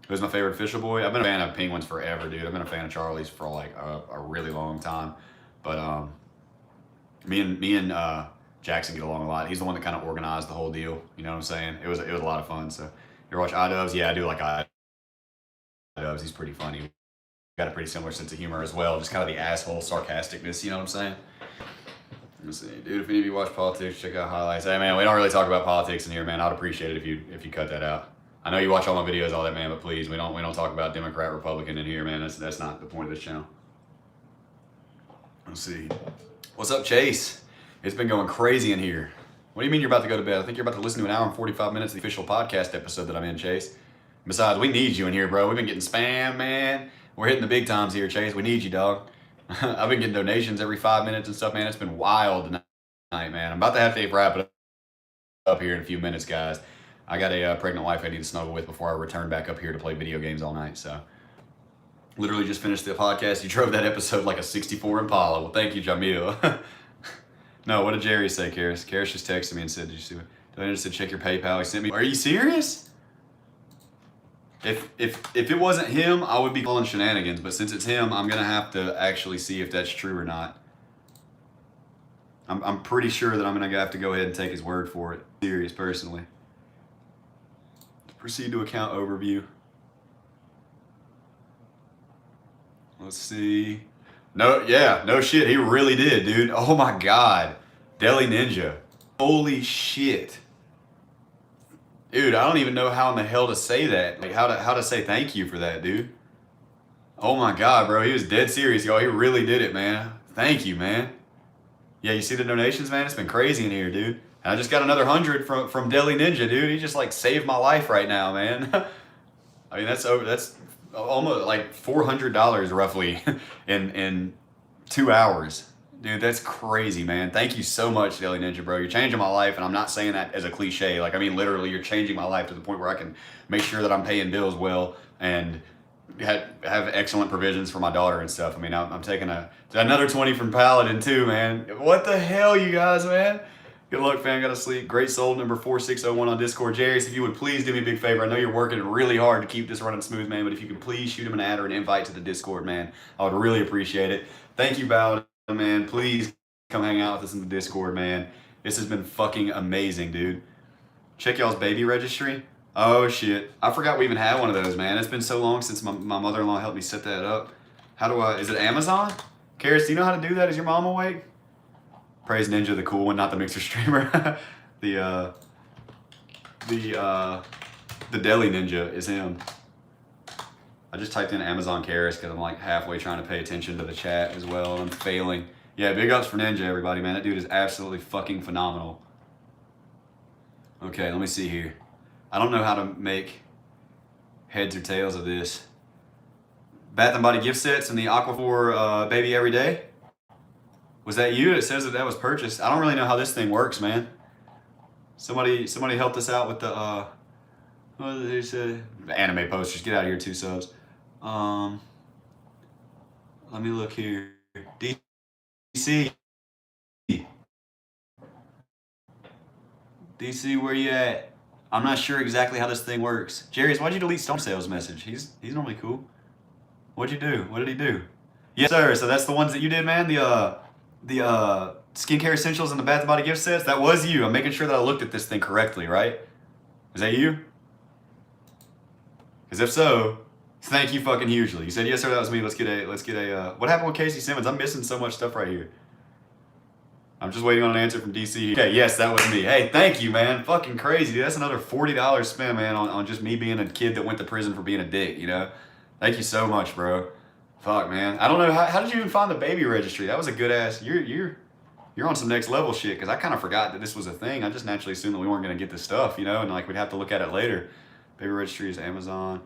A: Who's my favorite official boy? I've been a fan of Penguins forever, dude. I've been a fan of Charlie's for like a really long time. But me and Jackson get along a lot. He's the one that kind of organized the whole deal. You know what I'm saying? It was a lot of fun. So you ever watch iDubbbz? Yeah, I do like iDubbbz. He's pretty funny. Got a pretty similar sense of humor as well. Just kind of the asshole sarcasticness. You know what I'm saying? Let's see, dude. If any of you watch politics, check out highlights. Hey, man, we don't really talk about politics in here, man. I'd appreciate it if you cut that out. I know you watch all my videos, all that, man, but please, we don't talk about Democrat, Republican in here, man. That's not the point of this channel. Let's see. What's up, Chase? It's been going crazy in here. What do you mean you're about to go to bed? I think you're about to listen to an hour and 45 minutes of the official podcast episode that I'm in, Chase. Besides, we need you in here, bro. We've been getting spam, man. We're hitting the big times here, Chase. We need you, dog. I've been getting donations every 5 minutes and stuff, man. It's been wild tonight, man. I'm about to have to wrap it up here in a few minutes, guys. I got a pregnant wife I need to snuggle with before I return back up here to play video games all night. So, literally just finished the podcast. You drove that episode like a 64 Impala. Well, thank you, Jamil. No, what did Jerry say, Karis? Karis just texted me and said, did you see it? Donnie just said, check your PayPal. He sent me. Are you serious? If it wasn't him, I would be calling shenanigans. But since it's him, I'm going to have to actually see if that's true or not. I'm pretty sure that I'm going to have to go ahead and take his word for it. Serious, personally. Proceed to account overview. Let's see. No, yeah, no shit. He really did, dude. Oh my God. Deli Ninja. Holy shit. Dude, I don't even know how in the hell to say that. Like how to say thank you for that, dude. Oh my God, bro. He was dead serious, y'all. He really did it, man. Thank you, man. Yeah, you see the donations, man? It's been crazy in here, dude. And I just got another 100 from Deli Ninja, dude. He just like saved my life right now, man. I mean, that's almost like $400 roughly in 2 hours. Dude, that's crazy, man. Thank you so much, Daily Ninja, bro. You're changing my life, and I'm not saying that as a cliche. Like, I mean, literally, you're changing my life to the point where I can make sure that I'm paying bills well and have excellent provisions for my daughter and stuff. I mean, I'm taking another 20 from Paladin, too, man. What the hell, you guys, man? Good luck, fam. Gotta sleep. Great Soul number 4601 on Discord. Jarius, if you would please do me a big favor. I know you're working really hard to keep this running smooth, man, but if you could please shoot him an ad or an invite to the Discord, man, I would really appreciate it. Thank you, Paladin, man. Please come hang out with us in the Discord, man. This has been fucking amazing, dude. Check y'all's baby registry. Oh, shit. I forgot we even had one of those, man. It's been so long since my mother-in-law helped me set that up. How do I... Is it Amazon? Karis, do you know how to do that? Is your mom awake? Praise Ninja, the cool one, not the Mixer streamer. the Deli Ninja is him. I just typed in Amazon Karis because I'm like halfway trying to pay attention to the chat as well. And I'm failing. Yeah, big ups for Ninja, everybody, man. That dude is absolutely fucking phenomenal. Okay, let me see here. I don't know how to make heads or tails of this. Bath and Body gift sets and the Aquaphor Baby Every Day. Was that you? It says that was purchased. I don't really know how this thing works, man. Somebody helped us out with the what did they say? Anime posters. Get out of here, 2 subs. Let me look here. DC, where you at? I'm not sure exactly how this thing works. Jarius, why'd you delete Stone Sales message? He's normally cool. What'd you do? What did he do? Yes, sir. So that's the ones that you did, man. The skincare essentials and the Bath and Body gift sets. That was you. I'm making sure that I looked at this thing correctly, right? Is that you? Because if so, thank you fucking hugely. You said yes, sir. That was me. Let's get a. What happened with Casey Simmons? I'm missing so much stuff right here. I'm just waiting on an answer from DC. Okay, yes, that was me. Hey, thank you, man. Fucking crazy, dude. That's another $40 spent, man, on just me being a kid that went to prison for being a dick, you know? Thank you so much, bro. Fuck, man. I don't know, how did you even find the baby registry? That was a good ass, you're on some next level shit, because I kind of forgot that this was a thing. I just naturally assumed that we weren't going to get this stuff, you know, and like we'd have to look at it later. Baby registry is Amazon.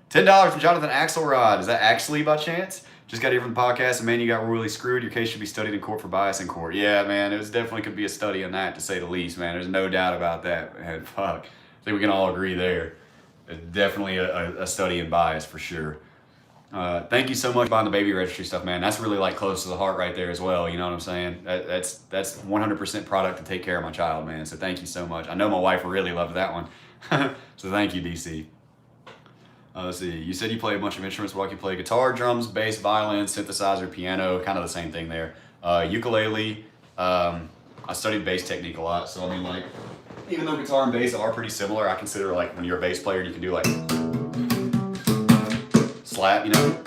A: $10 from Jonathan Axelrod. Is that actually by chance? Just got here from the podcast, and man, you got royally screwed. Your case should be studied in court for bias in court. Yeah, man, it was definitely could be a study on that, to say the least, man. There's no doubt about that, man. Fuck. I think we can all agree there. It's definitely a study in bias for sure. Thank you so much for buying the baby registry stuff, man. That's really like close to the heart right there as well. You know what I'm saying? That's 100% product to take care of my child, man. So thank you so much. I know my wife really loved that one. So thank you, DC. Let's see. You said you play a bunch of instruments. What you play? Guitar, drums, bass, violin, synthesizer, piano. Kind of the same thing there. Ukulele. I studied bass technique a lot. So I mean, like, even though guitar and bass are pretty similar, I consider like when you're a bass player, you can do like slap. You know,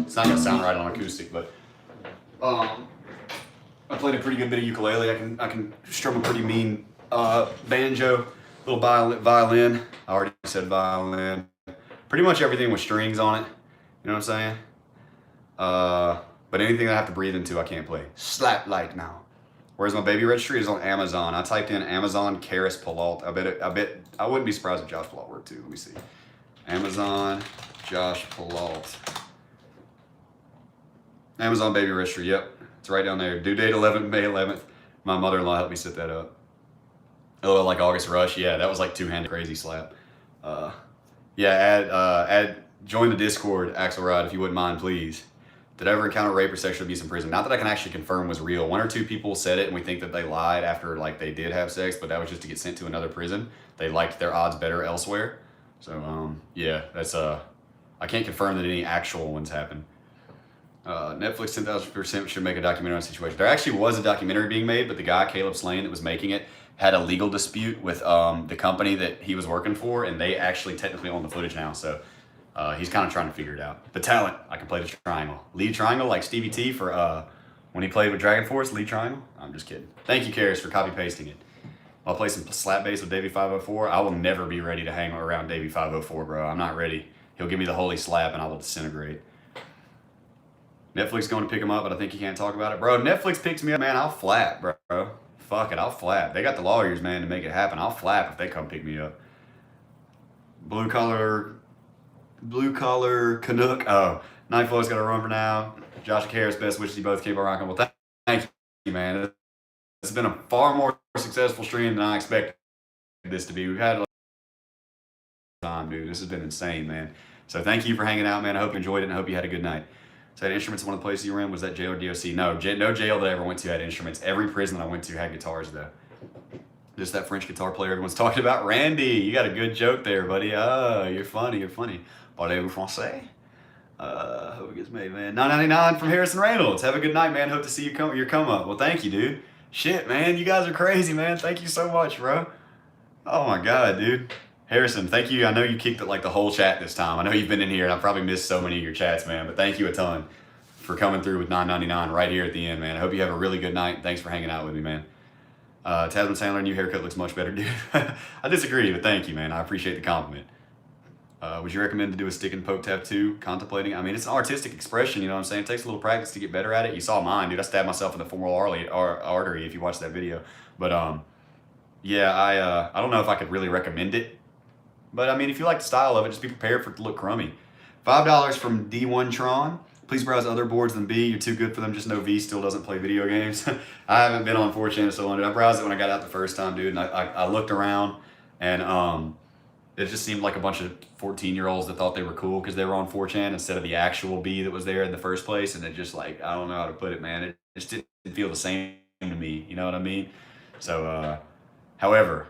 A: it's not gonna sound right on acoustic, but I played a pretty good bit of ukulele. I can strum a pretty mean banjo. Little violin. I already said violin. Pretty much everything with strings on it. You know what I'm saying? But anything that I have to breathe into, I can't play. Slap like now. Where's my baby registry? It's on Amazon. I typed in Amazon Karis Palat. I wouldn't be surprised if Josh Palat worked too. Let me see. Amazon Josh Palat. Amazon baby registry. Yep, it's right down there. Due date May 11th. My mother-in-law helped me set that up. Oh, like August Rush, yeah, that was like two-handed crazy slap. Yeah, join the Discord, Axelrod, if you wouldn't mind, please. Did I ever encounter rape or sexual abuse in prison? Not that I can actually confirm was real. 1 or 2 people said it, and we think that they lied after like they did have sex, but that was just to get sent to another prison. They liked their odds better elsewhere. So yeah, that's I can't confirm that any actual ones happened. Netflix 10,000% should make a documentary on the situation. There actually was a documentary being made, but the guy Caleb Slane that was making it had a legal dispute with the company that he was working for, and they actually technically own the footage now. So he's kind of trying to figure it out. The talent, I can play the triangle. Lead triangle like Stevie T for when he played with Dragon Force, lead triangle. I'm just kidding. Thank you, Karis, for copy pasting it. I'll play some slap bass with Davey 504. I will never be ready to hang around Davey 504, bro. I'm not ready. He'll give me the holy slap and I will disintegrate. Netflix going to pick him up, but I think he can't talk about it. Bro, Netflix picks me up, man, I'll flap, bro. Fuck it, I'll flap. They got the lawyers, man, to make it happen. I'll flap if they come pick me up. Blue collar Canuck. Oh, Nightflow's got to run for now. Josh Harris, best wishes you both. Keep on rocking. Well, thank you, man. It's been a far more successful stream than I expected this to be. We've had a time, dude. This has been insane, man. So thank you for hanging out, man. I hope you enjoyed it and I hope you had a good night. So had instruments in one of the places you were in? Was that jail or DOC? No, no jail that I ever went to had instruments. Every prison I went to had guitars, though. Just that French guitar player everyone's talking about. Randy, you got a good joke there, buddy. Oh, you're funny, you're funny. Parlez-vous français? Hope it gets made, man. $9.99 from Harrison Reynolds. Have a good night, man. Hope to see your come up. Well, thank you, dude. Shit, man. You guys are crazy, man. Thank you so much, bro. Oh, my God, dude. Harrison, thank you. I know you kicked it like the whole chat this time. I know you've been in here, and I probably missed so many of your chats, man. But thank you a ton for coming through with $9.99 right here at the end, man. I hope you have a really good night. Thanks for hanging out with me, man. Tasman Sandler, new haircut looks much better, dude. I disagree, but thank you, man. I appreciate the compliment. Would you recommend to do a stick and poke tattoo? Contemplating? I mean, it's an artistic expression, you know what I'm saying? It takes a little practice to get better at it. You saw mine, dude. I stabbed myself in the femoral artery if you watched that video. But, yeah, I don't know if I could really recommend it. But, I mean, if you like the style of it, just be prepared for it to look crummy. $5 from D1 Tron. Please browse other boards than B. You're too good for them. Just know V still doesn't play video games. I haven't been on 4chan in so long, dude. I browsed it when I got out the first time, dude. And I looked around, and it just seemed like a bunch of 14-year-olds that thought they were cool because they were on 4chan instead of the actual B that was there in the first place. And it just, like, I don't know how to put it, man. It just didn't feel the same to me. You know what I mean? So, however,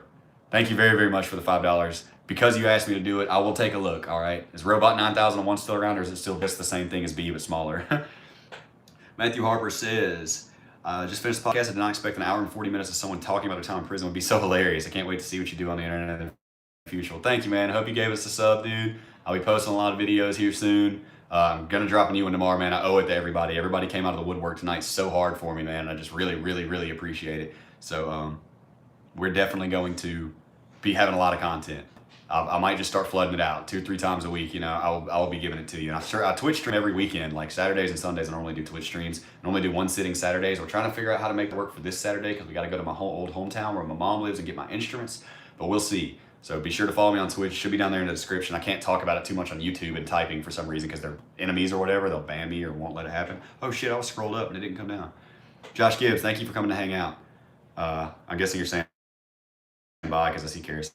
A: thank you very, very much for the $5. Because you asked me to do it, I will take a look, all right? Is Robot 9001 still around, or is it still just the same thing as B, but smaller? Matthew Harper says, just finished the podcast. I did not expect an hour and 40 minutes of someone talking about their time in prison would be so hilarious. I can't wait to see what you do on the internet in the future. Well, thank you, man. I hope you gave us a sub, dude. I'll be posting a lot of videos here soon. I'm going to drop a new one tomorrow, man. I owe it to everybody. Everybody came out of the woodwork tonight so hard for me, man. I just really, really, really appreciate it. So we're definitely going to be having a lot of content. I might just start flooding it out 2 or 3 times a week. You know, I'll be giving it to you. And I Twitch stream every weekend, like Saturdays and Sundays. I normally do Twitch streams. I normally do one sitting Saturdays. We're trying to figure out how to make it work for this Saturday because we got to go to my old hometown where my mom lives and get my instruments. But we'll see. So be sure to follow me on Twitch. Should be down there in the description. I can't talk about it too much on YouTube and typing for some reason because they're enemies or whatever. They'll ban me or won't let it happen. Oh shit! I was scrolled up and it didn't come down. Josh Gibbs, thank you for coming to hang out. I'm guessing you're saying bye because I see Karis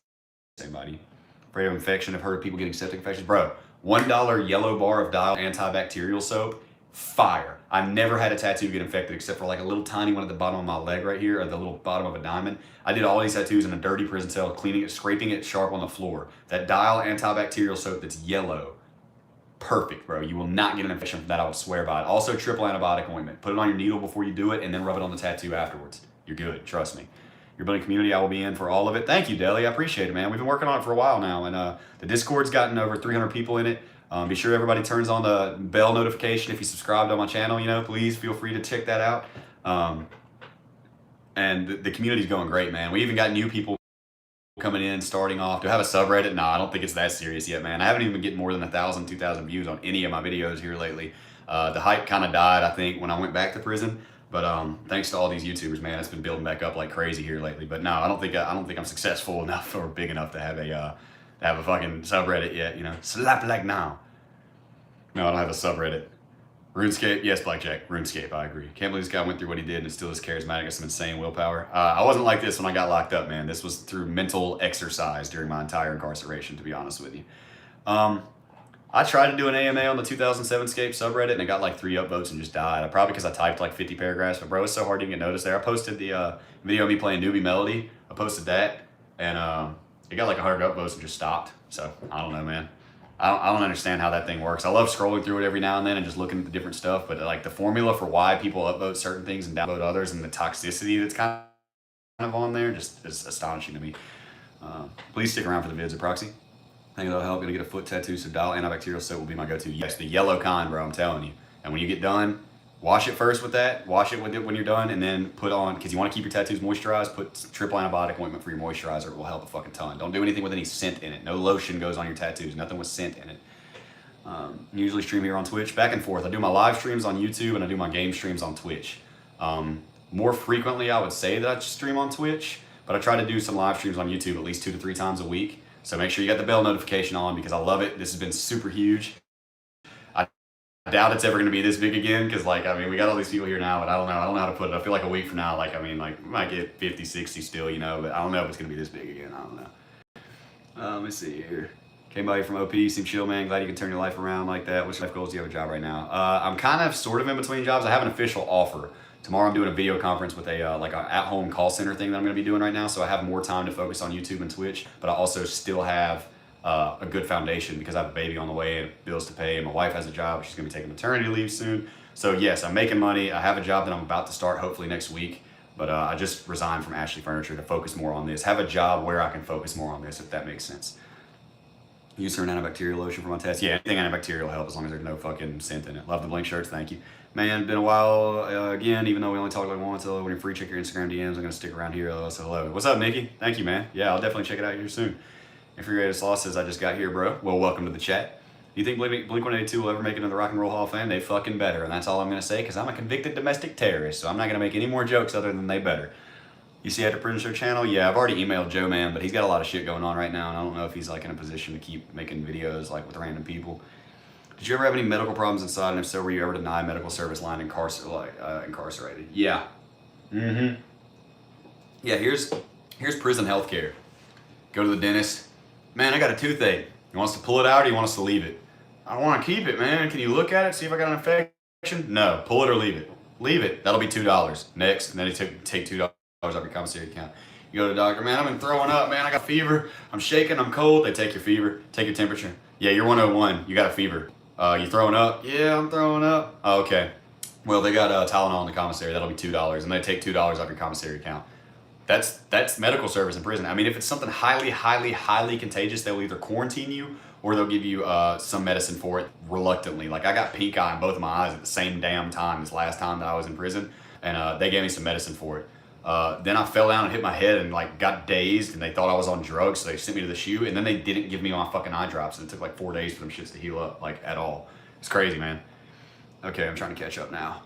A: saying bye to you. Afraid of infection. I've heard of people getting septic infections. Bro, $1 yellow bar of Dial antibacterial soap. Fire. I've never had a tattoo get infected except for like a little tiny one at the bottom of my leg right here, or the little bottom of a diamond. I did all these tattoos in a dirty prison cell, cleaning it, scraping it sharp on the floor. That Dial antibacterial soap that's yellow. Perfect, bro. You will not get an infection from that. I will swear by it. Also, triple antibiotic ointment. Put it on your needle before you do it and then rub it on the tattoo afterwards. You're good. Trust me. Your building community, I will be in for all of it. Thank you, Deli. I appreciate it, man. We've been working on it for a while now, and the Discord's gotten over 300 people in it. Be sure everybody turns on the bell notification if you subscribed on my channel. You know, please feel free to check that out. And the community's going great, man. We even got new people coming in, starting off. Do I have a subreddit? No, I don't think it's that serious yet, man. I haven't even been getting more than 1,000, 2,000 views on any of my videos here lately. The hype kind of died, I think, when I went back to prison. But thanks to all these YouTubers, man, it's been building back up like crazy here lately. But no, I don't think I'm successful enough or big enough to have a fucking subreddit yet. You know, slap like now. No, I don't have a subreddit. RuneScape, yes, Blackjack. RuneScape, I agree. Can't believe this guy went through what he did and is still as charismatic as some insane willpower. I wasn't like this when I got locked up, man. This was through mental exercise during my entire incarceration, to be honest with you. I tried to do an AMA on the 2007 Scape subreddit and it got like 3 upvotes and just died. Probably because I typed like 50 paragraphs, but bro, it's so hard to get noticed there. I posted the video of me playing Newbie Melody. I posted that and it got like 100 upvotes and just stopped. So I don't know, man. I don't understand how that thing works. I love scrolling through it every now and then and just looking at the different stuff, but like the formula for why people upvote certain things and downvote others and the toxicity that's kind of on there just is astonishing to me. Please stick around for the vids at Proxy. I think that'll help. Gonna get a foot tattoo, so Dial antibacterial soap will be my go-to. Yes, the yellow kind, bro, I'm telling you. And when you get done, wash it first with that. Wash it with it when you're done, and then put on, because you want to keep your tattoos moisturized, put triple antibiotic ointment for your moisturizer. It will help a fucking ton. Don't do anything with any scent in it. No lotion goes on your tattoos. Nothing with scent in it. Usually stream here on Twitch, back and forth. I do my live streams on YouTube, and I do my game streams on Twitch. More frequently, I would say that I stream on Twitch, but I try to do some live streams on YouTube at least 2 to 3 times a week. So make sure you got the bell notification on because I love it. This has been super huge. I doubt it's ever going to be this big again because, like, I mean, we got all these people here now, but I don't know how to put it. I feel like a week from now, like, I mean, like, we might get 50, 60 still, you know, but I don't know if it's going to be this big again. I don't know. Let me see here. Came by from OP, seem chill, man. Glad you can turn your life around like that. Which life goals do you have a job right now? I'm kind of sort of in between jobs. I have an official offer. Tomorrow I'm doing a video conference with a like an at-home call center thing that I'm going to be doing right now. So I have more time to focus on YouTube and Twitch, but I also still have a good foundation because I have a baby on the way and bills to pay, and my wife has a job. She's going to be taking maternity leave soon. So yes, I'm making money. I have a job that I'm about to start hopefully next week, but I just resigned from Ashley Furniture to focus more on this. Have a job where I can focus more on this, if that makes sense. Use her antibacterial lotion for my test. Yeah, anything antibacterial will help as long as there's no fucking scent in it. Love the blank shirts, thank you. Man, been a while again, even though we only talk like once. When you're free, check your Instagram DMs. I'm going to stick around here. So hello. What's up, Nikki? Thank you, man. Yeah, I'll definitely check it out here soon. If your greatest loss says I just got here, bro, well, welcome to the chat. Do you think Blink-182 will ever make it into the Rock and Roll Hall of Fame? They fucking better, and that's all I'm going to say because I'm a convicted domestic terrorist, so I'm not going to make any more jokes other than they better. You see After Prison Show channel? Yeah, I've already emailed Joe, man, but he's got a lot of shit going on right now, and I don't know if he's like in a position to keep making videos like with random people. Did you ever have any medical problems inside, and if so, were you ever denied medical service line incarcerated? Yeah. Yeah, here's prison healthcare. Go to the dentist. Man, I got a toothache. You want us to pull it out or you want us to leave it? I want to keep it, man. Can you look at it, see if I got an infection? No, pull it or leave it. Leave it. That'll be $2. Next, and then you take $2 off your commissary account. You go to the doctor, man, I've been throwing up, man, I got fever, I'm shaking, I'm cold. They take your fever, take your temperature. Yeah, you're 101, you got a fever. You throwing up? Yeah, I'm throwing up. Oh, okay. Well, they got Tylenol in the commissary, that'll be $2, and they take $2 off your commissary account. That's medical service in prison. I mean, if it's something highly contagious, they'll either quarantine you or they'll give you some medicine for it reluctantly. Like, I got pink eye in both of my eyes at the same damn time this last time that I was in prison, and they gave me some medicine for it. Then I fell down and hit my head and like got dazed, and they thought I was on drugs, so they sent me to the SHU, and then they didn't give me my fucking eye drops, and it took like 4 days for them shits to heal up, like at all. It's crazy, man. Okay, I'm trying to catch up now.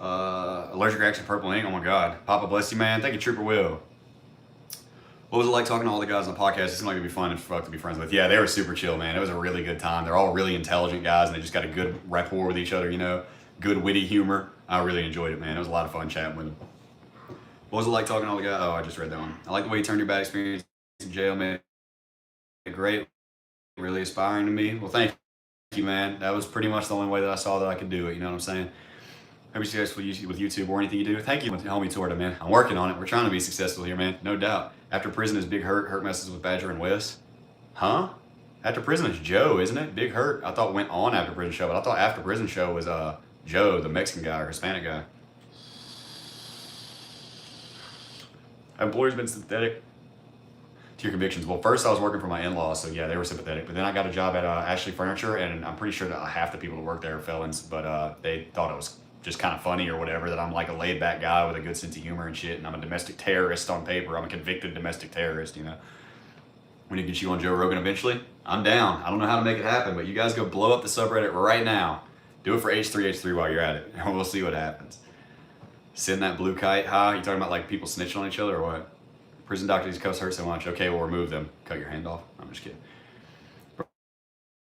A: Allergic reaction to purple ink, oh my god. Papa bless you, man. Thank you, Trooper Will. What was it like talking to all the guys on the podcast? It seemed like it'd be fun and fuck to be friends with. Yeah, they were super chill, man. It was a really good time. They're all really intelligent guys, and they just got a good rapport with each other, you know, good witty humor. I really enjoyed it, man. It was a lot of fun chatting with them. What was it like talking to all the guys? Oh, I just read that one. I like the way you turned your bad experience in jail, man. Great. Really inspiring to me. Well, thank you, man. That was pretty much the only way that I saw that I could do it. You know what I'm saying? Maybe successful with YouTube or anything you do. Thank you, homie Torta, man. I'm working on it. We're trying to be successful here, man. No doubt. After prison is Big Hurt. Hurt messes with Badger and Wes. Huh? After prison is Joe, isn't it? Big Hurt. I thought went on After Prison Show, but I thought After Prison Show was Joe, the Mexican guy or Hispanic guy. Have employers been sympathetic to your convictions? Well, first I was working for my in-laws, so yeah, they were sympathetic. But then I got a job at Ashley Furniture, and I'm pretty sure that half the people that work there are felons, but they thought it was just kind of funny or whatever, that I'm like a laid-back guy with a good sense of humor and shit, and I'm a domestic terrorist on paper. I'm a convicted domestic terrorist, you know. We need to get you on Joe Rogan eventually. I'm down. I don't know how to make it happen, but you guys go blow up the subreddit right now. Do it for H3H3 while you're at it, and we'll see what happens. Send that blue kite. Huh? You talking about like people snitching on each other or what? Prison doctor, these cuffs hurt so much. Okay, we'll remove them. Cut your hand off. I'm just kidding.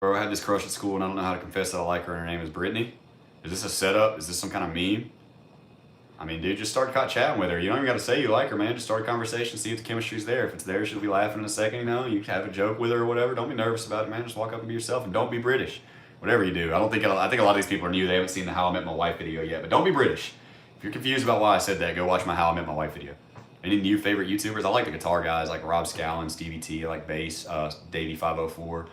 A: Bro, I had this crush at school and I don't know how to confess that I like her, and her name is Brittany. Is this a setup? Is this some kind of meme? I mean, dude, just start chatting with her. You don't even got to say you like her, man. Just start a conversation, see if the chemistry's there. If it's there, she'll be laughing in a second, you know. You have a joke with her or whatever. Don't be nervous about it, man. Just walk up and be yourself, and don't be British. Whatever you do. I think a lot of these people are new. They haven't seen the How I Met My Wife video yet, but don't be British. If you're confused about why I said that, go watch my How I Met My Wife video. Any new favorite YouTubers? I like the guitar guys like Rob Scallon, Stevie T. I like bass, Davey504.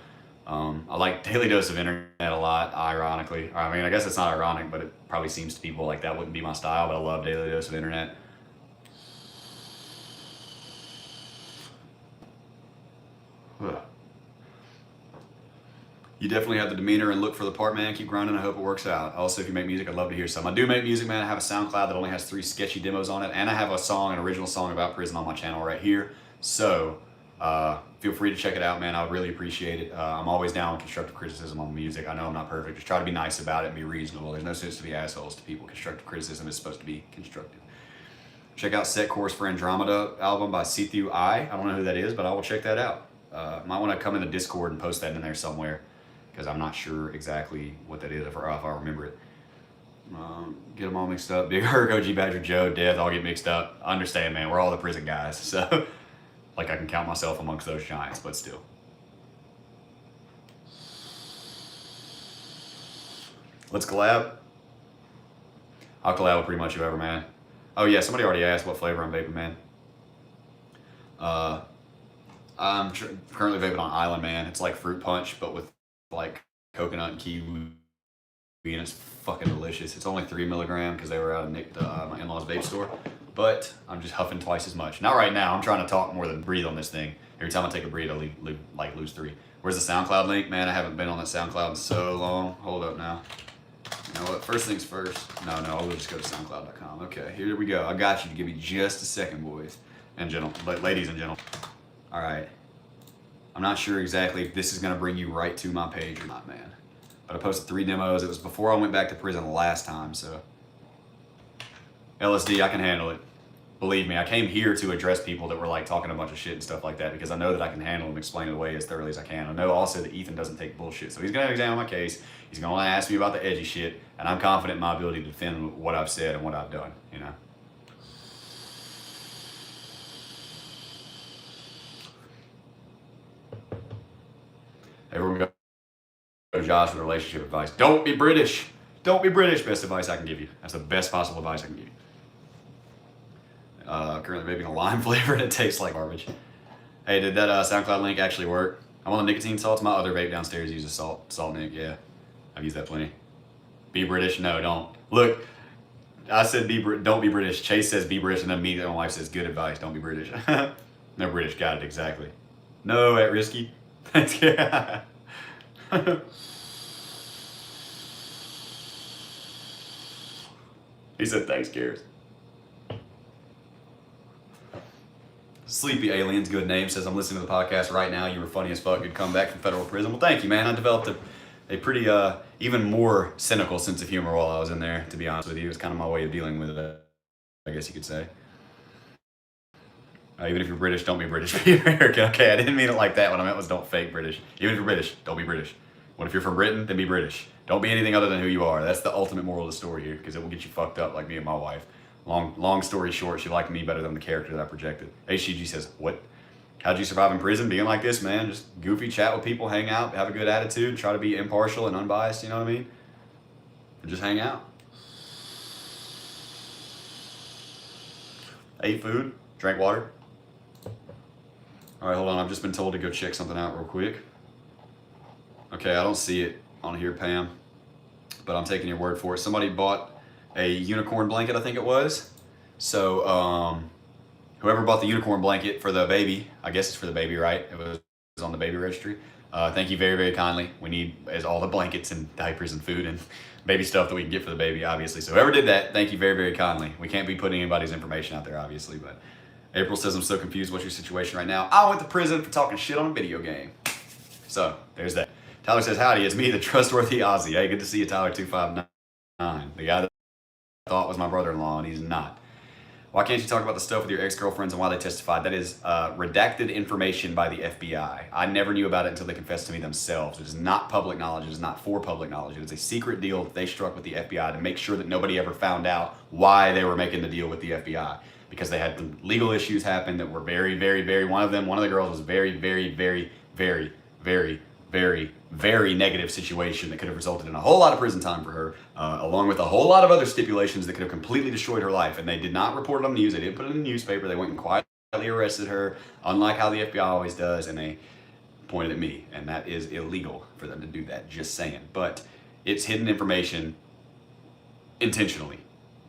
A: I like Daily Dose of Internet a lot, ironically. I mean, I guess it's not ironic, but it probably seems to people like that wouldn't be my style, but I love Daily Dose of Internet. Ugh. You definitely have the demeanor and look for the part, man. Keep grinding. I hope it works out. Also, if you make music, I'd love to hear some. I do make music, man. I have a SoundCloud that only has 3 sketchy demos on it, and I have a song, an original song about prison on my channel right here. So, feel free to check it out, man. I would really appreciate it. I'm always down with constructive criticism on music. I know I'm not perfect. Just try to be nice about it and be reasonable. There's no sense to be assholes to people. Constructive criticism is supposed to be constructive. Check out Set Course for Andromeda album by C-Thu I. I don't know who that is, but I will check that out. Might want to come in the Discord and post that in there somewhere, because I'm not sure exactly what that is if I remember it. Get them all mixed up. Big Herc, OG Badger Joe, Death, all get mixed up. I understand, man. We're all the prison guys, so like I can count myself amongst those giants, but still. Let's collab. I'll collab with pretty much whoever, man. Oh yeah, somebody already asked what flavor I'm vaping, man. I'm currently vaping on Island Man. It's like fruit punch, but with like coconut and kiwi, and it's fucking delicious. It's only 3 milligram because they were out of my in-laws vape store, but I'm just huffing twice as much. Not right now. I'm trying to talk more than breathe on this thing. Every time I take a breathe, I lose 3. Where's the SoundCloud link? Man, I haven't been on that SoundCloud in so long. Hold up now. You know what? First things first. No, I'll just go to SoundCloud.com. Okay, here we go. I got you. Give me just a second, boys and gentlemen, ladies and gentlemen. All right. I'm not sure exactly if this is going to bring you right to my page or not, man. But I posted 3 demos. It was before I went back to prison the last time, so. LSD, I can handle it. Believe me, I came here to address people that were like talking a bunch of shit and stuff like that because I know that I can handle and explain it away as thoroughly as I can. I know also that Ethan doesn't take bullshit, so he's going to examine my case. He's going to ask me about the edgy shit, and I'm confident in my ability to defend what I've said and what I've done, you know. Everyone go Josh with relationship advice. Don't be British. Don't be British. Best advice I can give you. That's the best possible advice I can give you. Currently vaping a lime flavor and it tastes like garbage. Hey, did that SoundCloud link actually work? I'm on the nicotine salts. My other vape downstairs uses salt nic. Yeah, I've used that plenty. Be British? No, don't. Look, I said don't be British. Chase says be British, and then me and my wife says good advice. Don't be British. No British. Got it exactly. No, at risky. Thanks. He said thanks, Garrett. Sleepy Aliens, good name, says I'm listening to the podcast right now. You were funny as fuck. Good comeback from federal prison. Well, thank you, man. I developed a pretty even more cynical sense of humor while I was in there, to be honest with you. It was kind of my way of dealing with it, I guess you could say. Even if you're British, don't be British. Be American. Okay, I didn't mean it like that. What I meant was don't fake British. Even if you're British, don't be British. What if you're from Britain? Then be British. Don't be anything other than who you are. That's the ultimate moral of the story here, because it will get you fucked up like me and my wife. Long story short, she liked me better than the character that I projected. HCG says, what? How'd you survive in prison? Being like this, man. Just goofy, chat with people, hang out, have a good attitude, try to be impartial and unbiased, you know what I mean? And just hang out. Ate food, drank water. All right, hold on. I've just been told to go check something out real quick. Okay, I don't see it on here, Pam, but I'm taking your word for it. Somebody bought a unicorn blanket, I think it was. So whoever bought the unicorn blanket for the baby, I guess it's for the baby, right? It was on the baby registry. Thank you very, very kindly. We need as all the blankets and diapers and food and baby stuff that we can get for the baby, obviously. So whoever did that, thank you very, very kindly. We can't be putting anybody's information out there, obviously, but April says, I'm so confused. What's your situation right now? I went to prison for talking shit on a video game. So there's that. Tyler says, howdy, it's me, the trustworthy Aussie. Hey, good to see you, Tyler259. The guy that I thought was my brother-in-law, and he's not. Why can't you talk about the stuff with your ex-girlfriends and why they testified? That is redacted information by the FBI. I never knew about it until they confessed to me themselves. It is not public knowledge. It is not for public knowledge. It is a secret deal that they struck with the FBI to make sure that nobody ever found out why they were making the deal with the FBI. Because they had some legal issues happen that were very, very, very, one of the girls was very, very, very, very, very, very, very negative situation that could have resulted in a whole lot of prison time for her, along with a whole lot of other stipulations that could have completely destroyed her life. And they did not report it on the news. They didn't put it in the newspaper. They went and quietly arrested her, unlike how the FBI always does, and they pointed at me. And that is illegal for them to do that, just saying. But it's hidden information intentionally.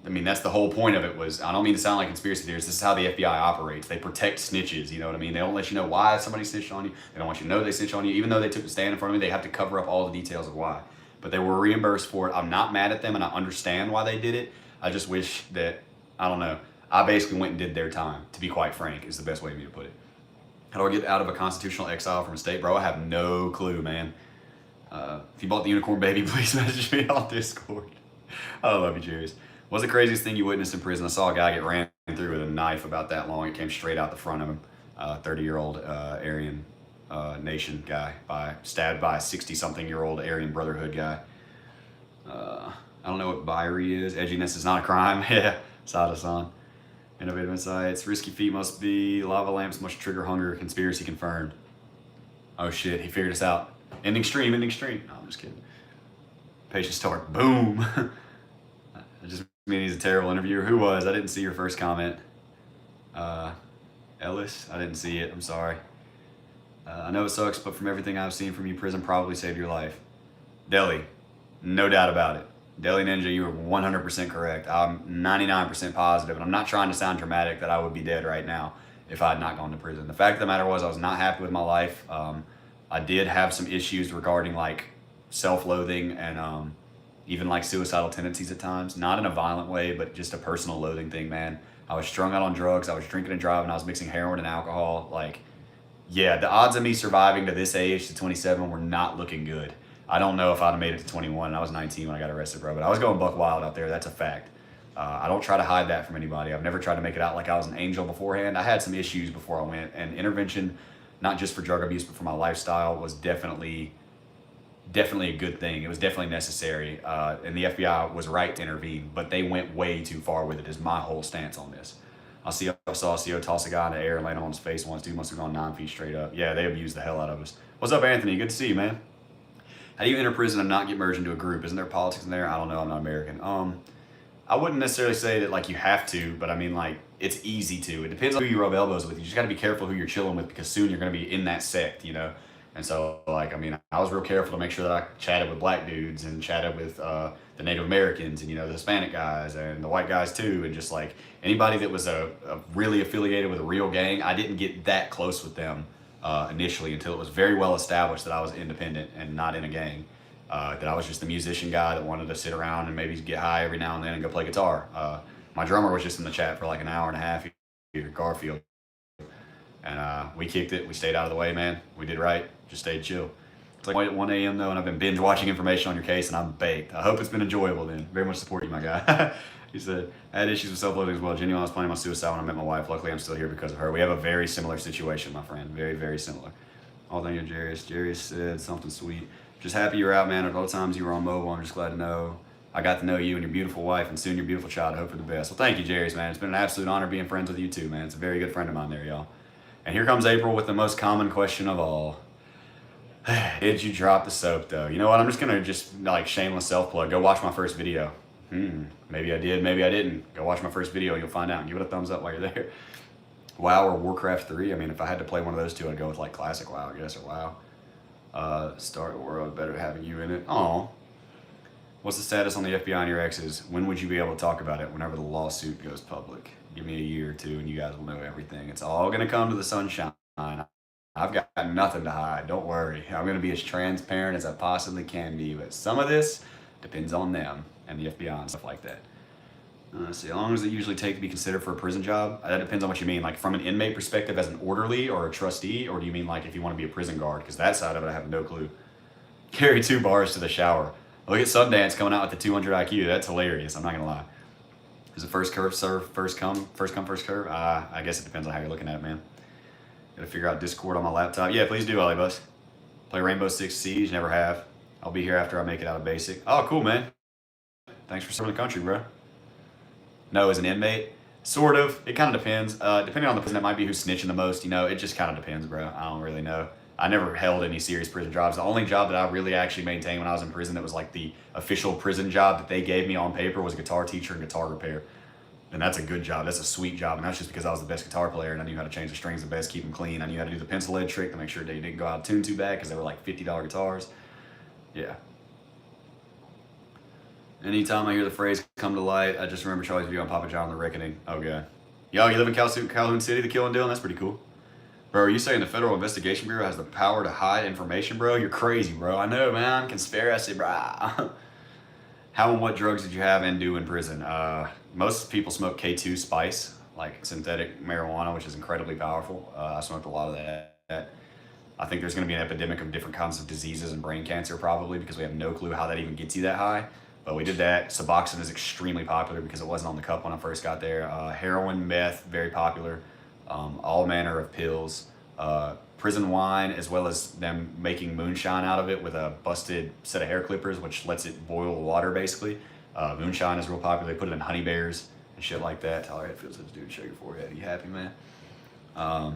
A: I mean, that's the whole point of it was, I don't mean to sound like conspiracy theorists, this is how the FBI operates. They protect snitches, you know what I mean? They don't let you know why somebody snitched on you. They don't want you to know they snitched on you. Even though they took the stand in front of me, they have to cover up all the details of why. But they were reimbursed for it. I'm not mad at them, and I understand why they did it. I just wish that, I don't know, I basically went and did their time, to be quite frank, is the best way for me to put it. How do I get out of a constitutional exile from a state? Bro, I have no clue, man. If you bought the unicorn baby, please message me on Discord. I love you, Jerry's. What's the craziest thing you witnessed in prison? I saw a guy get ran through with a knife about that long. It came straight out the front of him. 30-year-old Aryan Nation guy, stabbed by a 60-something-year-old Aryan Brotherhood guy. I don't know what Byrie is. Edginess is not a crime. Yeah, Sada-san. Innovative insights. Risky feet must be. Lava lamps must trigger hunger. Conspiracy confirmed. Oh shit, he figured us out. Ending stream, ending stream. No, I'm just kidding. Patient start. Boom. I just mean he's a terrible interviewer. Who was? I didn't see your first comment. Ellis? I didn't see it. I'm sorry. I know it sucks, but from everything I've seen from you, prison probably saved your life. Deli. No doubt about it. Deli Ninja, you were 100% correct. I'm 99% positive, and I'm not trying to sound dramatic that I would be dead right now if I had not gone to prison. The fact of the matter was I was not happy with my life. I did have some issues regarding like self-loathing and even like suicidal tendencies at times. Not in a violent way, but just a personal loathing thing, man. I was strung out on drugs. I was drinking and driving. I was mixing heroin and alcohol. Like, yeah, the odds of me surviving to this age, to 27, were not looking good. I don't know if I'd have made it to 21. And I was 19 when I got arrested, bro. But I was going buck wild out there. That's a fact. I don't try to hide that from anybody. I've never tried to make it out like I was an angel beforehand. I had some issues before I went. And intervention, not just for drug abuse, but for my lifestyle, was definitely a good thing. It was definitely necessary. And the FBI was right to intervene. But they went way too far with it, is my whole stance on this. I saw a CO toss a guy in the air and land on his face once. Dude must have gone 9 feet straight up. Yeah, they abused the hell out of us. What's up, Anthony? Good to see you, man. How do you enter prison and not get merged into a group? Isn't there politics in there? I don't know. I'm not American. I wouldn't necessarily say that like you have to, but I mean like it's easy to. It depends on who you rub elbows with. You just got to be careful who you're chilling with because soon you're going to be in that sect, you know? And so like, I mean, I was real careful to make sure that I chatted with black dudes and chatted with the Native Americans and, you know, the Hispanic guys and the white guys too. And just like anybody that was a really affiliated with a real gang, I didn't get that close with them initially until it was very well established that I was independent and not in a gang. That I was just a musician guy that wanted to sit around and maybe get high every now and then and go play guitar. My drummer was just in the chat for like an hour and a half here at Garfield. And we kicked it. We stayed out of the way, man. We did right. Just stayed chill. It's like 1 a.m. though, and I've been binge watching information on your case, and I'm baked. I hope it's been enjoyable then. Very much support you, my guy. He said, I had issues with self-loathing as well. Genuinely, I was planning on suicide when I met my wife. Luckily, I'm still here because of her. We have a very similar situation, my friend. Very, very similar. Oh, thank you, Jarius. Jarius said something sweet. Just happy you're out, man. At all times you were on mobile. I'm just glad to know. I got to know you and your beautiful wife and soon your beautiful child. I hope for the best. Well, thank you, Jarius, man. It's been an absolute honor being friends with you too, man. It's a very good friend of mine there, y'all. And here comes April with the most common question of all. Did you drop the soap though? You know what? I'm just gonna like shameless self-plug. Go watch my first video. Maybe I did, maybe I didn't. Go watch my first video and you'll find out. Give it a thumbs up while you're there. WoW or Warcraft 3. I mean, if I had to play one of those two, I'd go with like classic WoW, I guess, or WoW. Start World, better having you in it. Oh. What's the status on the FBI and your exes? When would you be able to talk about it? Whenever the lawsuit goes public. Give me a year or two and you guys will know everything. It's all gonna come to the sunshine. I've got nothing to hide. Don't worry. I'm gonna be as transparent as I possibly can be. But some of this depends on them and the FBI and stuff like that. Let's see, how long does it usually take to be considered for a prison job? That depends on what you mean. Like from an inmate perspective as an orderly or a trustee, or do you mean like if you want to be a prison guard? Because that side of it, I have no clue. Carry 2 bars to the shower. Look at Sundance coming out with the 200 IQ. That's hilarious. I'm not gonna lie. Is it first curve serve, first come, first curve? I guess it depends on how you're looking at it, man. Gotta figure out Discord on my laptop. Yeah, please do, Olibus. Play Rainbow Six Siege, never have. I'll be here after I make it out of basic. Oh, cool, man. Thanks for serving the country, bro. No, as an inmate? Sort of. It kind of depends. Depending on the prison, it might be who's snitching the most. You know, it just kind of depends, bro. I don't really know. I never held any serious prison jobs. The only job that I really actually maintained when I was in prison that was like the official prison job that they gave me on paper was guitar teacher and guitar repair. And that's a good job. That's a sweet job. And that's just because I was the best guitar player and I knew how to change the strings the best, keep them clean. I knew how to do the pencil lead trick to make sure they didn't go out of tune too bad because they were like $50 guitars. Yeah. Anytime I hear the phrase come to light, I just remember Charlie's video on Papa John and the Reckoning. Oh, God. Yo, you live in Calhoun City, the killing deal? That's pretty cool. Bro, are you saying the Federal Investigation Bureau has the power to hide information, bro? You're crazy, bro. I know, man. Conspiracy, bro. How and what drugs did you have and do in prison? Most people smoke K2 spice, like synthetic marijuana, which is incredibly powerful. I smoked a lot of that. I think there's going to be an epidemic of different kinds of diseases and brain cancer probably because we have no clue how that even gets you that high. But we did that. Suboxone is extremely popular because it wasn't on the cup when I first got there. Heroin, meth, very popular. All manner of pills. prison wine, as well as them making moonshine out of it with a busted set of hair clippers, which lets it boil water basically. Moonshine is real popular. They put it in honey bears and shit like that. Tyler Hatfield says, dude, shake your forehead. Are you happy, man? How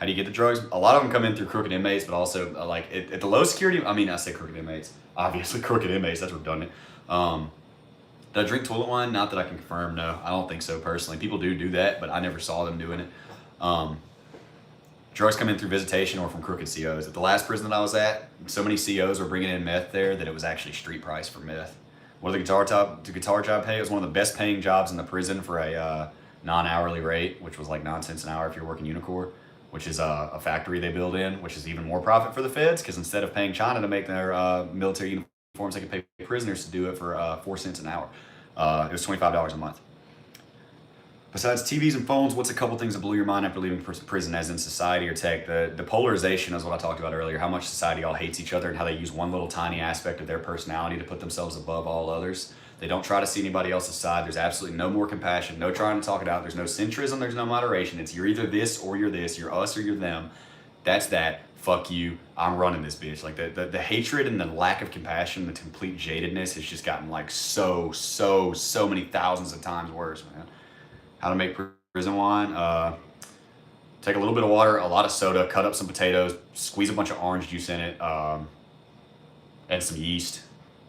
A: do you get the drugs? A lot of them come in through crooked inmates, but also like at the low security, I mean, I say crooked inmates, obviously crooked inmates, that's redundant. Did I drink toilet wine? Not that I can confirm, no. I don't think so personally. People do that, but I never saw them doing it. Drugs come in through visitation or from crooked COs. At the last prison that I was at, so many COs were bringing in meth there that it was actually street price for meth. What did the guitar job pay? It was one of the best paying jobs in the prison for a non-hourly rate, which was like 9 cents an hour if you're working Unicor, which is a factory they build in, which is even more profit for the feds, because instead of paying China to make their military uniforms, they could pay prisoners to do it for 4 cents an hour. It was $25 a month. Besides TVs and phones, what's a couple things that blew your mind after leaving prison, as in society or tech? The polarization is what I talked about earlier, how much society all hates each other and how they use one little tiny aspect of their personality to put themselves above all others. They don't try to see anybody else's side. There's absolutely no more compassion, no trying to talk it out. There's no centrism, there's no moderation. It's you're either this or you're this, you're us or you're them. That's that. Fuck you. I'm running this bitch. Like the hatred and the lack of compassion, the complete jadedness has just gotten like so many thousands of times worse, man. How to make prison wine. Take a little bit of water, a lot of soda, cut up some potatoes, squeeze a bunch of orange juice in it, add some yeast,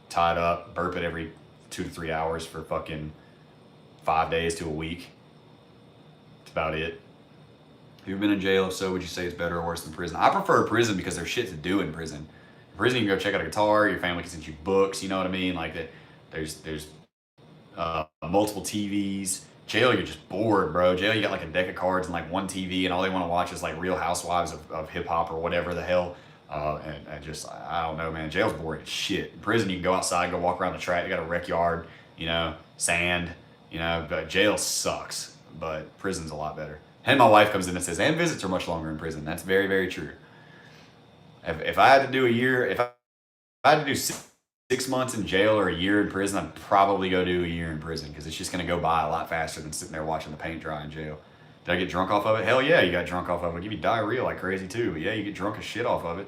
A: tie it up, burp it every 2 to 3 hours for fucking 5 days to a week. That's about it. Have you ever been in jail? If so, would you say it's better or worse than prison? I prefer prison because there's shit to do in prison. In prison, you can go check out a guitar, your family can send you books, you know what I mean? Like that. There's multiple TVs. Jail, you're just bored, bro. Jail, you got like a deck of cards and like one TV, and all they want to watch is like Real Housewives of hip hop or whatever the hell. And just, I don't know, man. Jail's boring as shit. In prison, you can go outside, go walk around the track. You got a rec yard, you know, sand, you know. But jail sucks. But prison's a lot better. And my wife comes in and says, and visits are much longer in prison. That's very, very true. If I had to do a year, if I had to do 6 months in jail or a year in prison, I'd probably go do a year in prison because it's just going to go by a lot faster than sitting there watching the paint dry in jail. Did I get drunk off of it? Hell yeah, you got drunk off of it. Give you diarrhea like crazy too. But yeah, you get drunk as shit off of it.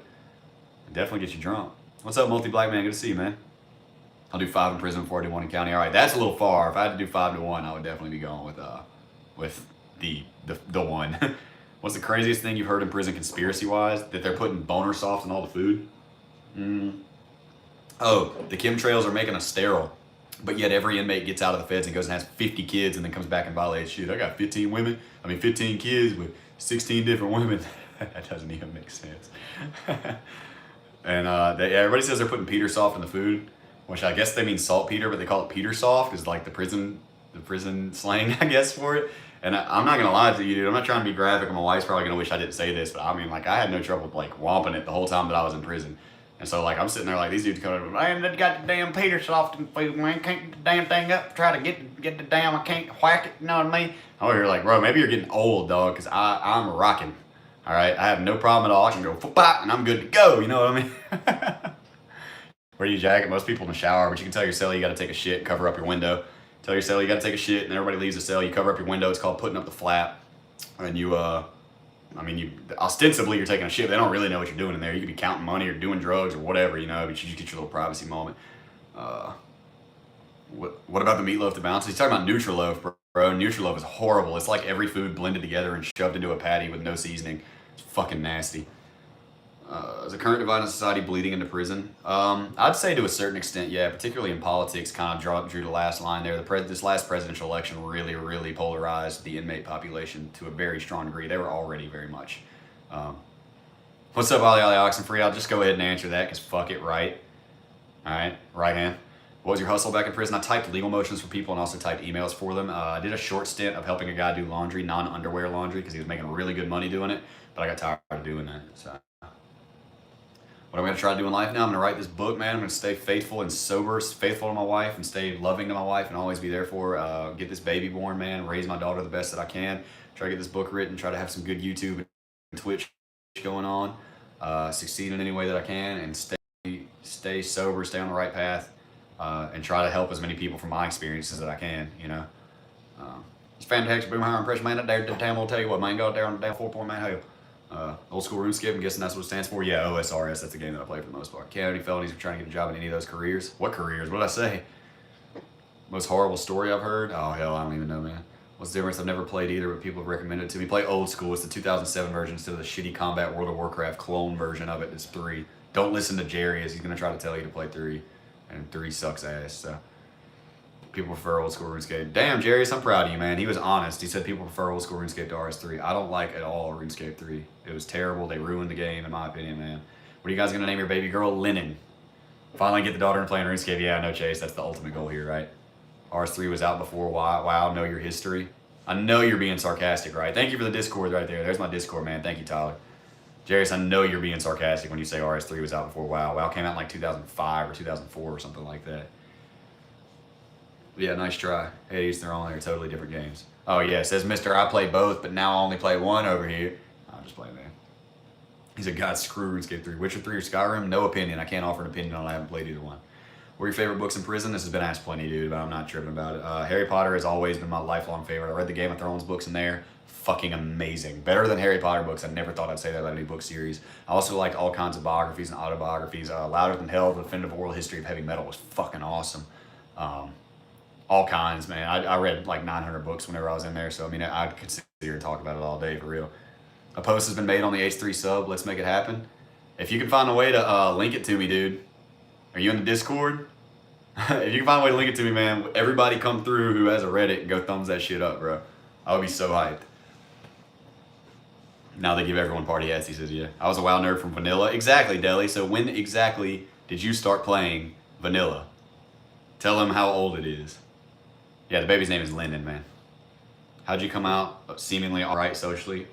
A: It definitely gets you drunk. What's up, multi-black man? Good to see you, man. I'll do 5 in prison before I do 1 in county. All right, that's a little far. If I had to do 5 to 1, I would definitely be going with the one. What's the craziest thing you've heard in prison conspiracy-wise? That they're putting boner soft in all the food? Oh, the chemtrails are making us sterile. But yet every inmate gets out of the feds and goes and has 50 kids and then comes back and violates shit. I got 15 kids with 16 different women. That doesn't even make sense. And everybody says they're putting Peter soft in the food, which I guess they mean saltpeter, but they call it Peter soft is like the prison slang, I guess, for it. And I'm not gonna lie to you, dude. I'm not trying to be graphic. My wife's probably gonna wish I didn't say this, but I mean, like, I had no trouble like whomping it the whole time that I was in prison. And so, like, I'm sitting there like, these dudes come over, man, they got the damn Peter soft in food, man. Can't get the damn thing up, try to get the damn, I can't whack it, you know what I mean? I'm over here like, bro, maybe you're getting old, dog, because I'm rocking, all right? I have no problem at all. I can go, pop, and I'm good to go, you know what I mean? Wear your jacket. Most people in the shower, but you can tell your cell you got to take a shit and cover up your window. Tell your cell you got to take a shit, and everybody leaves the cell. You cover up your window. It's called putting up the flap. And you ostensibly you're taking a shit. They don't really know what you're doing in there. You could be counting money or doing drugs or whatever, you know, but you just get your little privacy moment. What about the meatloaf to bounce? He's talking about Nutriloaf, bro. Nutriloaf is horrible. It's like every food blended together and shoved into a patty with no seasoning. It's fucking nasty. Is the current divide in society bleeding into prison? I'd say to a certain extent, yeah, particularly in politics, kind of drew the last line there. This last presidential election really polarized the inmate population to a very strong degree. They were already very much. What's up, Ollie Oxenfree? I'll just go ahead and answer that because fuck it, right? All right, right hand. What was your hustle back in prison? I typed legal motions for people and also typed emails for them. I did a short stint of helping a guy do laundry, non-underwear laundry, because he was making really good money doing it, but I got tired of doing that, so. What I'm going to try to do in life now, I'm going to write this book, man. I'm going to stay faithful and sober, faithful to my wife, and stay loving to my wife and always be there for her. Get this baby born, man. Raise my daughter the best that I can. Try to get this book written. Try to have some good YouTube and Twitch going on. Succeed in any way that I can, and stay sober, stay on the right path, and try to help as many people from my experiences that I can, you know. It's fantastic. Boomhauer impression, man. That damn will tell you what, man. Go out there on the damn 4-point man hell. Old school RuneScape, I'm guessing that's what it stands for. Yeah, OSRS, that's the game that I play for the most part. Can't have any felonies for trying to get a job in any of those careers. What careers? What did I say? Most horrible story I've heard? Oh, hell, I don't even know, man. What's the difference? I've never played either, but people have recommended it to me. Play old school. It's the 2007 version instead of the shitty Combat World of Warcraft clone version of it. It's 3. Don't listen to Jerry, as he's going to try to tell you to play 3. And 3 sucks ass, so. People prefer old school RuneScape. Damn, Jarius, I'm proud of you, man. He was honest. He said people prefer old school RuneScape to RS3. I don't like at all RuneScape 3. It was terrible. They ruined the game, in my opinion, man. What are you guys going to name your baby girl? Lennon. Finally get the daughter in playing RuneScape. Yeah, no, Chase. That's the ultimate goal here, right? RS3 was out before. Wow, know your history. I know you're being sarcastic, right? Thank you for the Discord right there. There's my Discord, man. Thank you, Tyler. Jarius, I know you're being sarcastic when you say RS3 was out before WoW. WoW came out in like 2005 or 2004 or something like that. Yeah, nice try. Hades, they're all totally different games. Oh yeah, says Mr. I play both, but now I only play one over here. I'm just playing, man. He said, God, screw RuneScape 3. Witcher 3 or Skyrim? No opinion. I can't offer an opinion on it. I haven't played either one. What are your favorite books in prison? This has been asked plenty, dude, but I'm not tripping about it. Harry Potter has always been my lifelong favorite. I read the Game of Thrones books in there. Fucking amazing. Better than Harry Potter books. I never thought I'd say that about any book series. I also liked all kinds of biographies and autobiographies. Louder Than Hell, The Definitive Oral History of Heavy Metal was fucking awesome. All kinds, man. I read like 900 books whenever I was in there, so I mean, I'd consider and talk about it all day, for real. A post has been made on the H3 sub. Let's make it happen. If you can find a way to link it to me, dude. Are you in the Discord? If you can find a way to link it to me, man, everybody come through who has a Reddit and go thumbs that shit up, bro. I would be so hyped. Now they give everyone party hats, he says, yeah. I was a WoW nerd from Vanilla. Exactly, Deli. So when exactly did you start playing Vanilla? Tell him how old it is. Yeah, the baby's name is Lyndon, man. How'd you come out seemingly all right socially?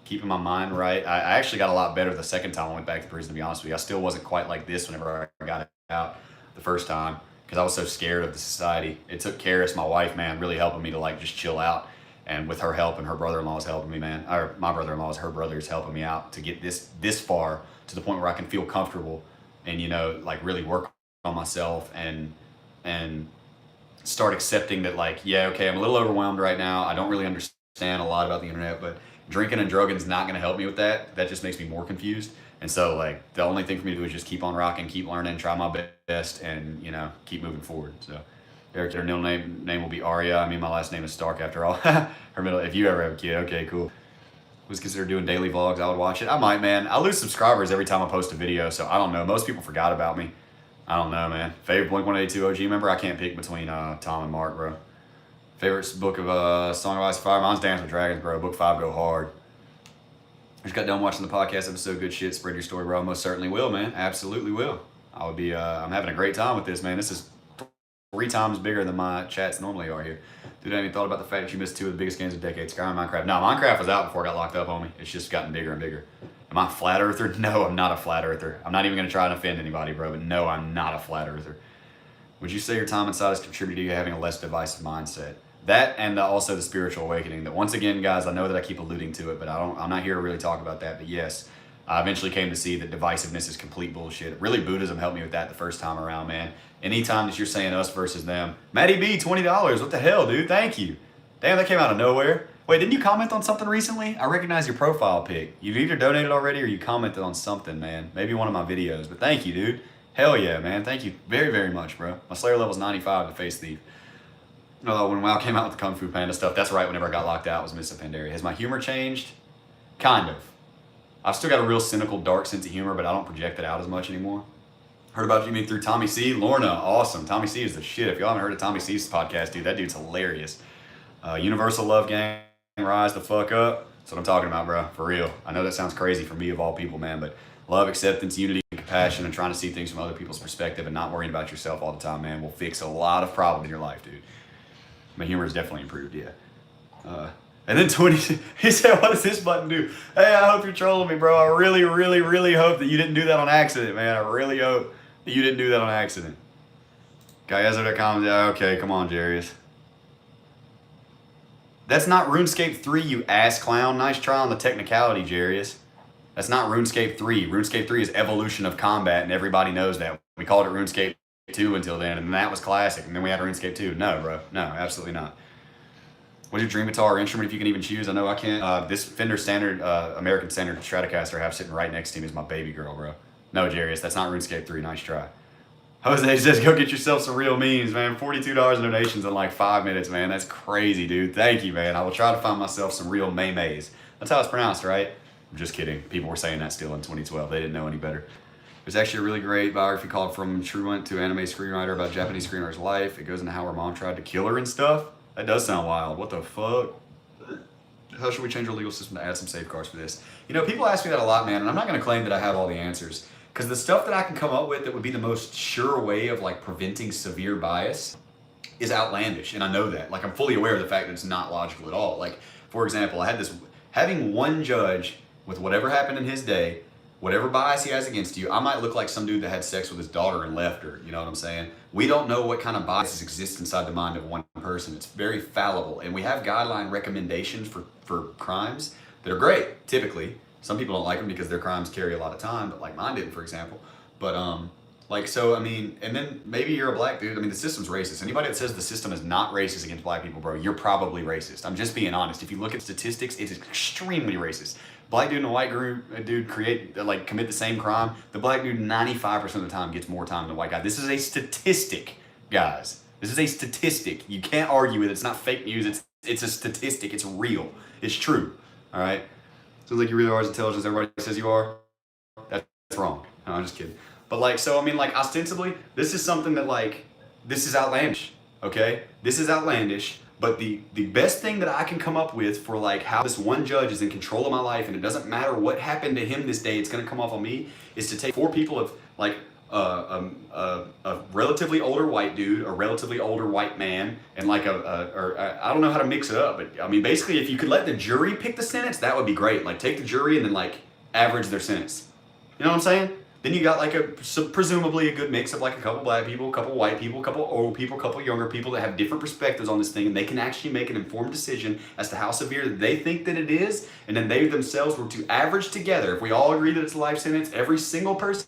A: Keeping my mind right. I actually got a lot better the second time I went back to prison, to be honest with you. I still wasn't quite like this whenever I got out the first time because I was so scared of the society. It took Karis, my wife, man, really helping me to like just chill out. And with her help and her brother-in-law's helping me, man, or my brother-in-law's, her brother's helping me out to get this far to the point where I can feel comfortable and, you know, like really work on myself and start accepting that, like, yeah, okay, I'm a little overwhelmed right now. I don't really understand a lot about the internet, but drinking and drugging is not going to help me with that. That just makes me more confused. And so, like, the only thing for me to do is just keep on rocking, keep learning, try my best, and, you know, keep moving forward. So, Eric, their middle name will be Arya. I mean, my last name is Stark after all. Her middle, if you ever have a kid, okay, cool. Was considered doing daily vlogs. I would watch it. I might, man. I lose subscribers every time I post a video, so I don't know. Most people forgot about me. I don't know, man. Favorite Blink-182 OG member? I can't pick between Tom and Mark, bro. Favorite book of Song of Ice and Fire? Mine's Dance with Dragons, bro. Book 5 go hard. I just got done watching the podcast episode. Good shit. Spread your story, bro. Most certainly will, man. Absolutely will. I would be. I'm having a great time with this, man. This is 3 times bigger than my chats normally are here. Dude, have you thought about the fact that you missed 2 of the biggest games of decades, Skyrim and Minecraft? No, Minecraft was out before I got locked up, homie. It's just gotten bigger and bigger. Am I a flat earther? No, I'm not a flat earther. I'm not even going to try and offend anybody, bro, but no, I'm not a flat earther. Would you say your time inside has contributed to you having a less divisive mindset? That and also the spiritual awakening. That once again, guys, I know that I keep alluding to it, but I'm not here to really talk about that. But yes, I eventually came to see that divisiveness is complete bullshit. Really, Buddhism helped me with that the first time around, man. Anytime that you're saying us versus them, Matty B, $20. What the hell, dude? Thank you. Damn, that came out of nowhere. Wait, didn't you comment on something recently? I recognize your profile pic. You've either donated already or you commented on something, man. Maybe one of my videos, but thank you, dude. Hell yeah, man. Thank you very, very much, bro. My Slayer level's 95 to Face Thief. When WoW came out with the Kung Fu Panda stuff, that's right, whenever I got locked out, was Miss Pandaria. Has my humor changed? Kind of. I've still got a real cynical, dark sense of humor, but I don't project it out as much anymore. Heard about you through Tommy C. Lorna, awesome. Tommy C is the shit. If y'all haven't heard of Tommy C's podcast, dude, that dude's hilarious. Universal Love Gang, rise the fuck up. That's what I'm talking about, bro. For real. I know that sounds crazy for me of all people, man, but love, acceptance, unity, and compassion, and trying to see things from other people's perspective and not worrying about yourself all the time, man, will fix a lot of problems in your life, dude. My humor has definitely improved, yeah. And then 20, he said, what does this button do? Hey, I hope you're trolling me, bro. I really, really, really hope that you didn't do that on accident, man. I really hope that you didn't do that on accident. Guyezzo.com, yeah, okay, come on, Jarius. That's not RuneScape 3, you ass clown. Nice try on the technicality, Jarius. That's not RuneScape 3. RuneScape 3 is evolution of combat, and everybody knows that. We called it RuneScape 2 until then, and that was classic, and then we had RuneScape 2. No, bro. No, absolutely not. What's your dream guitar or instrument if you can even choose? I know I can't. This Fender Standard, American Standard Stratocaster I have sitting right next to me is my baby girl, bro. No, Jarius, that's not RuneScape 3. Nice try. Jose says, go get yourself some real memes, man. $42 in donations in like 5 minutes, man. That's crazy, dude. Thank you, man. I will try to find myself some real memes. That's how it's pronounced, right? I'm just kidding. People were saying that still in 2012. They didn't know any better. There's actually a really great biography called From Truant to Anime Screenwriter about Japanese screenwriter's life. It goes into how her mom tried to kill her and stuff. That does sound wild. What the fuck? How should we change our legal system to add some safeguards for this? You know, people ask me that a lot, man, and I'm not going to claim that I have all the answers. Because the stuff that I can come up with that would be the most sure way of like preventing severe bias is outlandish. And I know that. Like, I'm fully aware of the fact that it's not logical at all. Like, for example, I had this, having one judge with whatever happened in his day, whatever bias he has against you, I might look like some dude that had sex with his daughter and left her. You know what I'm saying? We don't know what kind of biases exist inside the mind of one person. It's very fallible. And we have guideline recommendations for crimes that are great, typically. Some people don't like them because their crimes carry a lot of time, but like mine didn't, for example. But like, so, I mean, and then maybe you're a black dude. I mean, the system's racist. Anybody that says the system is not racist against black people, bro, you're probably racist. I'm just being honest. If you look at statistics, it's extremely racist. Black dude and a white dude commit the same crime. The black dude 95% of the time gets more time than the white guy. This is a statistic, guys. This is a statistic. You can't argue with it. It's not fake news. It's a statistic. It's real. It's true. All right? Sounds like you really are as intelligent as everybody says you are. That's wrong. No, I'm just kidding. But like, so I mean, like, ostensibly, this is something that like, this is outlandish, okay? This is outlandish, but the best thing that I can come up with for like how this one judge is in control of my life, and it doesn't matter what happened to him this day, it's gonna come off on me, is to take 4 people of like a relatively older white dude, a relatively older white man, and like I don't know how to mix it up, but I mean, basically, if you could let the jury pick the sentence, that would be great. Like, take the jury and then like average their sentence. You know what I'm saying? Then you got like presumably a good mix of like a couple black people, a couple white people, a couple old people, a couple younger people that have different perspectives on this thing, and they can actually make an informed decision as to how severe they think that it is, and then they themselves were to average together. If we all agree that it's a life sentence, every single person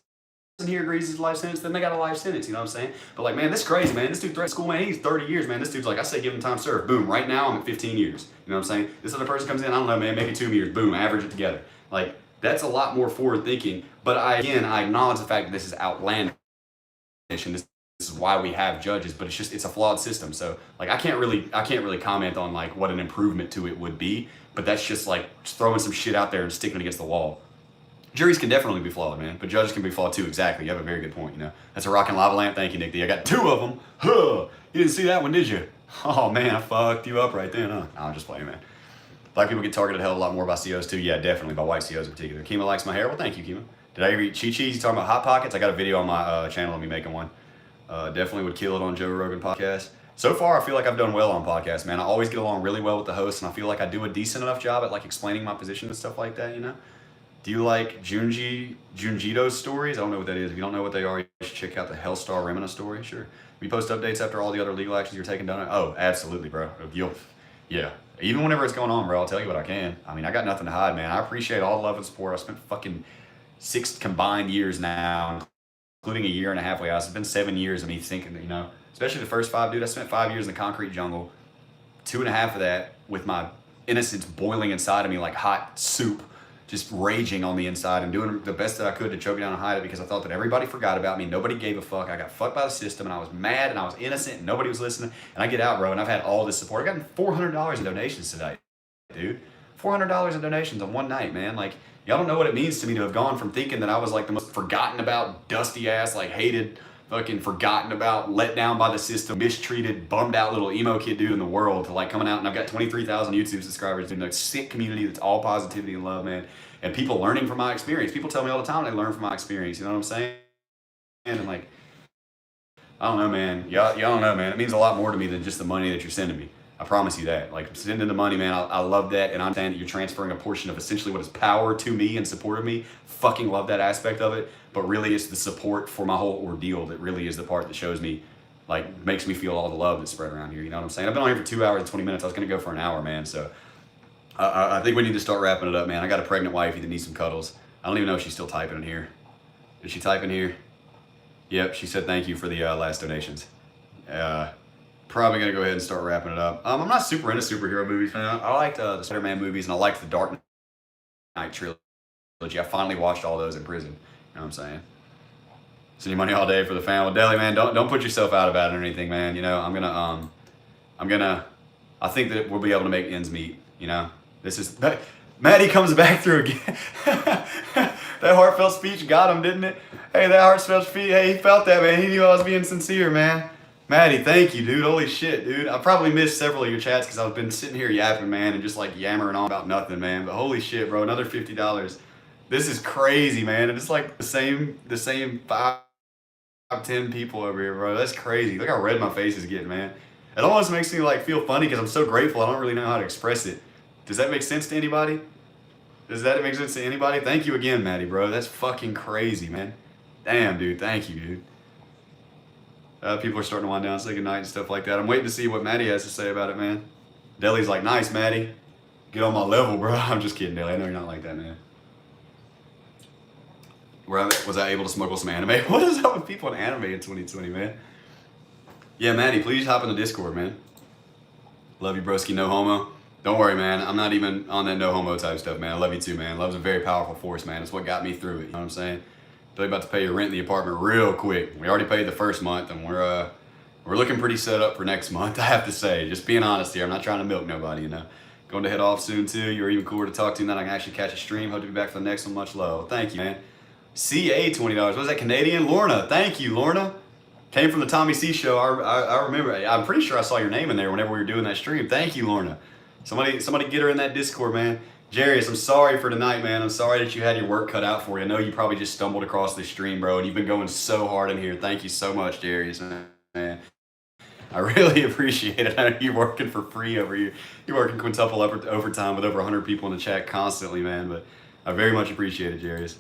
A: here agrees it's a life sentence, then they got a life sentence, you know what I'm saying? But like, man, this is crazy, man. This dude threatened school, man, he's 30 years, man. This dude's like, I say give him time served. Boom, right now I'm at 15 years. You know what I'm saying? This other person comes in, I don't know, man, maybe 2 years. Boom, average it together. Like, that's a lot more forward thinking. But I acknowledge the fact that this is outlandish, and this is why we have judges, but it's a flawed system. So like, I can't really comment on like what an improvement to it would be, but that's just like throwing some shit out there and sticking it against the wall. Juries can definitely be flawed, man, but judges can be flawed too. Exactly. You have a very good point, you know. That's a rockin' lava lamp. Thank you, Nick D. I got 2 of them. Huh. You didn't see that one, did you? Oh, man, I fucked you up right then, huh? No, I'm just playing, man. Black people get targeted a hell of a lot more by COs too. Yeah, definitely, by white COs in particular. Kima likes my hair. Well, thank you, Kima. Did I ever eat Chi-Chi's? You talking about Hot Pockets? I got a video on my channel of me making one. Definitely would kill it on Joe Rogan podcast. So far, I feel like I've done well on podcasts, man. I always get along really well with the hosts, and I feel like I do a decent enough job at like explaining my position and stuff like that, you know? Do you like Junjito's stories? I don't know what that is. If you don't know what they are, you should check out the Hellstar Remina story. Sure. We post updates after all the other legal actions you're taking down. Oh, absolutely, bro. Yeah. Even whenever it's going on, bro, I'll tell you what I can. I mean, I got nothing to hide, man. I appreciate all the love and support. I spent fucking 6 combined years now, including a year and a half. It's been 7 years of me thinking, you know, especially the first 5, dude. I spent 5 years in the concrete jungle. 2.5 of that with my innocence boiling inside of me like hot soup. Just raging on the inside and doing the best that I could to choke it down and hide it, because I thought that everybody forgot about me. Nobody gave a fuck. I got fucked by the system, and I was mad, and I was innocent, and nobody was listening. And I get out, bro, and I've had all this support. I got $400 in donations today, dude. $400 in donations on one night, man. Like, y'all don't know what it means to me to have gone from thinking that I was like the most forgotten about, dusty ass, like hated, fucking forgotten about, let down by the system, mistreated, bummed out little emo kid dude in the world, to like coming out, and I've got 23,000 YouTube subscribers, dude, like sick community that's all positivity and love, man. And people learning from my experience. People tell me all the time they learn from my experience, you know what I'm saying? And like, I don't know, man. Y'all don't know, man. It means a lot more to me than just the money that you're sending me. I promise you that. Like, sending the money, man, I love that, and I understand that you're transferring a portion of essentially what is power to me and support of me. Fucking love that aspect of it. But really, it's the support for my whole ordeal that really is the part that shows me, like, makes me feel all the love that's spread around here. You know what I'm saying? I've been on here for 2 hours and 20 minutes. I was going to go for an hour, man. So I think we need to start wrapping it up, man. I got a pregnant wifey that needs some cuddles. I don't even know if she's still typing in here. Did she type in here? Yep, she said thank you for the last donations. probably gonna go ahead and start wrapping it up. I'm not super into superhero movies, man. I liked the Spider-Man movies, and I liked the Dark Knight trilogy. I finally watched all those in prison. You know what I'm saying? Send you money all day for the fan. Well, Deli, man, don't put yourself out about it or anything, man. You know, I think that we'll be able to make ends meet. You know, Maddie comes back through again. That heartfelt speech got him, didn't it? Hey, that heartfelt speech, hey, he felt that, man. He knew I was being sincere, man. Maddie, thank you, dude. Holy shit, dude. I probably missed several of your chats because I've been sitting here yapping, man, and just like yammering on about nothing, man. But holy shit, bro, another $50. This is crazy, man. And it's like the same 5, 10 people over here, bro. That's crazy. Look how red my face is getting, man. It almost makes me like feel funny because I'm so grateful. I don't really know how to express it. Does that make sense to anybody? Does that make sense to anybody? Thank you again, Maddie, bro. That's fucking crazy, man. Damn, dude. Thank you, dude. People are starting to wind down, say goodnight and stuff like that. I'm waiting to see what Maddie has to say about it, man. Deli's like, nice, Maddie. Get on my level, bro. I'm just kidding, Deli. I know you're not like that, man. Was I able to smuggle some anime? What is up with people in anime in 2020, man? Yeah, Maddie, please hop in the Discord, man. Love you, broski. No homo. Don't worry, man. I'm not even on that no homo type stuff, man. I love you too, man. Love's a very powerful force, man. It's what got me through it. You know what I'm saying? They're about to pay your rent in the apartment real quick. We already paid the first month, and we're looking pretty set up for next month, I have to say. Just being honest here. I'm not trying to milk nobody, you know. Going to head off soon, too. You're even cooler to talk to than I can actually catch a stream. Hope to be back for the next one. Much love. Thank you, man. CA $20. What is that, Canadian? Lorna. Thank you, Lorna. Came from the Tommy C show. I remember. I'm pretty sure I saw your name in there whenever we were doing that stream. Thank you, Lorna. Somebody get her in that Discord, man. Jarius, I'm sorry for tonight, man. I'm sorry that you had your work cut out for you. I know you probably just stumbled across this stream, bro, and you've been going so hard in here. Thank you so much, Jarius, man. I really appreciate it. I know you're working for free over here. You're working quintuple overtime with over 100 people in the chat constantly, man, but I very much appreciate it, Jarius.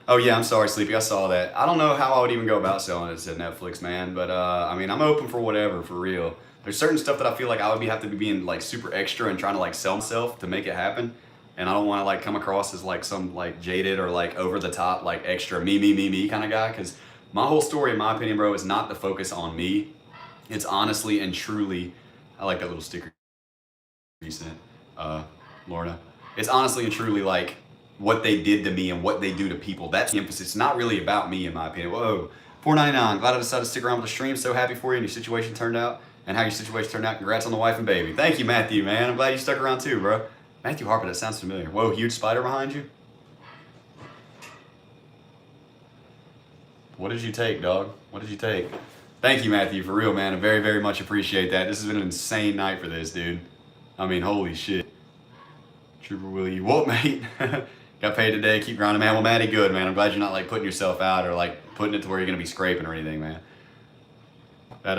A: Oh, yeah, I'm sorry, Sleepy. I saw that. I don't know how I would even go about selling it to Netflix, man, but, I mean, I'm open for whatever, for real. There's certain stuff that I feel like I would have to be being, like, super extra and trying to, like, sell myself to make it happen. And I don't want to, like, come across as, like, some, like, jaded or, like, over-the-top, like, extra me kind of guy. Because my whole story, in my opinion, bro, is not the focus on me. It's honestly and truly, I like that little sticker you sent, Lorna. It's honestly and truly, like, what they did to me and what they do to people. That's the emphasis. It's not really about me, in my opinion. Whoa, $4.99. Glad I decided to stick around with the stream. So happy for you and your situation turned out. And how your situation turned out. Congrats on the wife and baby. Thank you, Matthew, man. I'm glad you stuck around too, bro. Matthew Harper, that sounds familiar. Whoa, huge spider behind you? What did you take, dog? What did you take? Thank you, Matthew, for real, man. I very, very much appreciate that. This has been an insane night for this, dude. I mean, holy shit. Trooper Willie, what, mate? Got paid today. Keep grinding, man. Well, Matty, good, man. I'm glad you're not, like, putting yourself out or, like, putting it to where you're going to be scraping or anything, man. That,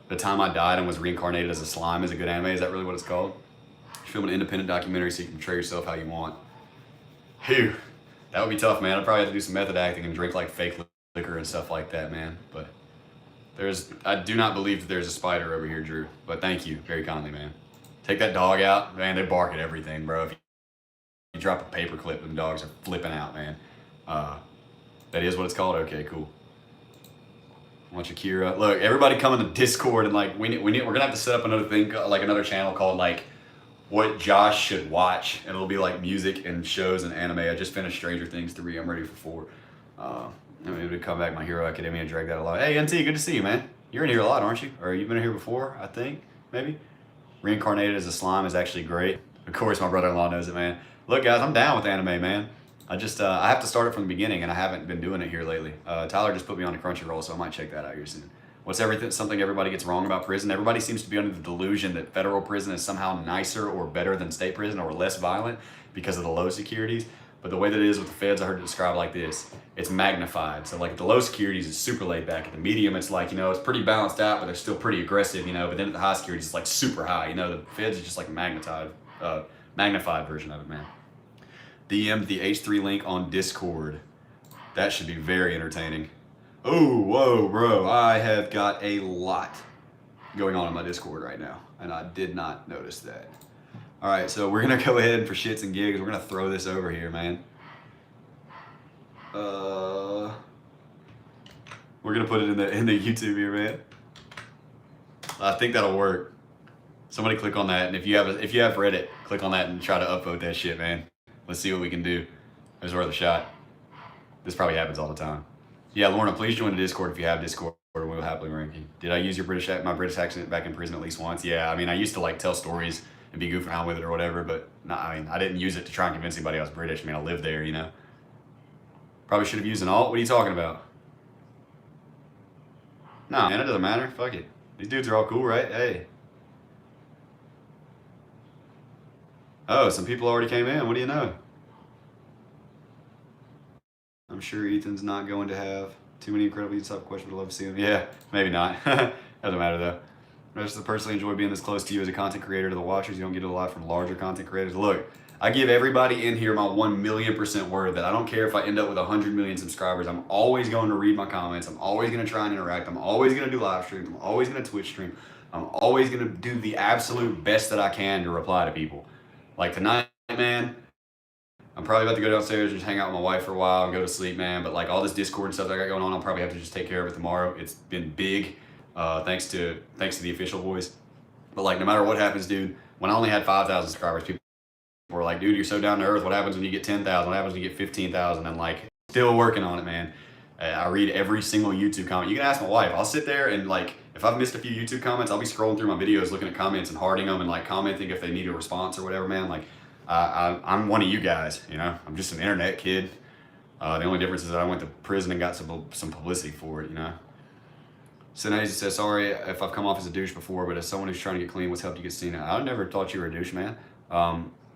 A: The Time I Died and Was Reincarnated as a Slime is a good anime. Is that really what it's called? You film an independent documentary so you can portray yourself how you want. Phew. That would be tough, man. I'd probably have to do some method acting and drink, like, fake liquor and stuff like that, man. But I do not believe that there's a spider over here, Drew. But thank you very kindly, man. Take that dog out. Man, they bark at everything, bro. If you drop a paper clip, them dogs are flipping out, man. That is what it's called? Okay, cool. Bunch of Kira. Look, everybody come in the Discord and, like, we're gonna have to set up another thing, like another channel called, like, what Josh should watch, and it'll be like music and shows and anime. I just finished Stranger Things 3. I'm ready for 4. I mean, to come back, My Hero Academia, and drag that a lot. Hey, NT, good to see you, man. You're in here a lot, aren't you? Or you've been in here before, I think, maybe? Reincarnated as a Slime is actually great. Of course, my brother-in-law knows it, man. Look, guys, I'm down with anime, man. I just, I have to start it from the beginning, and I haven't been doing it here lately. Tyler just put me on a Crunchyroll, so I might check that out here soon. What's something everybody gets wrong about prison? Everybody seems to be under the delusion that federal prison is somehow nicer or better than state prison or less violent because of the low securities. But the way that it is with the feds, I heard it described like this. It's magnified. So like the low securities is super laid back. At the medium, it's like, you know, it's pretty balanced out, but they're still pretty aggressive, you know. But then at the high securities, it's like super high. You know, the feds is just like a magnified version of it, man. DM the H3 link on Discord. That should be very entertaining. Oh, whoa, bro. I have got a lot going on in my Discord right now, and I did not notice that. All right, so we're going to go ahead for shits and gigs. We're going to throw this over here, man. We're going to put it in the YouTube here, man. I think that'll work. Somebody click on that, and if you have Reddit, click on that and try to upvote that shit, man. Let's see what we can do. It's worth a shot. This probably happens all the time. Yeah, Lorna, please join the Discord if you have Discord, and we'll happily rank you. Did I use my British accent back in prison at least once? Yeah, I mean, I used to like tell stories and be goofing around with it or whatever, but I didn't use it to try and convince anybody I was British. I mean, I lived there, you know. Probably should have used an alt. What are you talking about? Nah, man, it doesn't matter. Fuck it. These dudes are all cool, right? Hey. Oh, some people already came in. What do you know? I'm sure Ethan's not going to have too many incredibly tough questions. I'd love to see him. Yeah, maybe not. Doesn't matter though. I just personally enjoy being this close to you as a content creator to the watchers. You don't get it a lot from larger content creators. Look, I give everybody in here my 1,000,000% word that I don't care if I end up with 100 million subscribers. I'm always going to read my comments. I'm always going to try and interact. I'm always going to do live streams. I'm always going to Twitch stream. I'm always going to do the absolute best that I can to reply to people. Like tonight, man, I'm probably about to go downstairs and just hang out with my wife for a while and go to sleep, man. But like all this Discord and stuff that I got going on, I'll probably have to just take care of it tomorrow. It's been big, thanks to the official boys. But like no matter what happens, dude, when I only had 5,000 subscribers, people were like, dude, you're so down to earth. What happens when you get 10,000? What happens when you get 15,000? And like, still working on it, man. I read every single YouTube comment. You can ask my wife. I'll sit there and like, if I've missed a few YouTube comments, I'll be scrolling through my videos, looking at comments and hearting them and like commenting if they need a response or whatever, man. Like, I'm one of you guys, you know. I'm just an internet kid. The only difference is that I went to prison and got some publicity for it, you know. Sinazi says, sorry if I've come off as a douche before, but as someone who's trying to get clean, what's helped you get seen? I never thought you were a douche, man.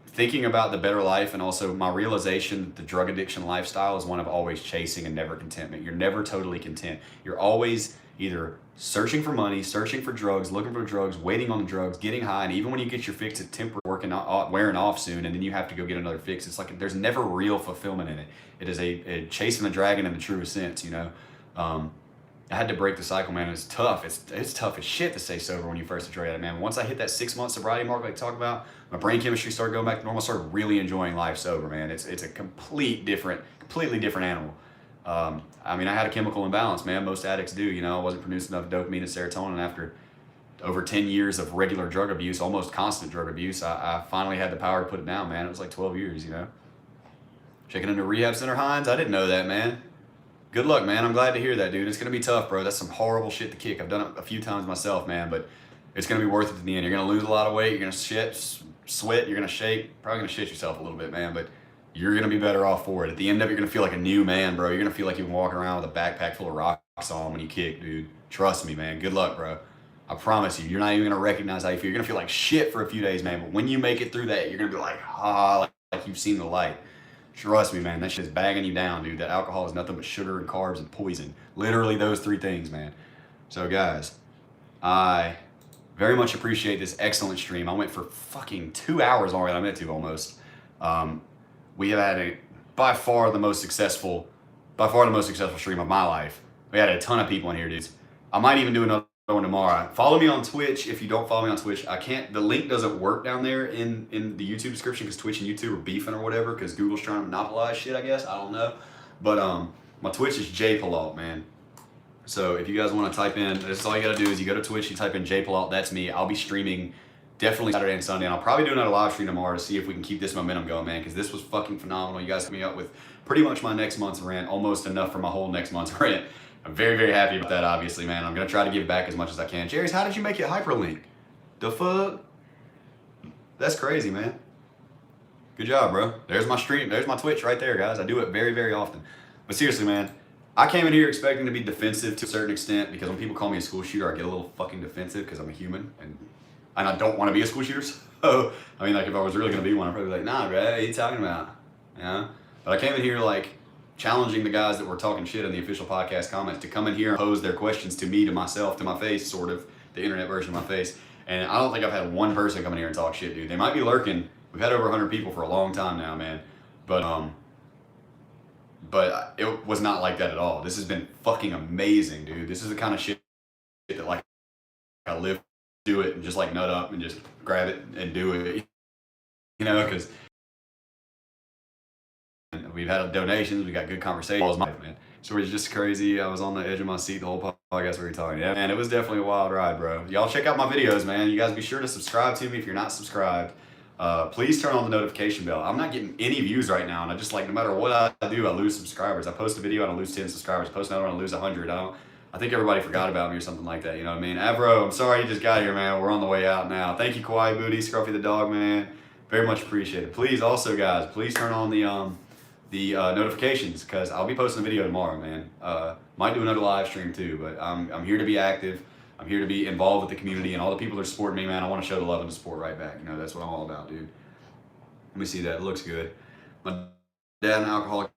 A: Thinking about the better life and also my realization that the drug addiction lifestyle is one of always chasing and never contentment. You're never totally content. You're always either searching for money, searching for drugs, looking for drugs, waiting on the drugs, getting high, and even when you get your fix, it's temporary, wearing off soon, and then you have to go get another fix. It's like there's never real fulfillment in it. It is a chasing the dragon in the truest sense, you know. I had to break the cycle, man. It's tough. It's tough as shit to stay sober when you first enjoy it, man. Once I hit that 6-month sobriety mark, like I talked about, my brain chemistry started going back to normal. I started really enjoying life sober, man. It's a completely different animal. I mean, I had a chemical imbalance, man. Most addicts do, you know. I wasn't producing enough dopamine and serotonin. After over 10 years of regular drug abuse, almost constant drug abuse, I finally had the power to put it down, man. It was like 12 years, you know. Checking into rehab center, Hines. I didn't know that, man. Good luck, man. I'm glad to hear that, dude. It's going to be tough, bro. That's some horrible shit to kick. I've done it a few times myself, man, but it's going to be worth it in the end. You're going to lose a lot of weight. You're going to sweat. You're going to shake. Probably going to shit yourself a little bit, man, but you're going to be better off for it. At the end of it, you're going to feel like a new man, bro. You're going to feel like you've been walking around with a backpack full of rocks on when you kick, dude. Trust me, man. Good luck, bro. I promise you, you're not even going to recognize how you feel. You're going to feel like shit for a few days, man, but when you make it through that, you're going to be like, like you've seen the light. Trust me, man, that shit's bagging you down, dude. That alcohol is nothing but sugar and carbs and poison. Literally those 3 things, man. So, guys, I very much appreciate this excellent stream. I went for fucking 2 hours longer than I meant to, almost. We have had by far the most successful stream of my life. We had a ton of people in here, dudes. I might even do another one tomorrow. Follow me on Twitch. If you don't follow me on Twitch, the link doesn't work down there in the YouTube description because Twitch and YouTube are beefing or whatever because Google's trying to monopolize shit, I guess. I don't know. But my Twitch is jpalat, man. So if you guys want to type in, that's all you got to do is you go to Twitch, you type in jpalat, that's me. I'll be streaming definitely Saturday and Sunday, and I'll probably do another live stream tomorrow to see if we can keep this momentum going, man, because this was fucking phenomenal. You guys hooked me up with pretty much my next month's rent, almost enough for my whole next month's rent. I'm very, very happy about that, obviously, man. I'm going to try to give back as much as I can. Jerry's, how did you make it hyperlink? The fuck? That's crazy, man. Good job, bro. There's my stream. There's my Twitch right there, guys. I do it very, very often. But seriously, man, I came in here expecting to be defensive to a certain extent because when people call me a school shooter, I get a little fucking defensive because I'm a human and I don't want to be a school shooter. So, I mean, like, if I was really going to be one, I'd probably be like, nah, bro, what are you talking about? You know? But I came in here, like, challenging the guys that were talking shit in the official podcast comments to come in here and pose their questions to me, to myself, to my face, sort of, the internet version of my face. And I don't think I've had one person come in here and talk shit, dude. They might be lurking. We've had over 100 people for a long time now, man. But it was not like that at all. This has been fucking amazing, dude. This is the kind of shit that, like, I live, do it, and just, like, nut up and just grab it and do it. You know, because we've had donations, we got good conversations, man. Story's just crazy. I was on the edge of my seat the whole podcast we were talking. Yeah, man, it was definitely a wild ride, bro. Y'all check out my videos, man. You guys be sure to subscribe to me if you're not subscribed. Please turn on the notification bell. I'm not getting any views right now, and I just like no matter what I do, I lose subscribers. I post a video and I lose 10 subscribers. Post another one and I lose 100. I think everybody forgot about me or something like that. You know what I mean? Avro, I'm sorry you just got here, man. We're on the way out now. Thank you, Kawaii Booty, Scruffy the dog, man. Very much appreciated. Please, also, guys, please turn on the notifications because I'll be posting a video tomorrow, man. Might do another live stream too, but I'm here to be active. I'm here to be involved with the community and all the people that are supporting me, man. I want to show the love and the support right back. You know, that's what I'm all about, dude. Let me see that. It looks good. My dad, an alcoholic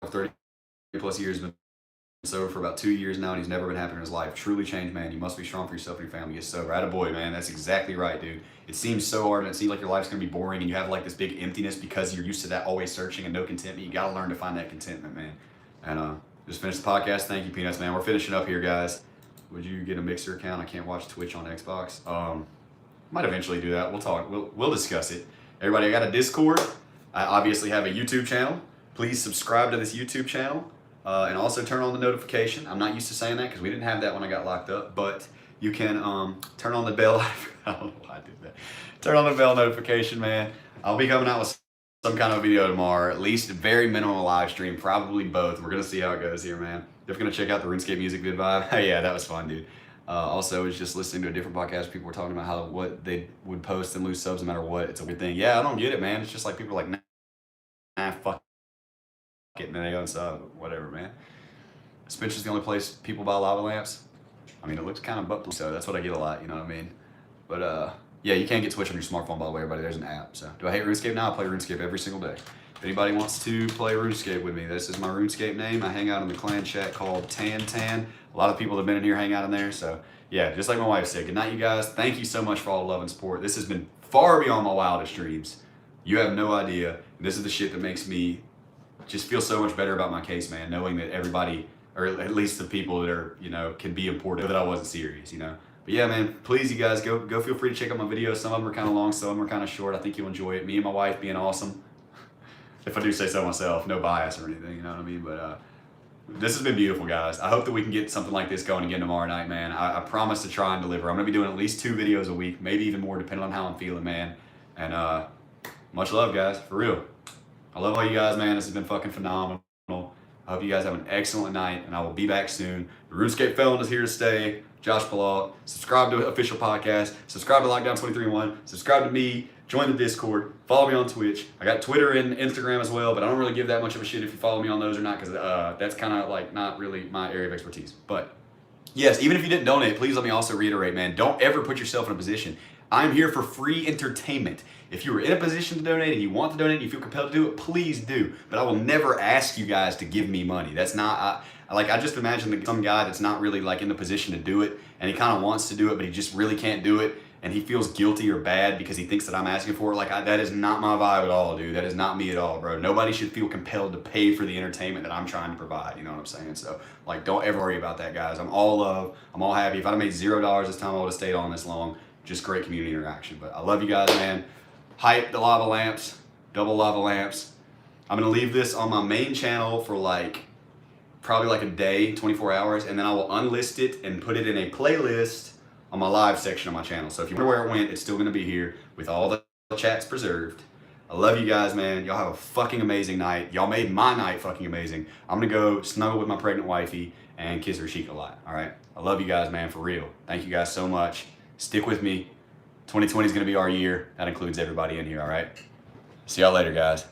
A: of 30 plus years, been sober for about 2 years now, and he's never been happy in his life. Truly changed, man. You must be strong for yourself and your family. Get sober. Attaboy, man. That's exactly right, dude. It seems so hard, and it seems like your life's going to be boring, and you have like this big emptiness because you're used to that always searching and no contentment. You got to learn to find that contentment, man. And just finished the podcast. Thank you, Peanuts, man. We're finishing up here, guys. Would you get a Mixer account? I can't watch Twitch on Xbox. Might eventually do that. We'll talk. We'll discuss it. Everybody, I got a Discord. I obviously have a YouTube channel. Please subscribe to this YouTube channel. And also turn on the notification. I'm not used to saying that because we didn't have that when I got locked up, but you can turn on the bell. I don't know why I did that. Turn on the bell notification, man. I'll be coming out with some kind of video tomorrow, at least a very minimal live stream, probably both. We're going to see how it goes here, man. If you're going to check out the RuneScape music vid vibe, yeah, that was fun, dude. Also, was just listening to a different podcast. People were talking about what they would post and lose subs no matter what. It's a weird thing. Yeah, I don't get it, man. It's just like people are like, nah, fuck it, and then they unsub, whatever, man. Spencer's the only place people buy lava lamps. I mean, it looks kind of butt, so that's what I get a lot, you know what I mean? But yeah, you can't get Twitch on your smartphone, by the way, everybody. There's an app. So do I hate RuneScape now? I play RuneScape every single day. If anybody wants to play RuneScape with me, this is my RuneScape name. I hang out in the clan chat called Tan. A lot of people have been in here hang out in there. So yeah, just like my wife said, good night, you guys. Thank you so much for all the love and support. This has been far beyond my wildest dreams. You have no idea. This is the shit that makes me just feel so much better about my case, man, knowing that everybody, or at least the people that are, you know, can be important, that I wasn't serious, you know. But yeah, man, please, you guys, go feel free to check out my videos. Some of them are kind of long, some of them are kind of short. I think you'll enjoy it. Me and my wife being awesome. If I do say so myself, no bias or anything, you know what I mean? But this has been beautiful, guys. I hope that we can get something like this going again tomorrow night, man. I promise to try and deliver. I'm going to be doing at least 2 videos a week, maybe even more, depending on how I'm feeling, man. And much love, guys, for real. I love all you guys, man. This has been fucking phenomenal. I hope you guys have an excellent night, and I will be back soon. The RuneScape Felon is here to stay. Josh Palau. Subscribe to Official Podcast. Subscribe to Lockdown 23-1. Subscribe to me. Join the Discord. Follow me on Twitch. I got Twitter and Instagram as well, but I don't really give that much of a shit if you follow me on those or not, because that's kind of like not really my area of expertise. But yes, even if you didn't donate, please let me also reiterate, man, don't ever put yourself in a position. I'm here for free entertainment. If you were in a position to donate and you want to donate and you feel compelled to do it, please do. But I will never ask you guys to give me money. That's not, I just imagine some guy that's not really like in the position to do it, and he kind of wants to do it, but he just really can't do it, and he feels guilty or bad because he thinks that I'm asking for it. Like, that is not my vibe at all, dude. That is not me at all, bro. Nobody should feel compelled to pay for the entertainment that I'm trying to provide. You know what I'm saying? So, like, don't ever worry about that, guys. I'm all love. I'm all happy. If I'd have made $0 this time, I would have stayed on this long. Just great community interaction. But I love you guys, man. Hype the lava lamps, double lava lamps. I'm gonna leave this on my main channel for like, probably like a day, 24 hours, and then I will unlist it and put it in a playlist on my live section of my channel. So if you wonder where it went, it's still gonna be here with all the chats preserved. I love you guys, man. Y'all have a fucking amazing night. Y'all made my night fucking amazing. I'm gonna go snuggle with my pregnant wifey and kiss her cheek a lot, all right? I love you guys, man, for real. Thank you guys so much. Stick with me. 2020 is gonna be our year. That includes everybody in here, all right? See y'all later, guys.